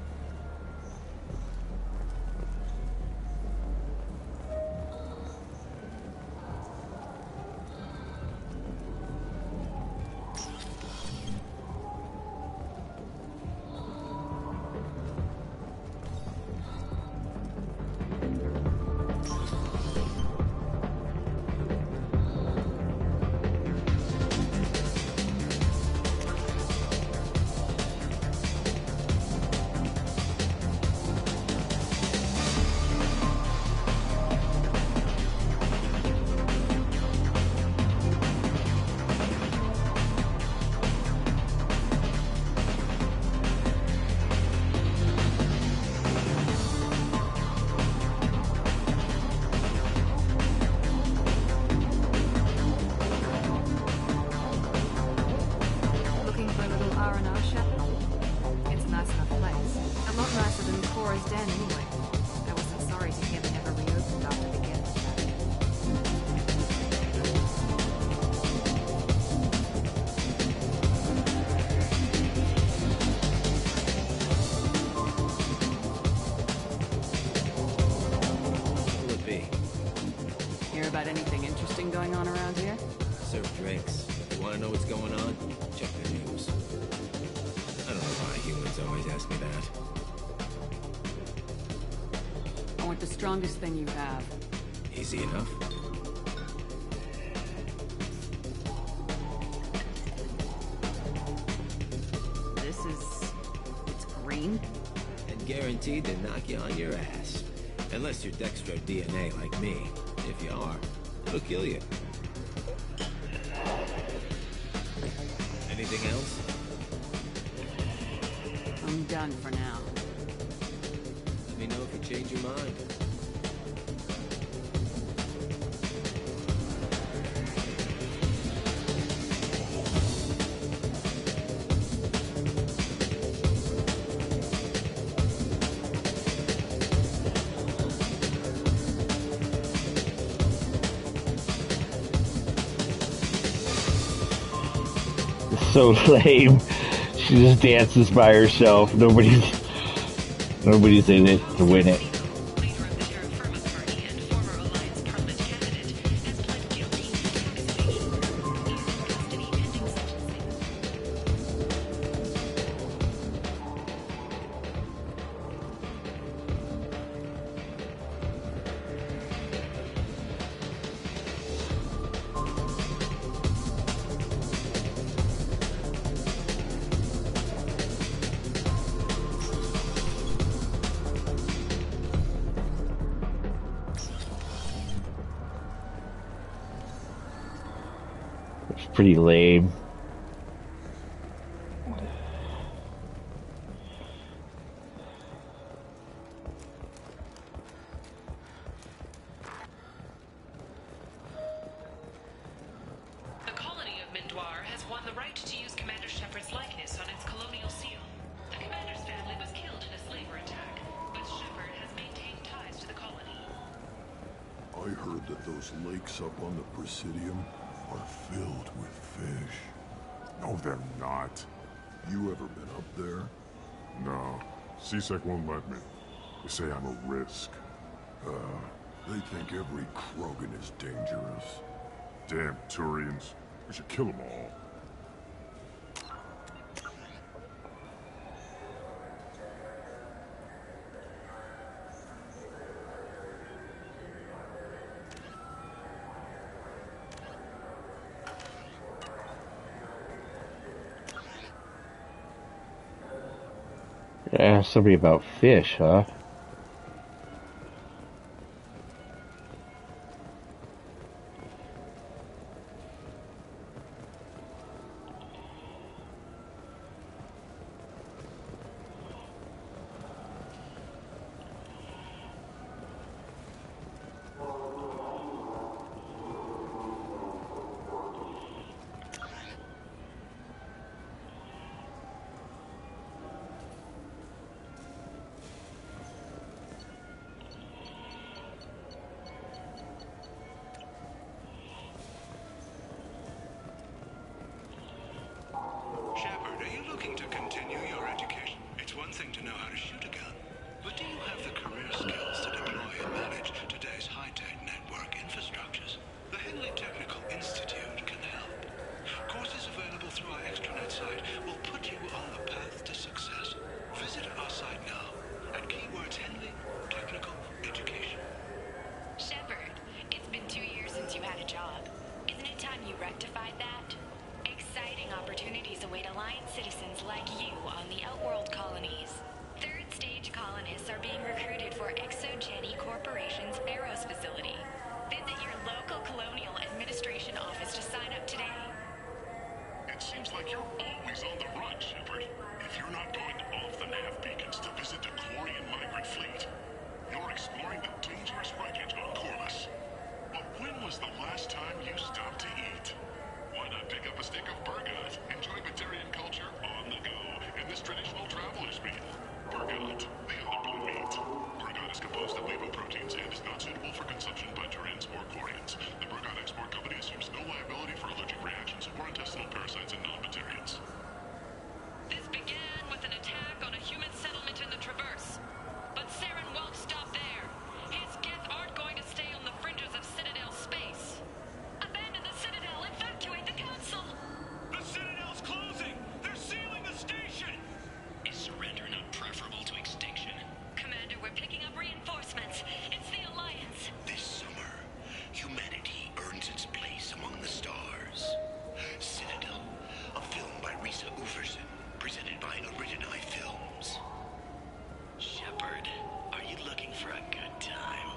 Strongest thing you have. Easy enough. It's green? And guaranteed to knock you on your ass. Unless you're Dextro DNA like me. If you are, it'll kill you. Anything else? I'm done for now. Let me know if you change your mind. So lame. She just dances by herself. Nobody's in it to win it. Pretty lame. Those lakes up on the Presidium are filled with fish. No, they're not. You ever been up there? No. CSEC won't let me. They say I'm a risk. They think every Krogan is dangerous. Damn Turians. We should kill them all. Yeah, somebody about fish, huh? Shepard, are you looking to continue your education? It's one thing to know how to shoot a gun, but do you have the career skills to deploy and manage today's high-tech network infrastructures? The Henley Technical Institute can help. Courses available through our extranet site will put you on the path to success. Visit our site now at keywords Henley Technical Education. Shepard, it's been 2 years since you had a job. Isn't it time you rectified that? Exciting opportunities await Alliance citizens like you on the Outworld colonies. Third-stage colonists are being recruited for ExoGeni Corporation's Barrows facility. Visit your local Colonial Administration office to sign up today. It seems like you're always on the run, Shepard. If you're not going off the nav beacons to visit the Quarian migrant fleet, you're exploring the dangerous wreckage on Corvus. But when was the last time you stopped to eat? Why not pick up a stick of burgat? Enjoy Batarian culture on the go in this traditional traveler's meal. Burgat, the other blue meat. Burgat is composed of lipoproteins and is not suitable for consumption by Turians or Quarians. The Burgat Export Company assumes no liability for allergic reactions or intestinal parasites in non-Batarians. This began with an attack on a human settlement in the Traverse. But Saren won't stop there. His Geth aren't going to stay on the fringes of Citadel space. Abandon the Citadel! Evacuate the Council! The Citadel's closing! They're sealing the station! Is surrender not preferable to extinction? Commander, we're picking up reinforcements. It's the Alliance. This summer, humanity earns its place among the stars. Citadel, a film by Risa Uferson, presented by Originai Films. Shepard, are you looking for a good time?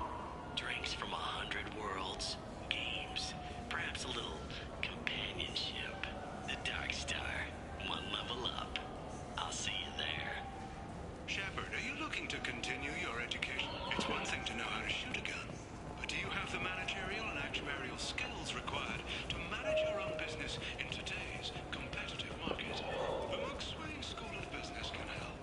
Drinks from 100 worlds, games, perhaps a little companionship. The Dark Star, one level up. I'll see you there. Shepard, are you looking to continue your education? It's one thing to know how to shoot a gun, but do you have the managerial and actuarial skills required to manage your own business in today's competitive market? The McSwain School of Business can help.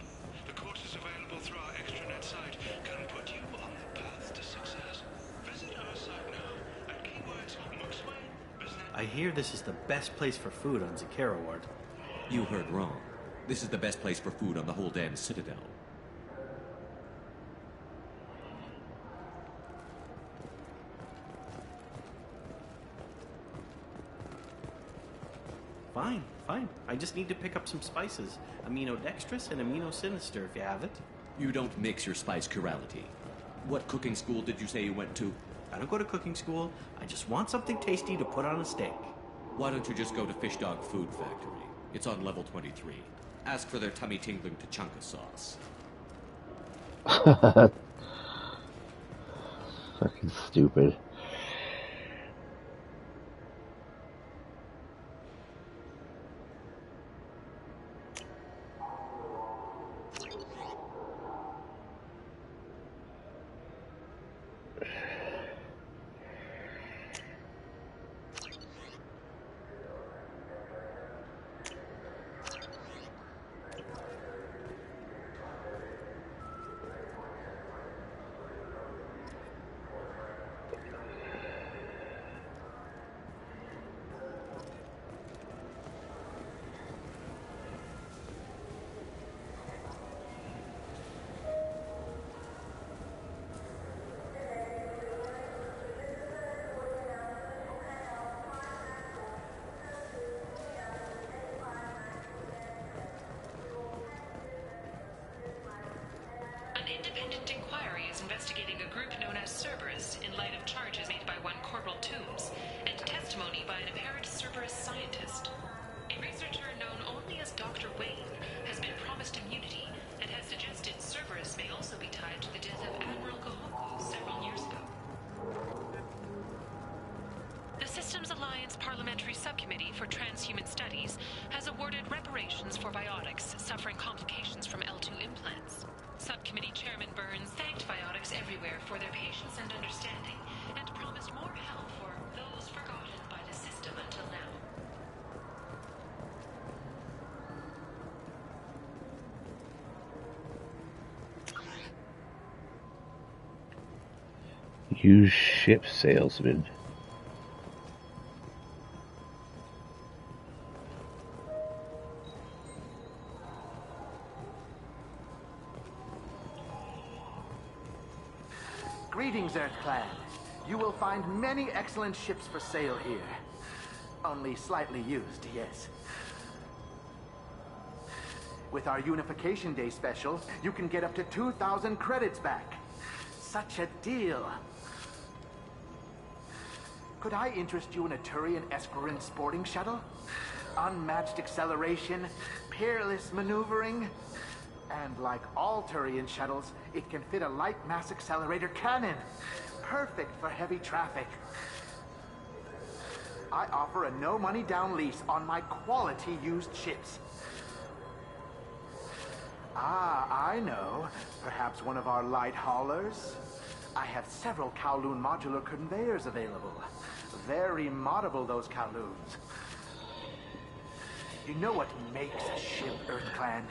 The courses available through our extranet site can put you on the path to success. Visit our site now at keywords McSwain Business. I hear this is the best place for food on Zakera Ward. You heard wrong. This is the best place for food on the whole damn Citadel. Fine, fine. I just need to pick up some spices. Aminodextrous and aminosinister if you have it. You don't mix your spice chirality. What cooking school did you say you went to? I don't go to cooking school. I just want something tasty to put on a steak. Why don't you just go to Fish Dog Food Factory? It's on level 23. Ask for their tummy-tingling Tachanka sauce. Fucking stupid. group known as Cerberus in light of charges made by one Corporal Toombs and testimony by an apparent Cerberus scientist. A researcher known only as Dr. Wayne has been promised immunity and has suggested Cerberus may also be tied to the death of Admiral Gohoku several years ago. The Systems Alliance Parliamentary Subcommittee for Transhuman Studies has awarded reparations for biotics suffering complications from L2 implants. Subcommittee Chairman Burns thanked biotics everywhere for their patience and understanding, and promised more help for those forgotten by the system until now. Used ship salesman. Greetings, Earth Clan. You will find many excellent ships for sale here. Only slightly used, yes. With our Unification Day special, you can get up to 2,000 credits back. Such a deal. Could I interest you in a Turian Esquirine sporting shuttle? Unmatched acceleration, peerless maneuvering, and like all Turian shuttles, it can fit a light mass accelerator cannon. Perfect for heavy traffic. I offer a no-money down lease on my quality used ships. Ah, I know. Perhaps one of our light haulers? I have several Kowloon modular conveyors available. Very moddable, those Kowloons. You know what makes a ship, Earth Clan?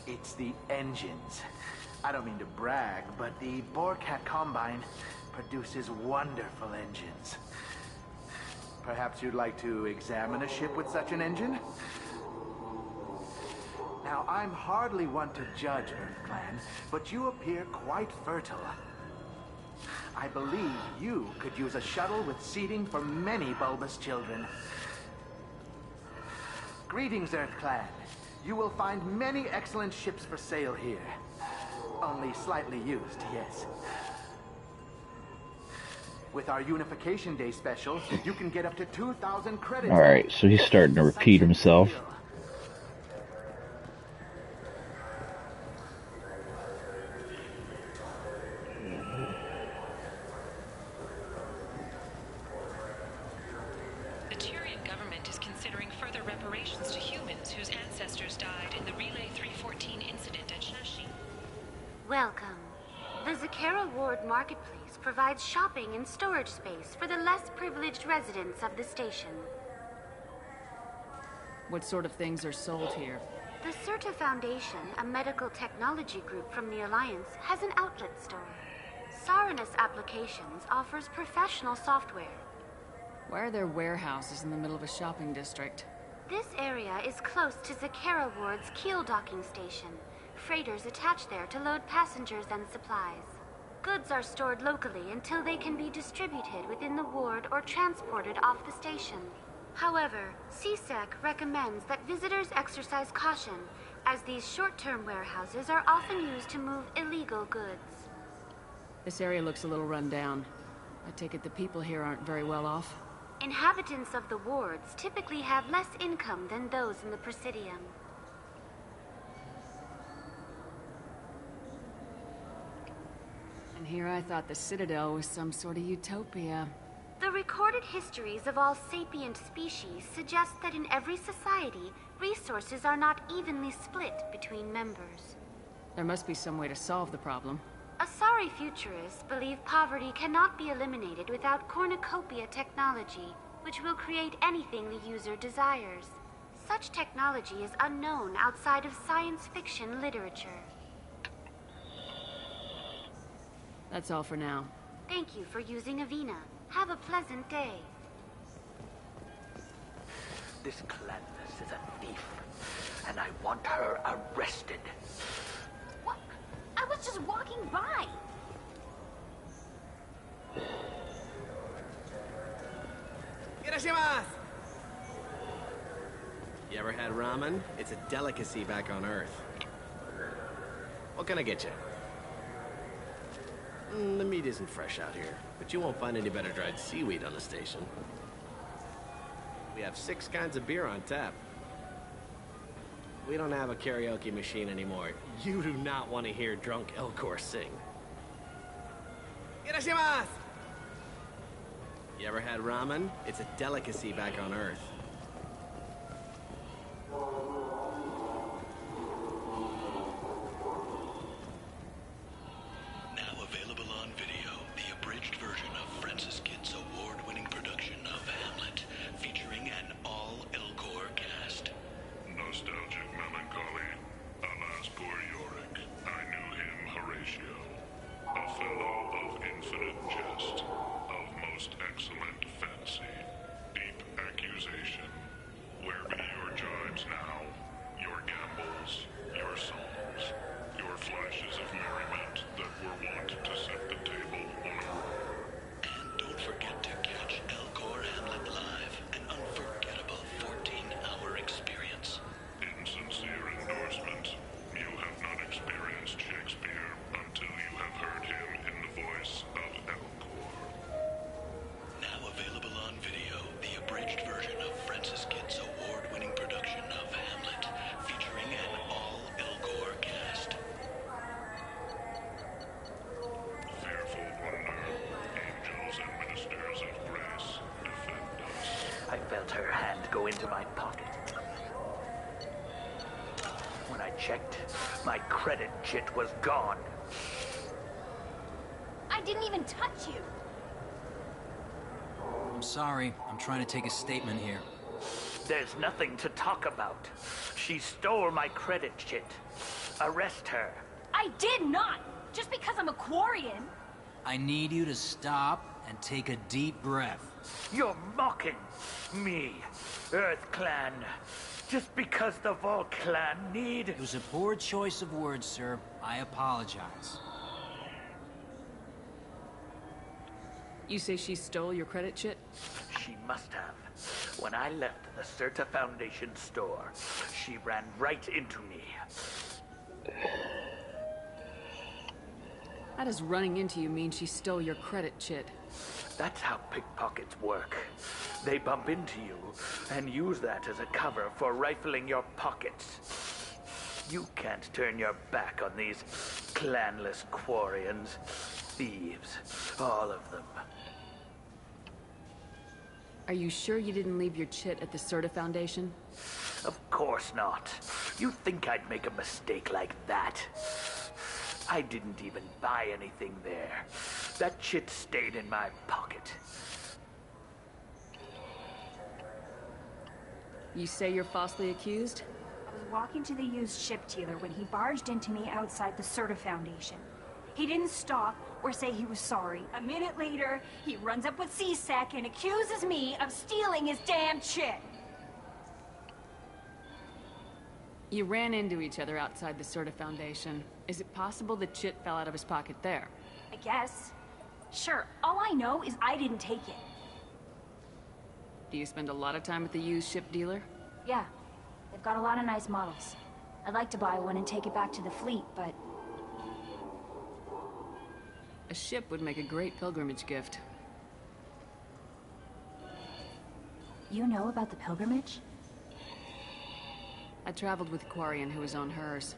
It's the engines. I don't mean to brag, but the Borcat Combine produces wonderful engines. Perhaps you'd like to examine a ship with such an engine? Now, I'm hardly one to judge, Earth Clan, but you appear quite fertile. I believe you could use a shuttle with seating for many bulbous children. Greetings, Earth Clan. You will find many excellent ships for sale here. Only slightly used, yes. With our Unification Day special, you can get up to 2,000 credits. Alright, so he's starting to repeat himself. The Turian government is considering further reparations to humans whose ancestors died in the Relay 314 incident at Shashi. Welcome. The Zakera Ward Marketplace provides shopping and storage space for the less privileged residents of the station. What sort of things are sold here? The Certa Foundation, a medical technology group from the Alliance, has an outlet store. Saranus Applications offers professional software. Why are there warehouses in the middle of a shopping district? This area is close to Zakera Ward's keel docking station. Freighters attach there to load passengers and supplies. Goods are stored locally until they can be distributed within the ward or transported off the station. However, CSEC recommends that visitors exercise caution, as these short-term warehouses are often used to move illegal goods. This area looks a little run down. I take it the people here aren't very well off? Inhabitants of the wards typically have less income than those in the Presidium. And here I thought the Citadel was some sort of utopia. The recorded histories of all sapient species suggest that in every society, resources are not evenly split between members. There must be some way to solve the problem. Asari futurists believe poverty cannot be eliminated without cornucopia technology, which will create anything the user desires. Such technology is unknown outside of science fiction literature. That's all for now. Thank you for using Avina. Have a pleasant day. This Clandus is a thief, and I want her arrested. What? I was just walking by. Irashimasu! You ever had ramen? It's a delicacy back on Earth. What can I get you? The meat isn't fresh out here, but you won't find any better dried seaweed on the station. We have 6 kinds of beer on tap. We don't have a karaoke machine anymore. You do not want to hear drunk Elcor sing. Irashimasu! You ever had ramen? It's a delicacy back on Earth. Now available on video, the abridged version of Francis Kidd's award-winning production of Hamlet, featuring an all-Elcor cast. Nostalgic melancholy, alas poor Yorick. I knew him, Horatio. A fellow of infinite jest, of most excellent fancy, deep accusation. Where be your jibes now, your gambols, your songs, your flashes of merriment that were wont to set the table on a roll? And don't forget to catch Elcor Hamlet live, an unforgettable 14-hour experience. In sincere endorsement, you have not experienced Shakespeare until you have heard him in the voice of Elcor. Now available on video, the abridged version of Francis Kidd's award-winning production of Hamlet, featuring an all-Elcor cast. Fearful wonder, angels and ministers of grace, defend us. I felt her hand go into my pocket. When I checked, my credit chit was gone. I didn't even touch you. I'm sorry. I'm trying to take a statement here. There's nothing to talk about. She stole my credit chit. Arrest her. I did not! Just because I'm a Quarian. I need you to stop and take a deep breath. You're mocking me, Earth Clan. Just because the Vol Clan need... It was a poor choice of words, sir. I apologize. You say she stole your credit chit? She must have. When I left the Certa Foundation store, she ran right into me. How does running into you mean she stole your credit chit? That's how pickpockets work. They bump into you and use that as a cover for rifling your pockets. You can't turn your back on these clanless Quarians. Thieves, all of them. Are you sure you didn't leave your chit at the Certa Foundation? Of course not. You think I'd make a mistake like that? I didn't even buy anything there. That chit stayed in my pocket. You say you're falsely accused? I was walking to the used ship dealer when he barged into me outside the Certa Foundation. He didn't stop or say he was sorry. A minute later, he runs up with C-Sec and accuses me of stealing his damn chit. You ran into each other outside the Certa Foundation. Is it possible the chit fell out of his pocket there? I guess. Sure, all I know is I didn't take it. Do you spend a lot of time at the used ship dealer? Yeah, they've got a lot of nice models. I'd like to buy one and take it back to the fleet, but... A ship would make a great pilgrimage gift. You know about the pilgrimage? I traveled with a Quarian who was on hers.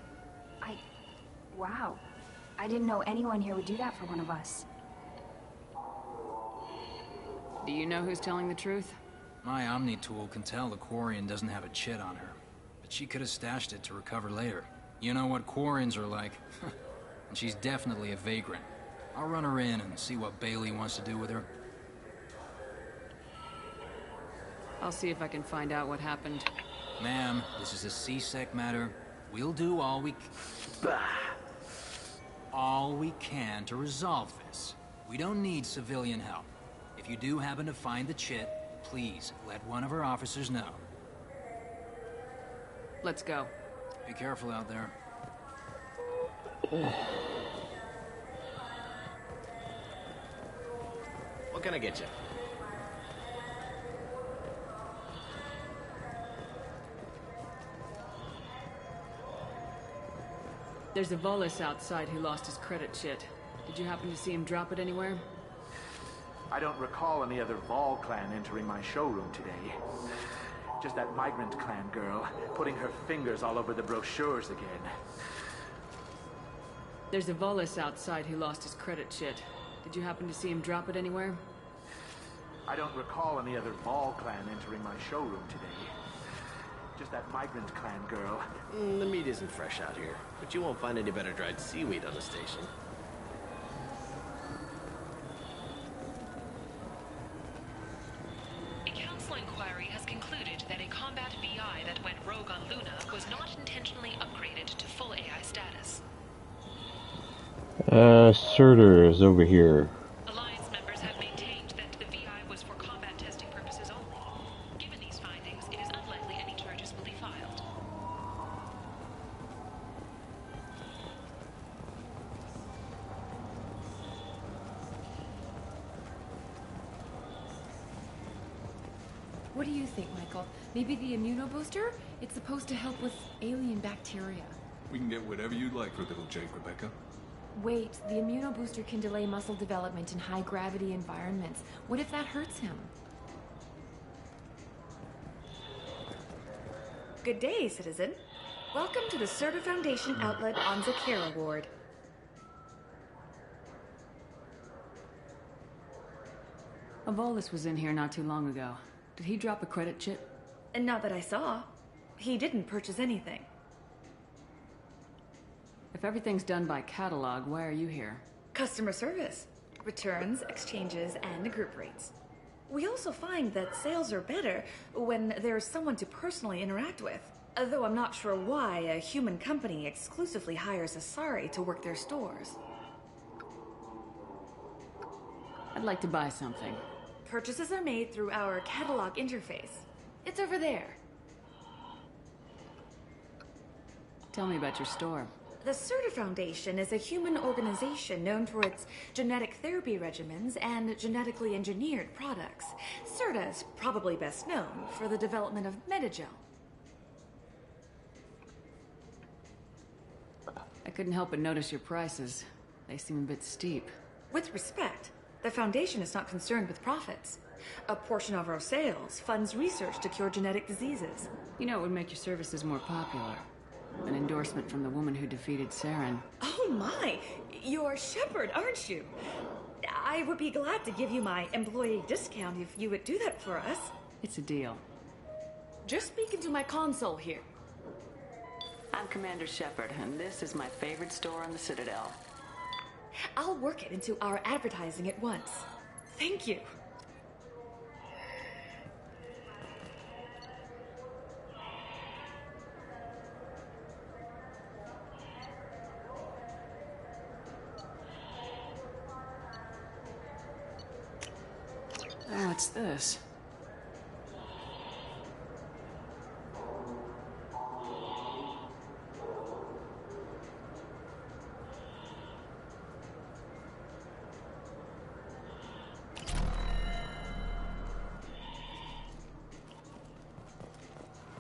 Wow. I didn't know anyone here would do that for one of us. Do you know who's telling the truth? My Omni tool can tell the Quarian doesn't have a chit on her, but she could have stashed it to recover later. You know what Quarians are like. And she's definitely a vagrant. I'll run her in and see what Bailey wants to do with her. I'll see if I can find out what happened. Ma'am, this is a C-Sec matter. We'll do all we can to resolve this. We don't need civilian help. If you do happen to find the chit, please let one of our officers know. Let's go. Be careful out there. What can I get you? There's a Volus outside who lost his credit chit. Did you happen to see him drop it anywhere? I don't recall any other Vol clan entering my showroom today. Just that migrant clan girl putting her fingers all over the brochures again. There's a Volus outside who lost his credit shit. Did you happen to see him drop it anywhere? I don't recall any other Vol clan entering my showroom today. Just that migrant clan girl. The meat isn't fresh out here, but you won't find any better dried seaweed on the station. A council inquiry has concluded that a combat VI that went rogue on Luna was not intentionally upgraded to full AI status. Surtur is over here. Alliance members have maintained that the VI was for combat testing purposes only. Given these findings, it is unlikely any charges will be filed. What do you think, Michael? Maybe the immunobooster? It's supposed to help with alien bacteria. We can get whatever you'd like for little Jake, Rebecca. Wait, the immunobooster can delay muscle development in high-gravity environments. What if that hurts him? Good day, citizen. Welcome to the Surtur Foundation outlet on Zakera Ward. A Volus was in here not too long ago. Did he drop a credit chip? And not that I saw. He didn't purchase anything. If everything's done by catalog, why are you here? Customer service. Returns, exchanges, and group rates. We also find that sales are better when there's someone to personally interact with. Though I'm not sure why a human company exclusively hires Asari to work their stores. I'd like to buy something. Purchases are made through our catalog interface. It's over there. Tell me about your store. The Surtur Foundation is a human organization known for its genetic therapy regimens and genetically engineered products. Surtur is probably best known for the development of Metagel. I couldn't help but notice your prices. They seem a bit steep. With respect, the Foundation is not concerned with profits. A portion of our sales funds research to cure genetic diseases. You know, it would make your services more popular. An endorsement from the woman who defeated Saren. Oh my! You're Shepard, aren't you? I would be glad to give you my employee discount if you would do that for us. It's a deal. Just speak into my console here. I'm Commander Shepard, and this is my favorite store on the Citadel. I'll work it into our advertising at once. Thank you. Oh, what's this?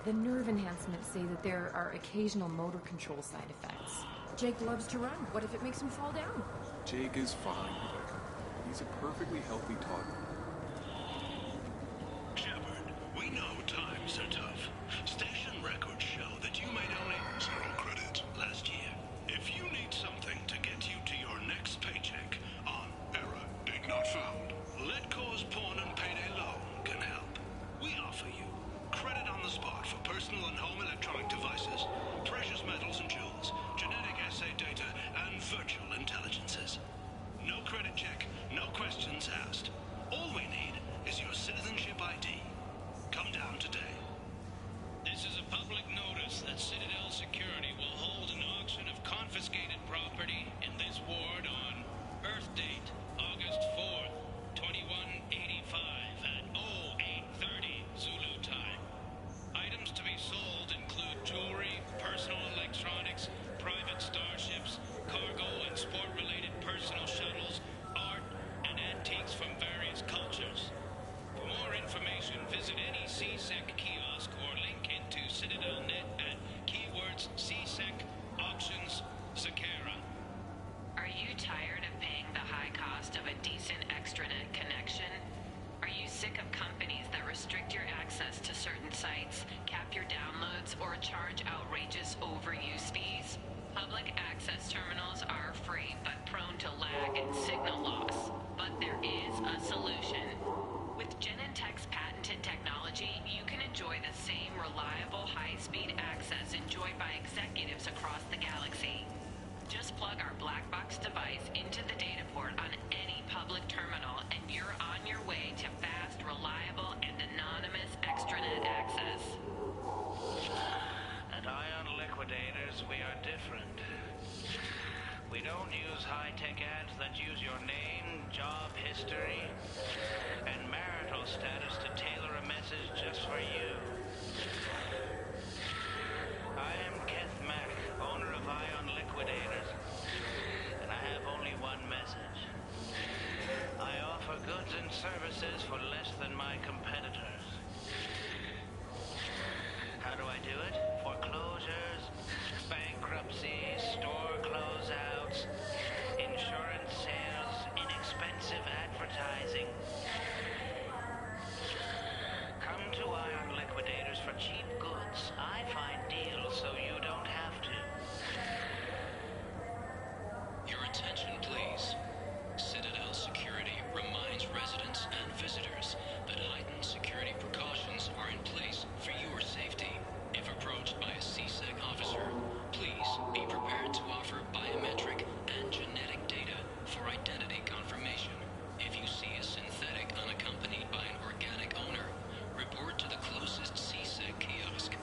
The nerve enhancements say that there are occasional motor control side effects. Jake loves to run. What if it makes him fall down? Jake is fine, Rebecca. He's a perfectly healthy toddler. Shepard, we know times are tough. Station records show that you made only 0 credits last year. If you need something to get you to your next paycheck on error, did not found, Let Cause Pawn and Payday Loan can help. We offer you credit on the spot for personal and home electronic devices, precious metals and jewels, genetic assay data, and virtual intelligences. No credit check, no questions asked. All we need is your citizenship ID. Come down today. This is a public notice that Citadel Security will hold an auction of confiscated property in this ward on Earth date, August 4th, 2185 at 0830 Zulu time. Items to be sold include jewelry, personal electronics, private starships, cargo and sport-related personal shuttles, art, and antiques from various cultures. For more information, visit any CSEC kiosk or link into CitadelNet at keywords CSEC plug our black box device into the data port on any public terminal, and you're on your way to fast, reliable, and anonymous extranet access. At Ion Liquidators, we are different. We don't use high-tech ads that use your name, job history, and marital status to tailor a message just for you. I am Keth Mack, owner of Ion Liquidators, and I have only one message. I offer goods and services for less than my competitors. How do I do it? Foreclosures, bankruptcy, store closeouts, insurance sales, inexpensive advertising. Come to Ion Liquidators for cheap goods. I find deals so you don't have to. Your attention, please. Citadel Security reminds residents and visitors that heightened security precautions are in place for your safety. If approached by a CSEC officer, please be prepared to offer biometric and genetic data for identity confirmation. If you see a synthetic unaccompanied by an organic owner, report to the closest CSEC kiosk.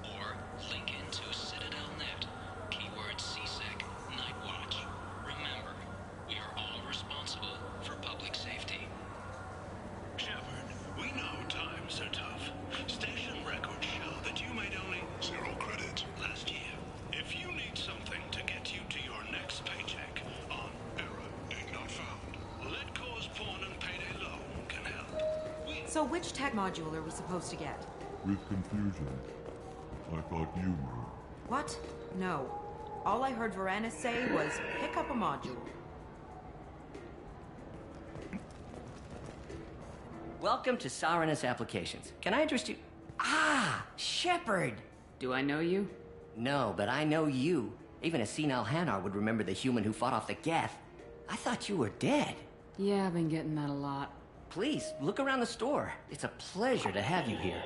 Or link into CitadelNet, keyword CSEC Night Watch. Remember, we are all responsible for public safety. Shepard, we know times are tough. Station records show that you made only 0 credits last year. If you need something to get you to your next paycheck on error date not found, Let Cause Pawn and Payday Loan can help. So which tech module are we supposed to get? With confusion. I thought you knew. What? No. All I heard Varanus say was, pick up a module. Welcome to Saranus Applications. Can I interest you? Ah, Shepard! Do I know you? No, but I know you. Even a senile Hanar would remember the human who fought off the Geth. I thought you were dead. Yeah, I've been getting that a lot. Please, look around the store. It's a pleasure to have you here.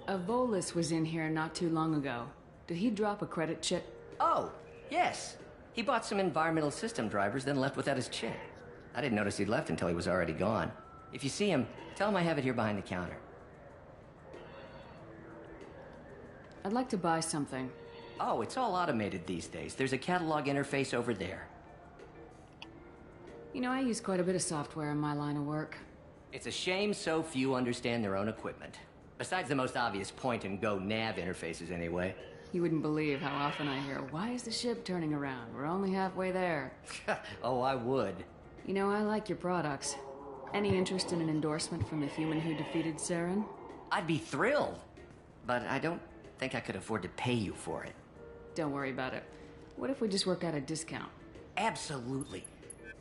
A Volus was in here not too long ago. Did he drop a credit chip? Oh, yes. He bought some environmental system drivers, then left without his chip. I didn't notice he'd left until he was already gone. If you see him, tell him I have it here behind the counter. I'd like to buy something. Oh, it's all automated these days. There's a catalog interface over there. You know, I use quite a bit of software in my line of work. It's a shame so few understand their own equipment. Besides the most obvious point-and-go nav interfaces, anyway. You wouldn't believe how often I hear, why is the ship turning around? We're only halfway there. Oh, I would. You know, I like your products. Any interest in an endorsement from the human who defeated Saren? I'd be thrilled. But I don't think I could afford to pay you for it. Don't worry about it. What if we just work out a discount? Absolutely.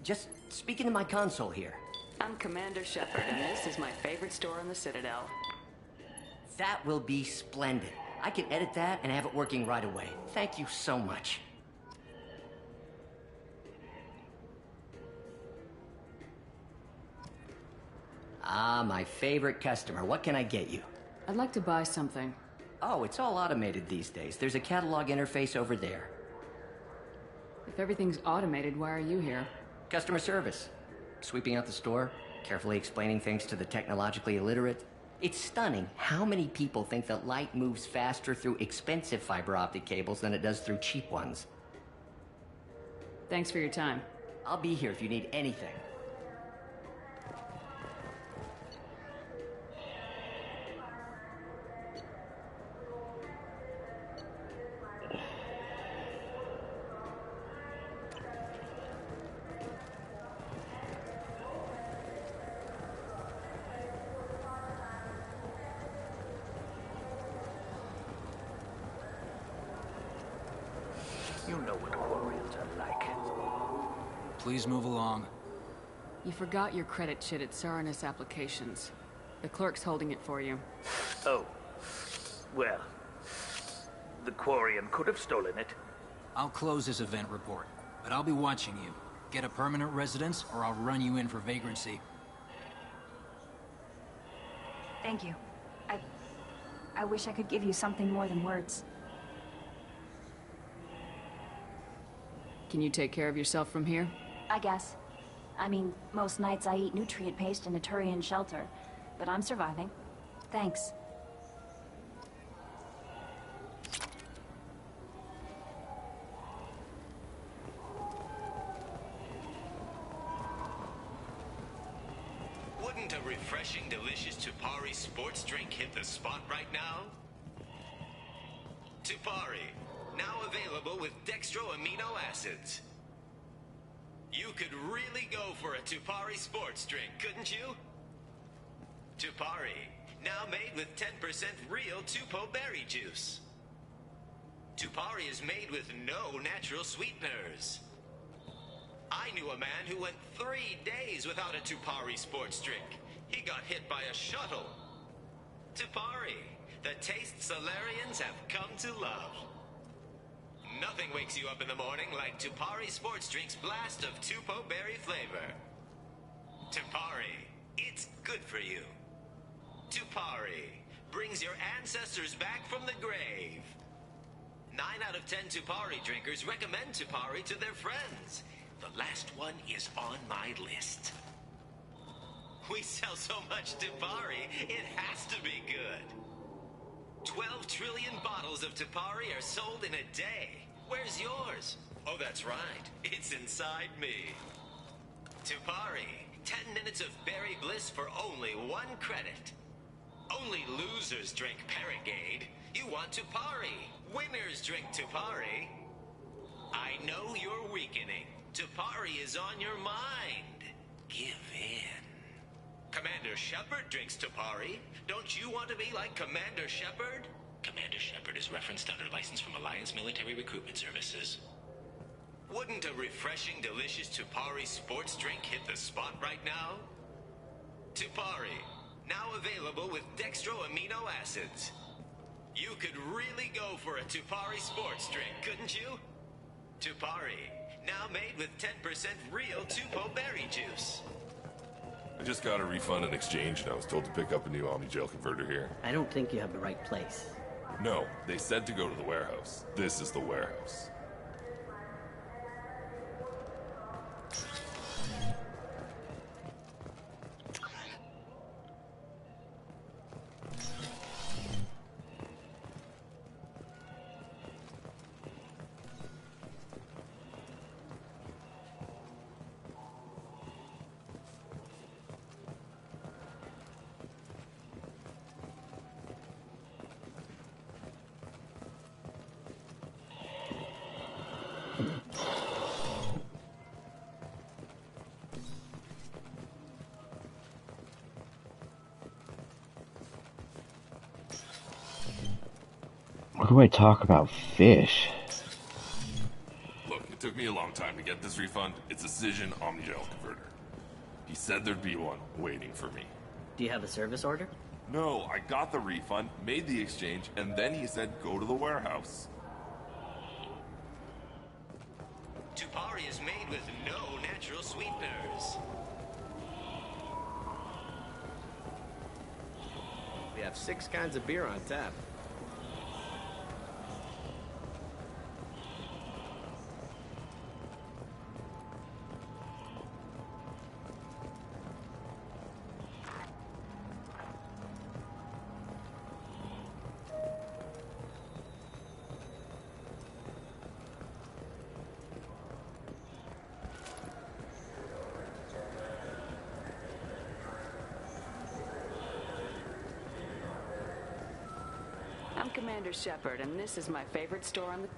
Just speak into my console here. I'm Commander Shepard, and this is my favorite store in the Citadel. That will be splendid. I can edit that and have it working right away. Thank you so much. Ah, my favorite customer. What can I get you? I'd like to buy something. Oh, it's all automated these days. There's a catalog interface over there. If everything's automated, why are you here? Customer service. Sweeping out the store, carefully explaining things to the technologically illiterate. It's stunning how many people think that light moves faster through expensive fiber optic cables than it does through cheap ones. Thanks for your time. I'll be here if you need anything. You know what Quarians are like. Please move along. You forgot your credit chit at Saranus Applications. The clerk's holding it for you. Oh. Well, the Quarian could have stolen it. I'll close this event report, but I'll be watching you. Get a permanent residence, or I'll run you in for vagrancy. Thank you. I wish I could give you something more than words. Can you take care of yourself from here? I guess. I mean, most nights I eat nutrient paste in a Turian shelter, but I'm surviving. Thanks. Wouldn't a refreshing, delicious Tupari sports drink hit the spot right now? Tupari, now available with dextro amino acids. You could really go for a Tupari sports drink, couldn't you? Tupari, now made with 10% real Tupo berry juice. Tupari is made with no natural sweeteners. I knew a man who went 3 days without a Tupari sports drink. He got hit by a shuttle. Tupari, the taste Solarians have come to love. Nothing wakes you up in the morning like Tupari sports drink's blast of Tupo berry flavor. Tupari, it's good for you. Tupari brings your ancestors back from the grave. 9 out of 10 Tupari drinkers recommend Tupari to their friends. The last one is on my list. We sell so much Tupari, it has to be good. 12 trillion bottles of Tupari are sold in a day. Where's yours? Oh, that's right. It's inside me. Tupari, 10 minutes of berry bliss for only 1 credit. Only losers drink Paragade. You want Tupari. Winners drink Tupari. I know you're weakening. Tupari is on your mind. Give in. Commander Shepard drinks Tupari. Don't you want to be like Commander Shepard? Commander Shepard is referenced under license from Alliance Military Recruitment Services. Wouldn't a refreshing, delicious Tupari sports drink hit the spot right now? Tupari, now available with dextro amino acids. You could really go for a Tupari sports drink, couldn't you? Tupari, now made with 10% real Tupo berry juice. I just got a refund and exchange, and I was told to pick up a new Omni-Gel converter here. I don't think you have the right place. No, they said to go to the warehouse. This is the warehouse. What do I talk about fish? Look, it took me a long time to get this refund. It's a Cision Omni-Gel converter. He said there'd be one waiting for me. Do you have a service order? No, I got the refund, made the exchange, and then he said go to the warehouse. Tupari is made with no natural sweeteners. We have 6 kinds of beer on tap. I'm Commander Shepard, and this is my favorite store on the...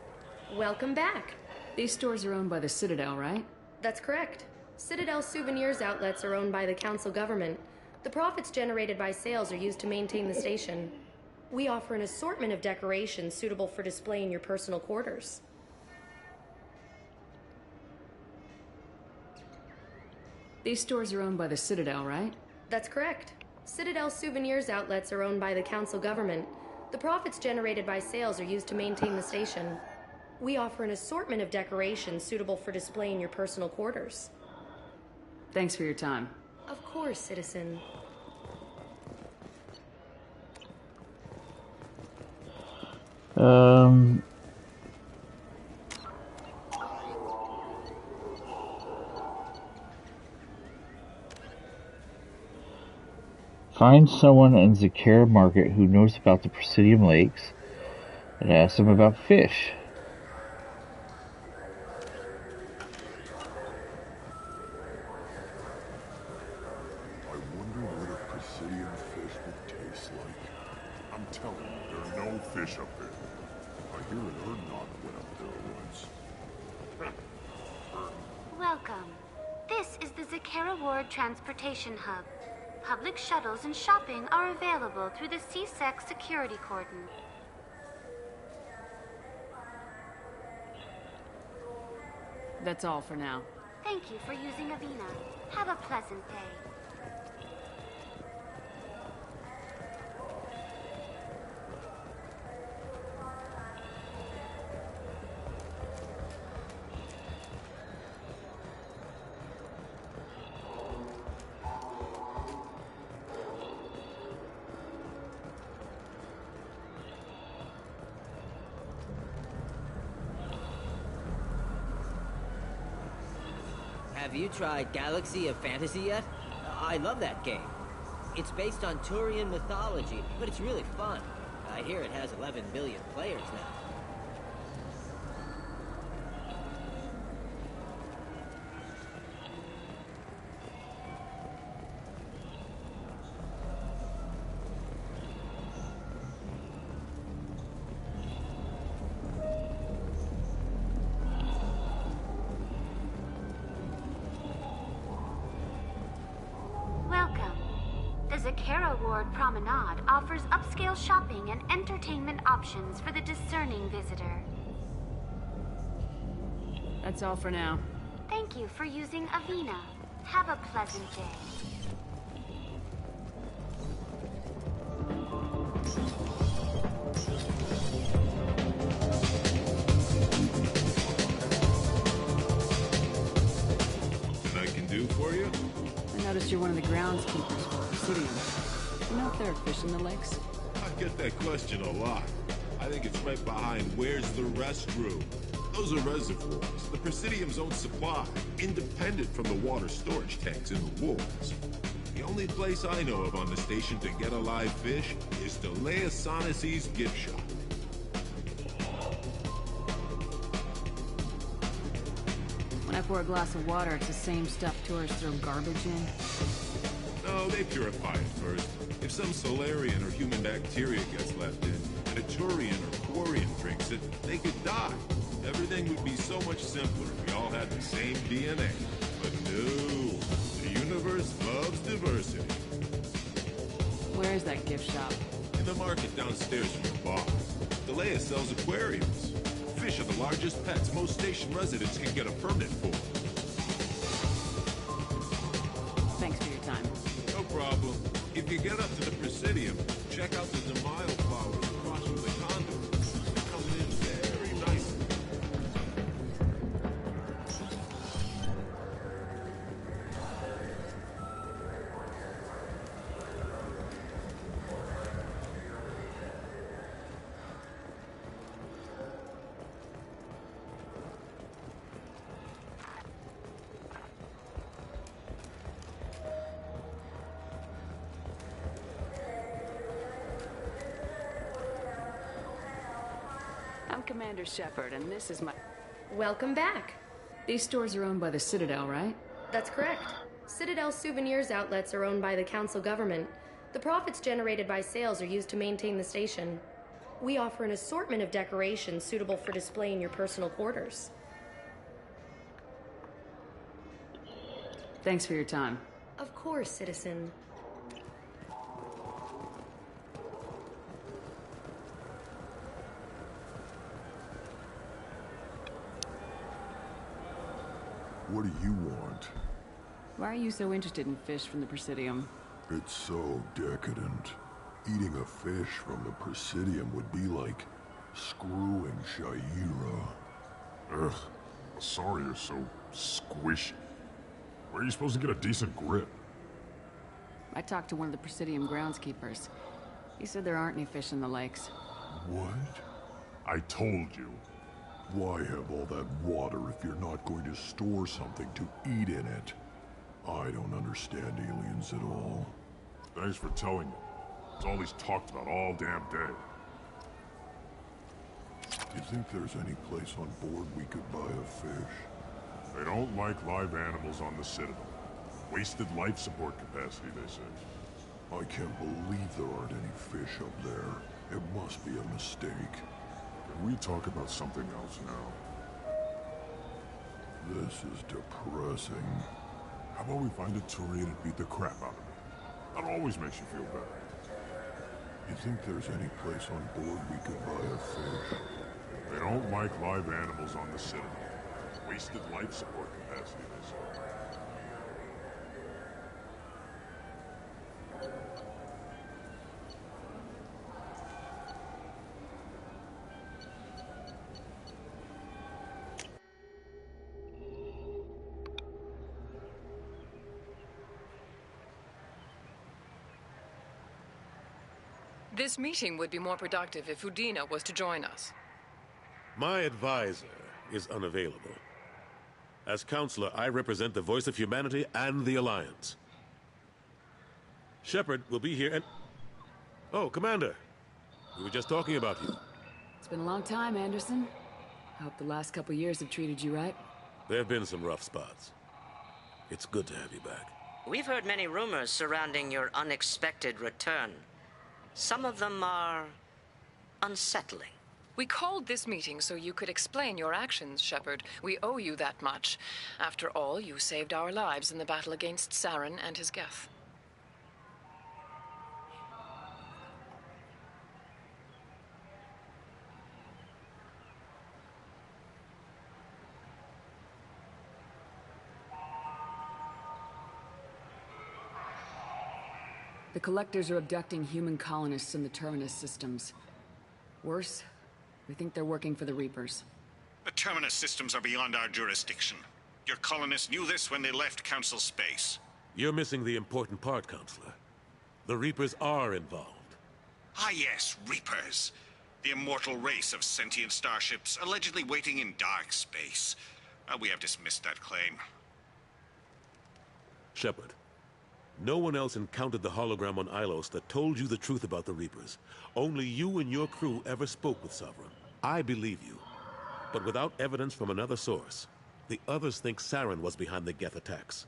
Welcome back. These stores are owned by the Citadel, right? That's correct. Citadel souvenirs outlets are owned by the council government. The profits generated by sales are used to maintain the station. We offer an assortment of decorations suitable for display in your personal quarters. These stores are owned by the Citadel, right? That's correct. Citadel souvenirs outlets are owned by the council government. The profits generated by sales are used to maintain the station. We offer an assortment of decorations suitable for display in your personal quarters. Thanks for your time. Of course, citizen. Find someone in Zakara Market who knows about the Presidium Lakes and ask them about fish. I wonder what a Presidium fish would taste like. I'm telling you, there are no fish up there. I hear an Erdnot went up there once. Welcome. This is the Zakara Ward Transportation Hub. Public shuttles and shopping are available through the CSEC security cordon. That's all for now. Thank you for using Avina. Have a pleasant day. Have you tried Galaxy of Fantasy yet? I love that game. It's based on Turian mythology, but it's really fun. I hear it has 11 billion players now. The Zakara Ward Promenade offers upscale shopping and entertainment options for the discerning visitor. That's all for now. Thank you for using Avina. Have a pleasant day. What I can do for you? I noticed you're one of the groundskeepers for the Presidium. Do you know if there are fish in the lakes? I get that question a lot. I think it's right behind where's the restroom. Those are reservoirs, the Presidium's own supply, independent from the water storage tanks in the walls. The only place I know of on the station to get a live fish is the Leia Sonasy's gift shop. When I pour a glass of water, it's the same stuff tourists throw garbage in? No, they purify it first. If some Solarian or human bacteria gets left in, and a Turian or Quarian drinks it, they could die. Everything would be so much simpler if we all had the same DNA. But no, the universe loves diversity. Where is that gift shop? In the market downstairs from the bar. Leia sells aquariums. Fish are the largest pets most station residents can get a permit for. Thanks for your time. No problem. If you get up to the Presidium, check out the Demile flowers across from the conduit. They come in very nicely. I'm Commander Shepard, and this is my... Welcome back. These stores are owned by the Citadel, right? That's correct. Citadel Souvenirs outlets are owned by the Council government. The profits generated by sales are used to maintain the station. We offer an assortment of decorations suitable for display in your personal quarters. Thanks for your time. Of course, citizen. What do you want? Why are you so interested in fish from the Presidium? It's so decadent. Eating a fish from the Presidium would be like screwing Shaira. Ugh, sorry you're so squishy. Where are you supposed to get a decent grip? I talked to one of the Presidium groundskeepers. He said there aren't any fish in the lakes. What? I told you. Why have all that water if you're not going to store something to eat in it? I don't understand aliens at all. Thanks for telling me. It's all he's talked about all damn day. You think there's any place on board we could buy a fish? They don't like live animals on the Citadel. Wasted life support capacity, they say. I can't believe there aren't any fish up there. It must be a mistake. Can we talk about something else now? This is depressing. How about we find a Turian and beat the crap out of him? That always makes you feel better. You think there's any place on board we could buy a fish? They don't like live animals on the Citadel. Wasted life support capacity, they say. This meeting would be more productive if Udina was to join us. My advisor is unavailable. As counselor, I represent the voice of humanity and the Alliance. Shepard will be here and... Oh, Commander. We were just talking about you. It's been a long time, Anderson. I hope the last couple years have treated you right. There have been some rough spots. It's good to have you back. We've heard many rumors surrounding your unexpected return. Some of them are unsettling. We called this meeting so you could explain your actions, Shepard. We owe you that much. After all, you saved our lives in the battle against Saren and his Geth. The Collectors are abducting human colonists in the Terminus systems. Worse, we think they're working for the Reapers. The Terminus systems are beyond our jurisdiction. Your colonists knew this when they left Council space. You're missing the important part, Counselor. The Reapers are involved. Ah yes, Reapers. The immortal race of sentient starships allegedly waiting in dark space. We have dismissed that claim. Shepard, no one else encountered the hologram on Ilos that told you the truth about the Reapers. Only you and your crew ever spoke with Sovereign. I believe you. But without evidence from another source, the others think Saren was behind the Geth attacks.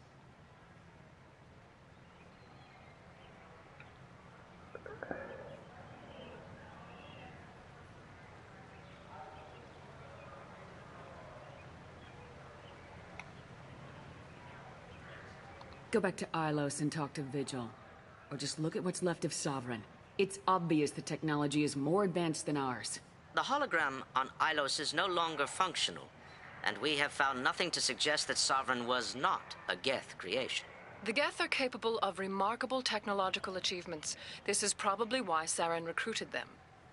Go back to Ilos and talk to Vigil. Or just look at what's left of Sovereign. It's obvious the technology is more advanced than ours. The hologram on Ilos is no longer functional, and we have found nothing to suggest that Sovereign was not a Geth creation. The Geth are capable of remarkable technological achievements. This is probably why Saren recruited them.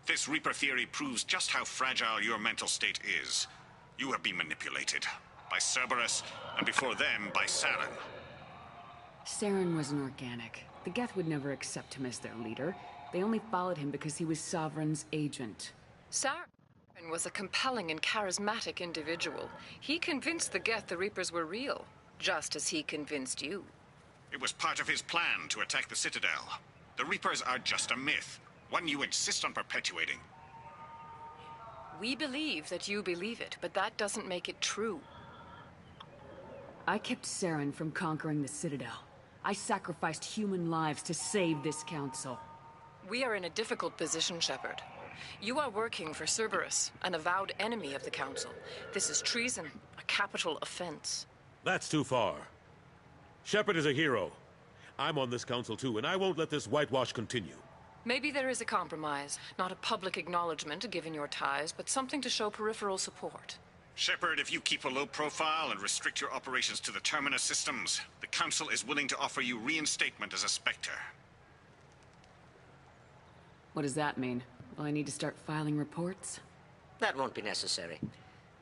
This Reaper theory proves just how fragile your mental state is. You have been manipulated. By Cerberus, and before them, by Saren. Saren was an organic. The Geth would never accept him as their leader. They only followed him because he was Sovereign's agent. Saren was a compelling and charismatic individual. He convinced the Geth the Reapers were real, just as he convinced you. It was part of his plan to attack the Citadel. The Reapers are just a myth, one you insist on perpetuating. We believe that you believe it, but that doesn't make it true. I kept Saren from conquering the Citadel. I sacrificed human lives to save this council. We are in a difficult position, Shepard. You are working for Cerberus, an avowed enemy of the Council. This is treason, a capital offense. That's too far. Shepard is a hero. I'm on this council too, and I won't let this whitewash continue. Maybe there is a compromise. Not a public acknowledgement given your ties, but something to show peripheral support. Shepard, if you keep a low profile and restrict your operations to the Terminus systems, the Council is willing to offer you reinstatement as a Spectre. What does that mean? Will I need to start filing reports? That won't be necessary.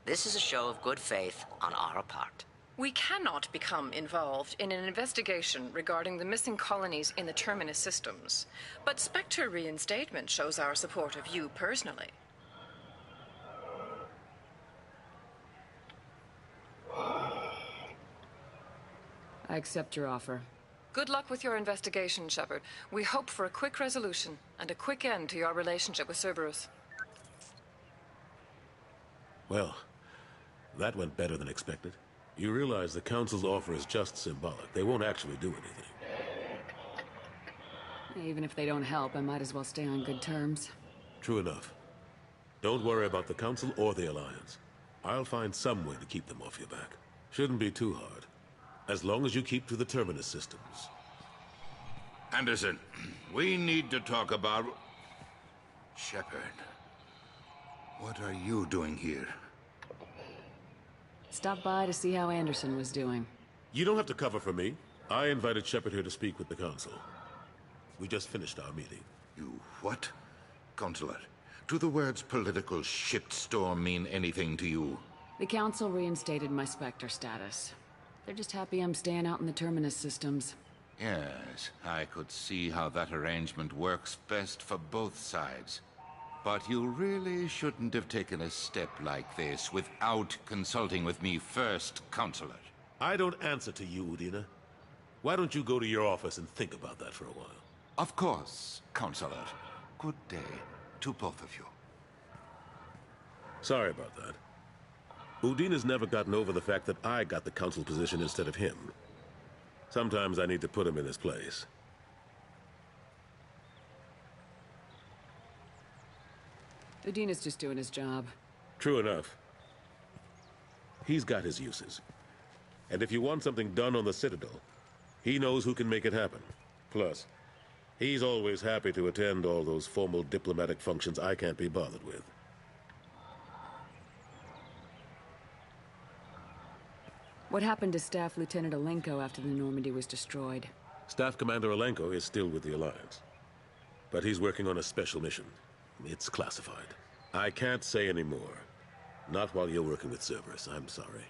This is a show of good faith on our part. We cannot become involved in an investigation regarding the missing colonies in the Terminus systems. But Spectre reinstatement shows our support of you personally. I accept your offer. Good luck with your investigation, Shepard. We hope for a quick resolution and a quick end to your relationship with Cerberus. Well, that went better than expected. You realize the Council's offer is just symbolic. They won't actually do anything. Even if they don't help, I might as well stay on good terms. True enough. Don't worry about the Council or the Alliance. I'll find some way to keep them off your back. Shouldn't be too hard. As long as you keep to the Terminus systems. Anderson, we need to talk about... Shepard. What are you doing here? Stopped by to see how Anderson was doing. You don't have to cover for me. I invited Shepard here to speak with the Council. We just finished our meeting. You what? Counselor, do the words political shitstorm mean anything to you? The Council reinstated my Spectre status. They're just happy I'm staying out in the Terminus systems. Yes, I could see how that arrangement works best for both sides. But you really shouldn't have taken a step like this without consulting with me first, Counselor. I don't answer to you, Udina. Why don't you go to your office and think about that for a while? Of course, Counselor. Good day to both of you. Sorry about that. Udina's never gotten over the fact that I got the Council position instead of him. Sometimes I need to put him in his place. Udina's just doing his job. True enough. He's got his uses. And if you want something done on the Citadel, he knows who can make it happen. Plus, he's always happy to attend all those formal diplomatic functions I can't be bothered with. What happened to Staff Lieutenant Alenko after the Normandy was destroyed? Staff Commander Alenko is still with the Alliance. But he's working on a special mission. It's classified. I can't say any more. Not while you're working with Cerberus, I'm sorry.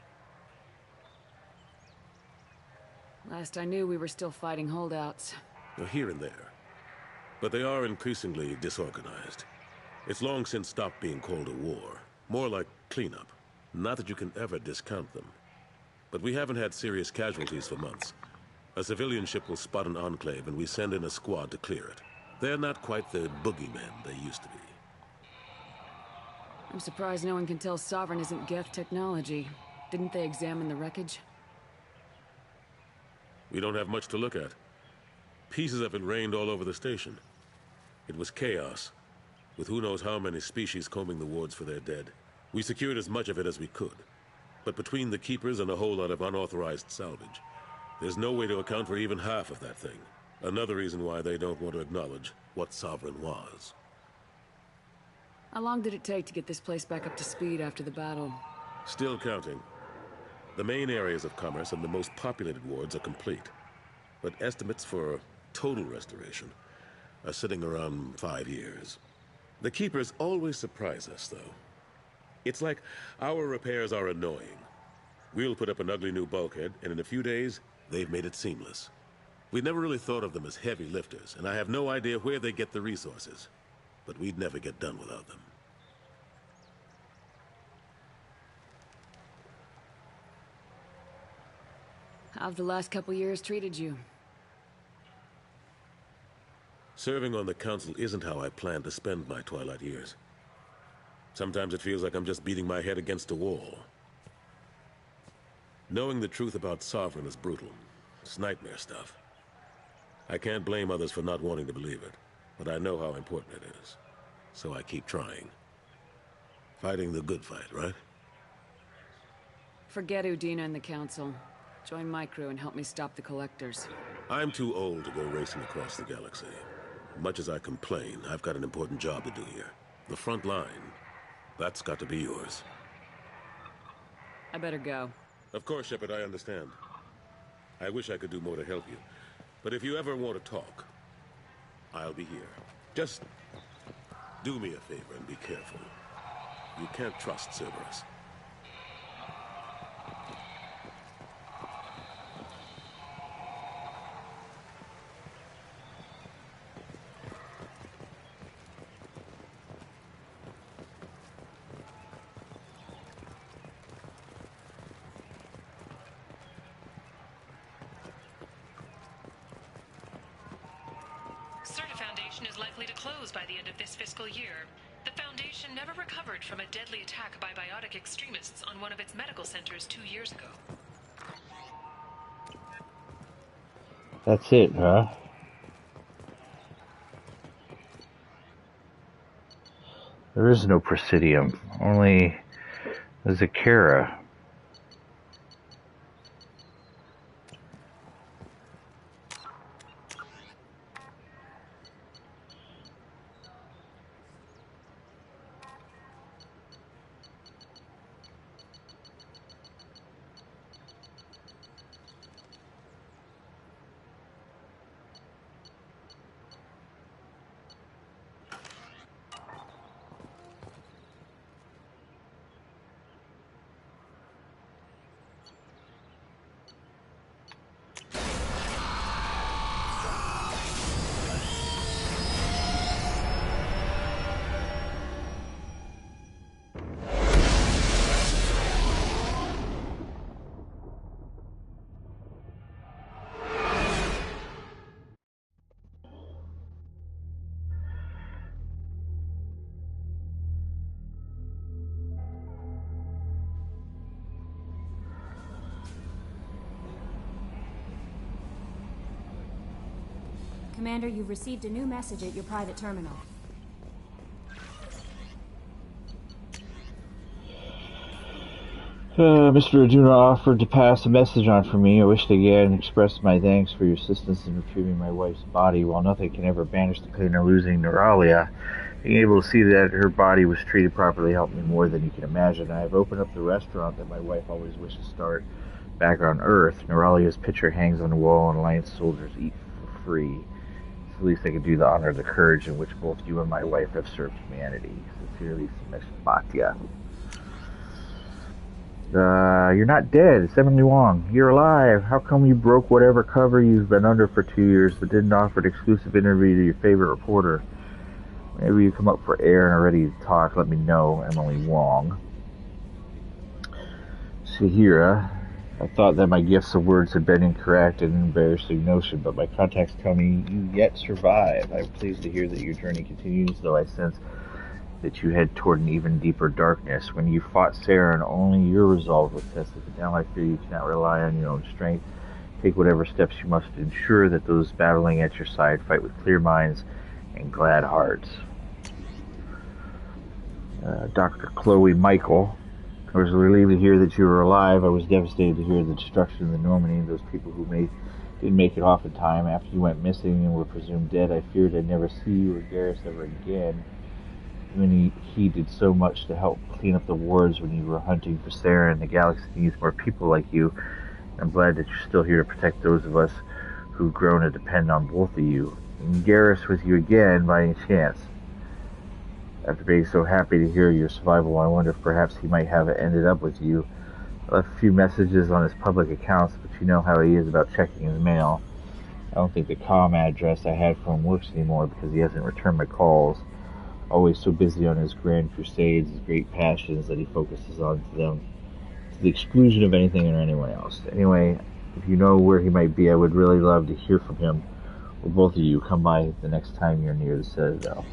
Last I knew, we were still fighting holdouts. Well, here and there. But they are increasingly disorganized. It's long since stopped being called a war. More like cleanup. Not that you can ever discount them. But we haven't had serious casualties for months. A civilian ship will spot an enclave and we send in a squad to clear it. They're not quite the boogeymen they used to be. I'm surprised no one can tell Sovereign isn't Geth technology. Didn't they examine the wreckage? We don't have much to look at. Pieces of it rained all over the station. It was chaos, with who knows how many species combing the wards for their dead. We secured as much of it as we could. But between the Keepers and a whole lot of unauthorized salvage, there's no way to account for even half of that thing. Another reason why they don't want to acknowledge what Sovereign was. How long did it take to get this place back up to speed after the battle? Still counting. The main areas of commerce and the most populated wards are complete. But estimates for total restoration are sitting around 5 years. The Keepers always surprise us, though. It's like our repairs are annoying. We'll put up an ugly new bulkhead, and in a few days, they've made it seamless. We never really thought of them as heavy lifters, and I have no idea where they get the resources. But we'd never get done without them. How've the last couple years treated you? Serving on the Council isn't how I plan to spend my twilight years. Sometimes it feels like I'm just beating my head against a wall. Knowing the truth about Sovereign is brutal. It's nightmare stuff. I can't blame others for not wanting to believe it, but I know how important it is. So I keep trying. Fighting the good fight, right? Forget Udina and the Council. Join my crew and help me stop the Collectors. I'm too old to go racing across the galaxy. Much as I complain, I've got an important job to do here. The front line. That's got to be yours. I better go. Of course, Shepard, I understand. I wish I could do more to help you. But if you ever want to talk, I'll be here. Just do me a favor and be careful. You can't trust Cerberus. station is likely to close by the end of this fiscal year. The Foundation never recovered from a deadly attack by biotic extremists on one of its medical centers 2 years ago. That's it, huh? There is no Presidium, only Zakara. Commander, you've received a new message at your private terminal. Mr. Aduna offered to pass a message on for me. I wished again and expressed my thanks for your assistance in retrieving my wife's body. While nothing can ever banish the pain of losing Neuralia, being able to see that her body was treated properly helped me more than you can imagine. I have opened up the restaurant that my wife always wished to start back on Earth. Neuralia's picture hangs on the wall, and Alliance soldiers eat for free. It's the least I can do to honor the courage in which both you and my wife have served humanity. Sincerely, Sameshbatya. You're not dead. It's Emily Wong. You're alive. How come you broke whatever cover you've been under for 2 years but didn't offer an exclusive interview to your favorite reporter? Whenever you come up for air and are ready to talk, let me know. Emily Wong. Sahira. I thought that my gifts of words had been incorrect and an embarrassing notion, but my contacts tell me you yet survive. I'm pleased to hear that your journey continues, though I sense that you head toward an even deeper darkness. When you fought Saren, only your resolve was tested, but now I fear you cannot rely on your own strength. Take whatever steps you must to ensure that those battling at your side fight with clear minds and glad hearts. Dr. Chloe Michael. I was relieved to hear that you were alive. I was devastated to hear the destruction of the Normandy, those people who didn't make it off in time. After you went missing and were presumed dead, I feared I'd never see you or Garrus ever again. Even he did so much to help clean up the wards when you were hunting for Saren. The galaxy needs more people like you. I'm glad that you're still here to protect those of us who've grown to depend on both of you. And Garrus with you again by any chance. After being so happy to hear your survival, I wonder if perhaps he might have ended up with you. I left a few messages on his public accounts, but you know how he is about checking his mail. I don't think the comm address I had for him works anymore because he hasn't returned my calls. Always so busy on his grand crusades, his great passions that he focuses on them to the exclusion of anything or anyone else. Anyway, if you know where he might be, I would really love to hear from him. Or both of you come by the next time you're near the Citadel.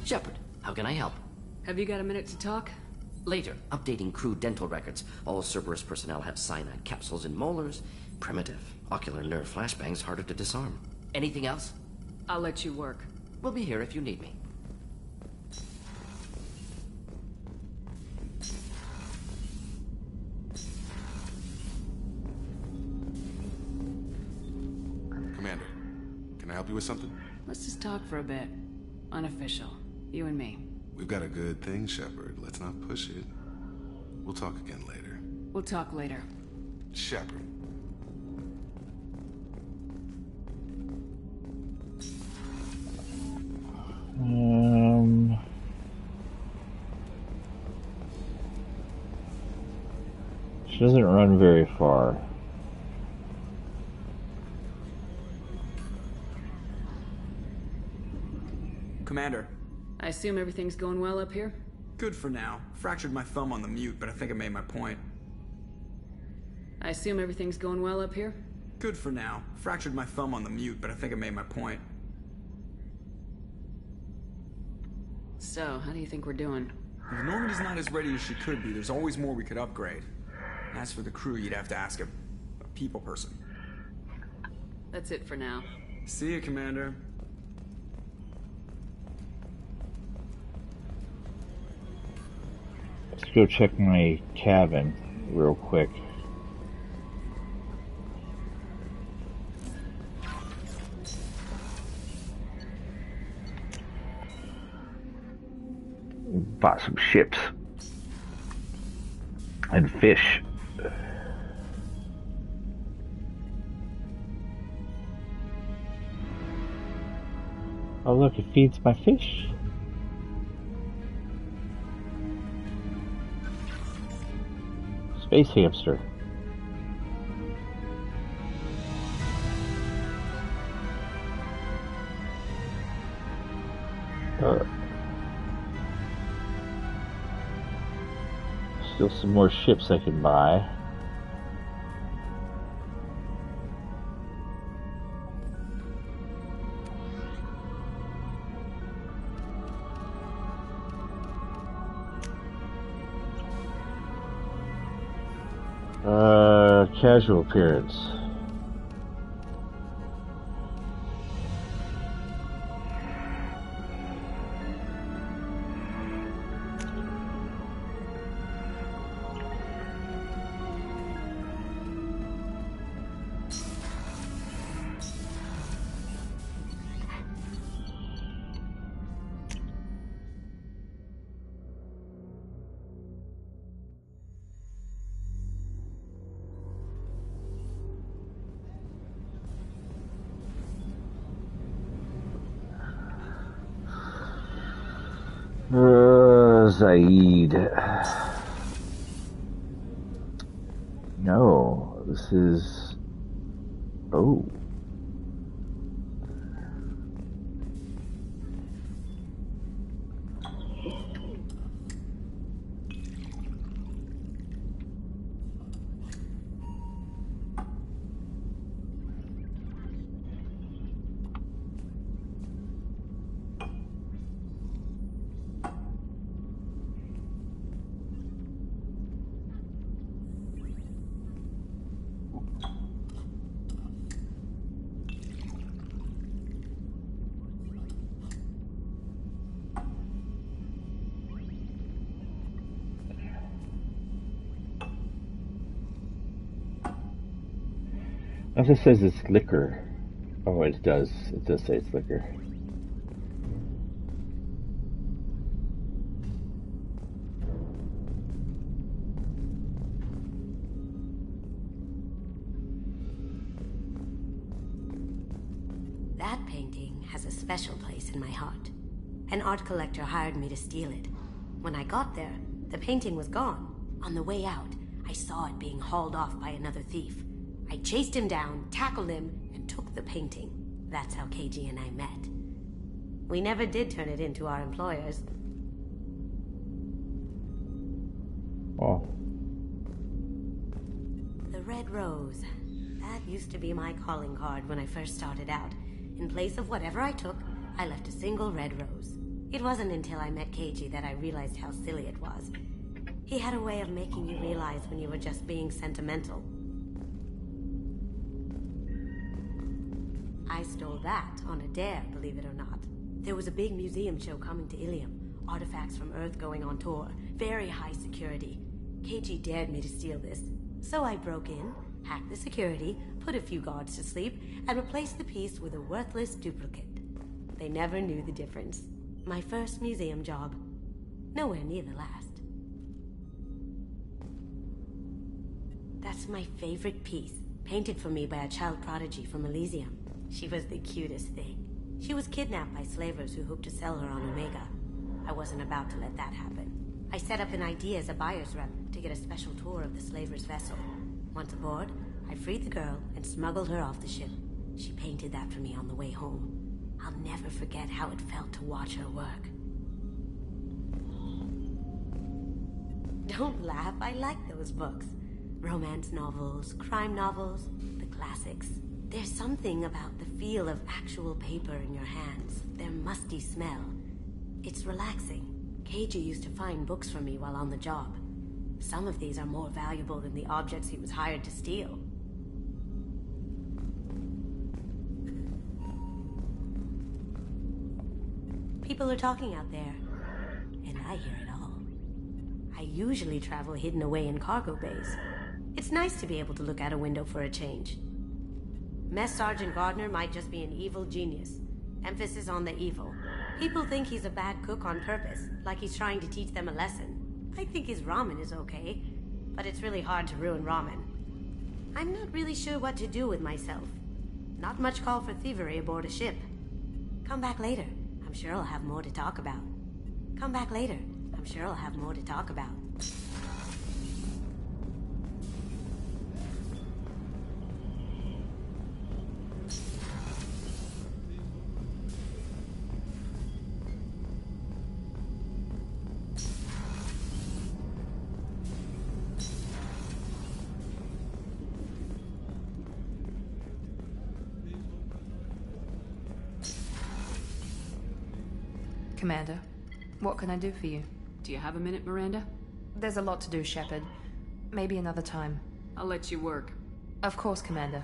Shepard, how can I help? Have you got a minute to talk? Later, updating crew dental records. All Cerberus personnel have cyanide capsules in molars. Primitive. Ocular nerve flashbangs harder to disarm. Anything else? I'll let you work. We'll be here if you need me. you with something? Let's just talk for a bit. Unofficial. You and me. We've got a good thing, Shepard. Let's not push it. We'll talk again later. We'll talk later. Shepard. She doesn't run very far. Commander. I assume everything's going well up here? Good for now. Fractured my thumb on the mute, but I think I made my point. I assume everything's going well up here? Good for now. Fractured my thumb on the mute, but I think I made my point. So, how do you think we're doing? If Normandy's not as ready as she could be, there's always more we could upgrade. As for the crew, you'd have to ask a people person. That's it for now. See you, Commander. Let's go check my cabin real quick. Bought some ships and fish. Oh look, it feeds my fish. Space hamster. Still some more ships I can buy. Casual appearance. Zaid. No, this is... Oh. It says it's liquor. Oh, it does. It does say it's liquor. That painting has a special place in my heart. An art collector hired me to steal it. When I got there, the painting was gone. On the way out, I saw it being hauled off by another thief. I chased him down, tackled him, and took the painting. That's how KG and I met. We never did turn it into our employers. Oh. The red rose. That used to be my calling card when I first started out. In place of whatever I took, I left a single red rose. It wasn't until I met KG that I realized how silly it was. He had a way of making you realize when you were just being sentimental. I stole that on a dare, believe it or not. There was a big museum show coming to Ilium. Artifacts from Earth going on tour. Very high security. KG dared me to steal this. So I broke in, hack the security, put a few guards to sleep, and replace the piece with a worthless duplicate. They never knew the difference. My first museum job. Nowhere near the last. That's my favorite piece, painted for me by a child prodigy from Elysium. She was the cutest thing. She was kidnapped by slavers who hoped to sell her on Omega. I wasn't about to let that happen. I set up an ID as a buyer's rep to get a special tour of the slaver's vessel. Once aboard, I freed the girl and smuggled her off the ship. She painted that for me on the way home. I'll never forget how it felt to watch her work. Don't laugh, I like those books. Romance novels, crime novels, the classics. There's something about the feel of actual paper in your hands, their musty smell. It's relaxing. Keiji used to find books for me while on the job. Some of these are more valuable than the objects he was hired to steal. People are talking out there, and I hear it all. I usually travel hidden away in cargo bays. It's nice to be able to look out a window for a change. Mess Sergeant Gardner might just be an evil genius. Emphasis on the evil. People think he's a bad cook on purpose, like he's trying to teach them a lesson. I think his ramen is okay, but it's really hard to ruin ramen. I'm not really sure what to do with myself. Not much call for thievery aboard a ship. Come back later. I'm sure I'll have more to talk about. Come back later. I'm sure I'll have more to talk about. Commander, what can I do for you? Do you have a minute, Miranda? There's a lot to do, Shepard. Maybe another time. I'll let you work. Of course, Commander.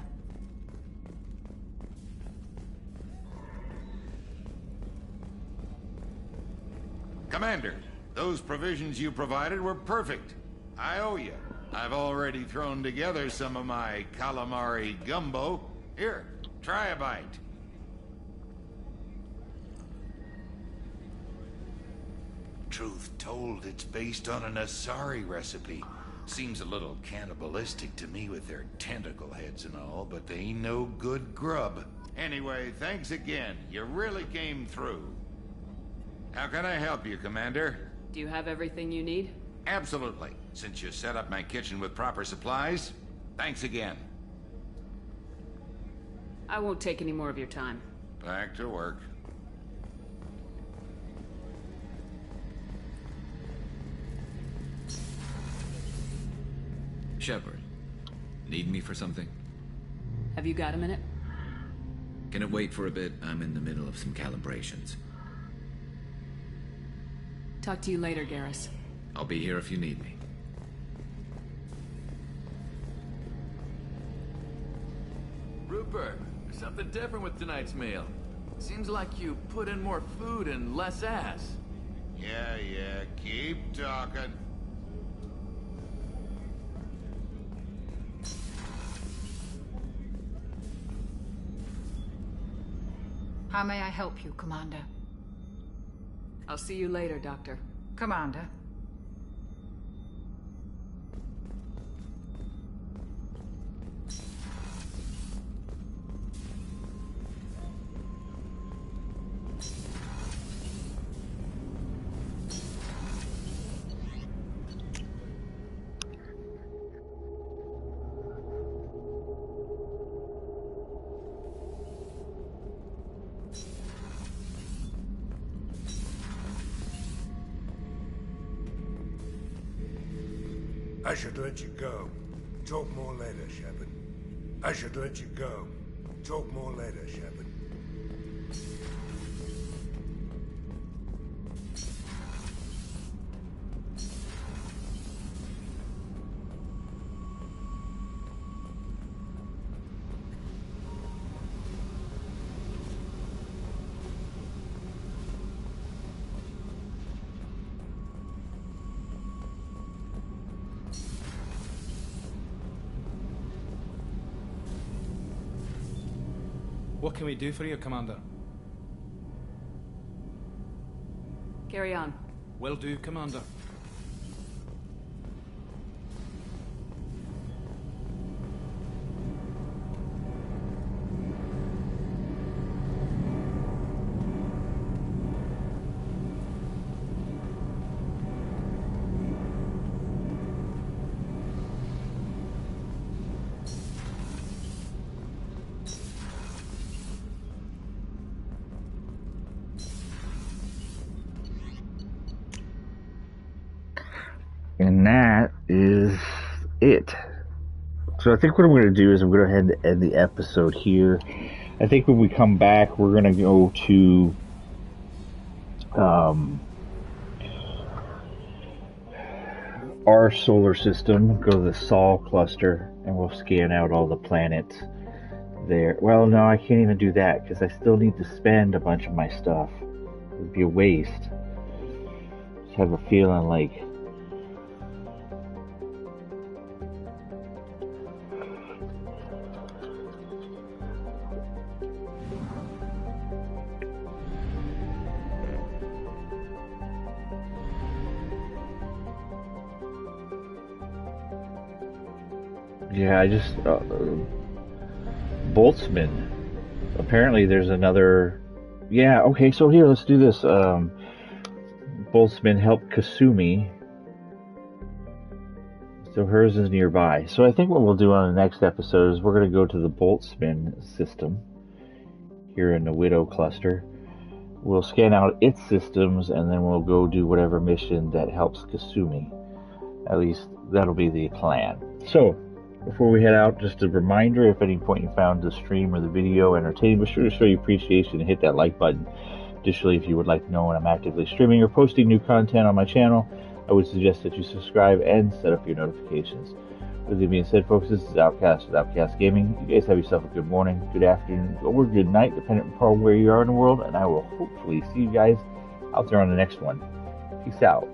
Commander, those provisions you provided were perfect. I owe you. I've already thrown together some of my calamari gumbo. Here, try a bite. Truth told, it's based on an Asari recipe. Seems a little cannibalistic to me with their tentacle heads and all, but they ain't no good grub. Anyway, thanks again. You really came through. How can I help you, Commander? Do you have everything you need? Absolutely. Since you set up my kitchen with proper supplies, thanks again. I won't take any more of your time. Back to work. Shepard, need me for something? Have you got a minute? Can it wait for a bit? I'm in the middle of some calibrations. Talk to you later, Garrus. I'll be here if you need me. Rupert, there's something different with tonight's meal. Seems like you put in more food and less ass. Yeah, keep talking. How may I help you, Commander? I'll see you later, Doctor. Commander. I should let you go. Talk more later, Shepard. I should let you go. Talk more later, Shepard. What can we do for you, Commander? Carry on. Will do, Commander. And that is it. So I think what I'm going to do is I'm going to go ahead and end the episode here. I think when we come back, we're going to go to our solar system, go to the Sol cluster, and we'll scan out all the planets there. Well, no, I can't even do that because I still need to spend a bunch of my stuff. It would be a waste. Just have a feeling like yeah, I just Boltzmann. Apparently, there's another. Yeah, okay. So here, let's do this. Boltzmann helped Kasumi, so hers is nearby. So I think what we'll do on the next episode is we're going to go to the Boltzmann system here in the Widow cluster. We'll scan out its systems, and then we'll go do whatever mission that helps Kasumi. At least that'll be the plan. So. Before we head out, just a reminder, if at any point you found the stream or the video entertaining, be sure to show your appreciation and hit that like button. Additionally, if you would like to know when I'm actively streaming or posting new content on my channel, I would suggest that you subscribe and set up your notifications. With that being said, folks, this is Outcast with Outcast Gaming. You guys have yourself a good morning, good afternoon, or good night, depending upon where you are in the world, and I will hopefully see you guys out there on the next one. Peace out.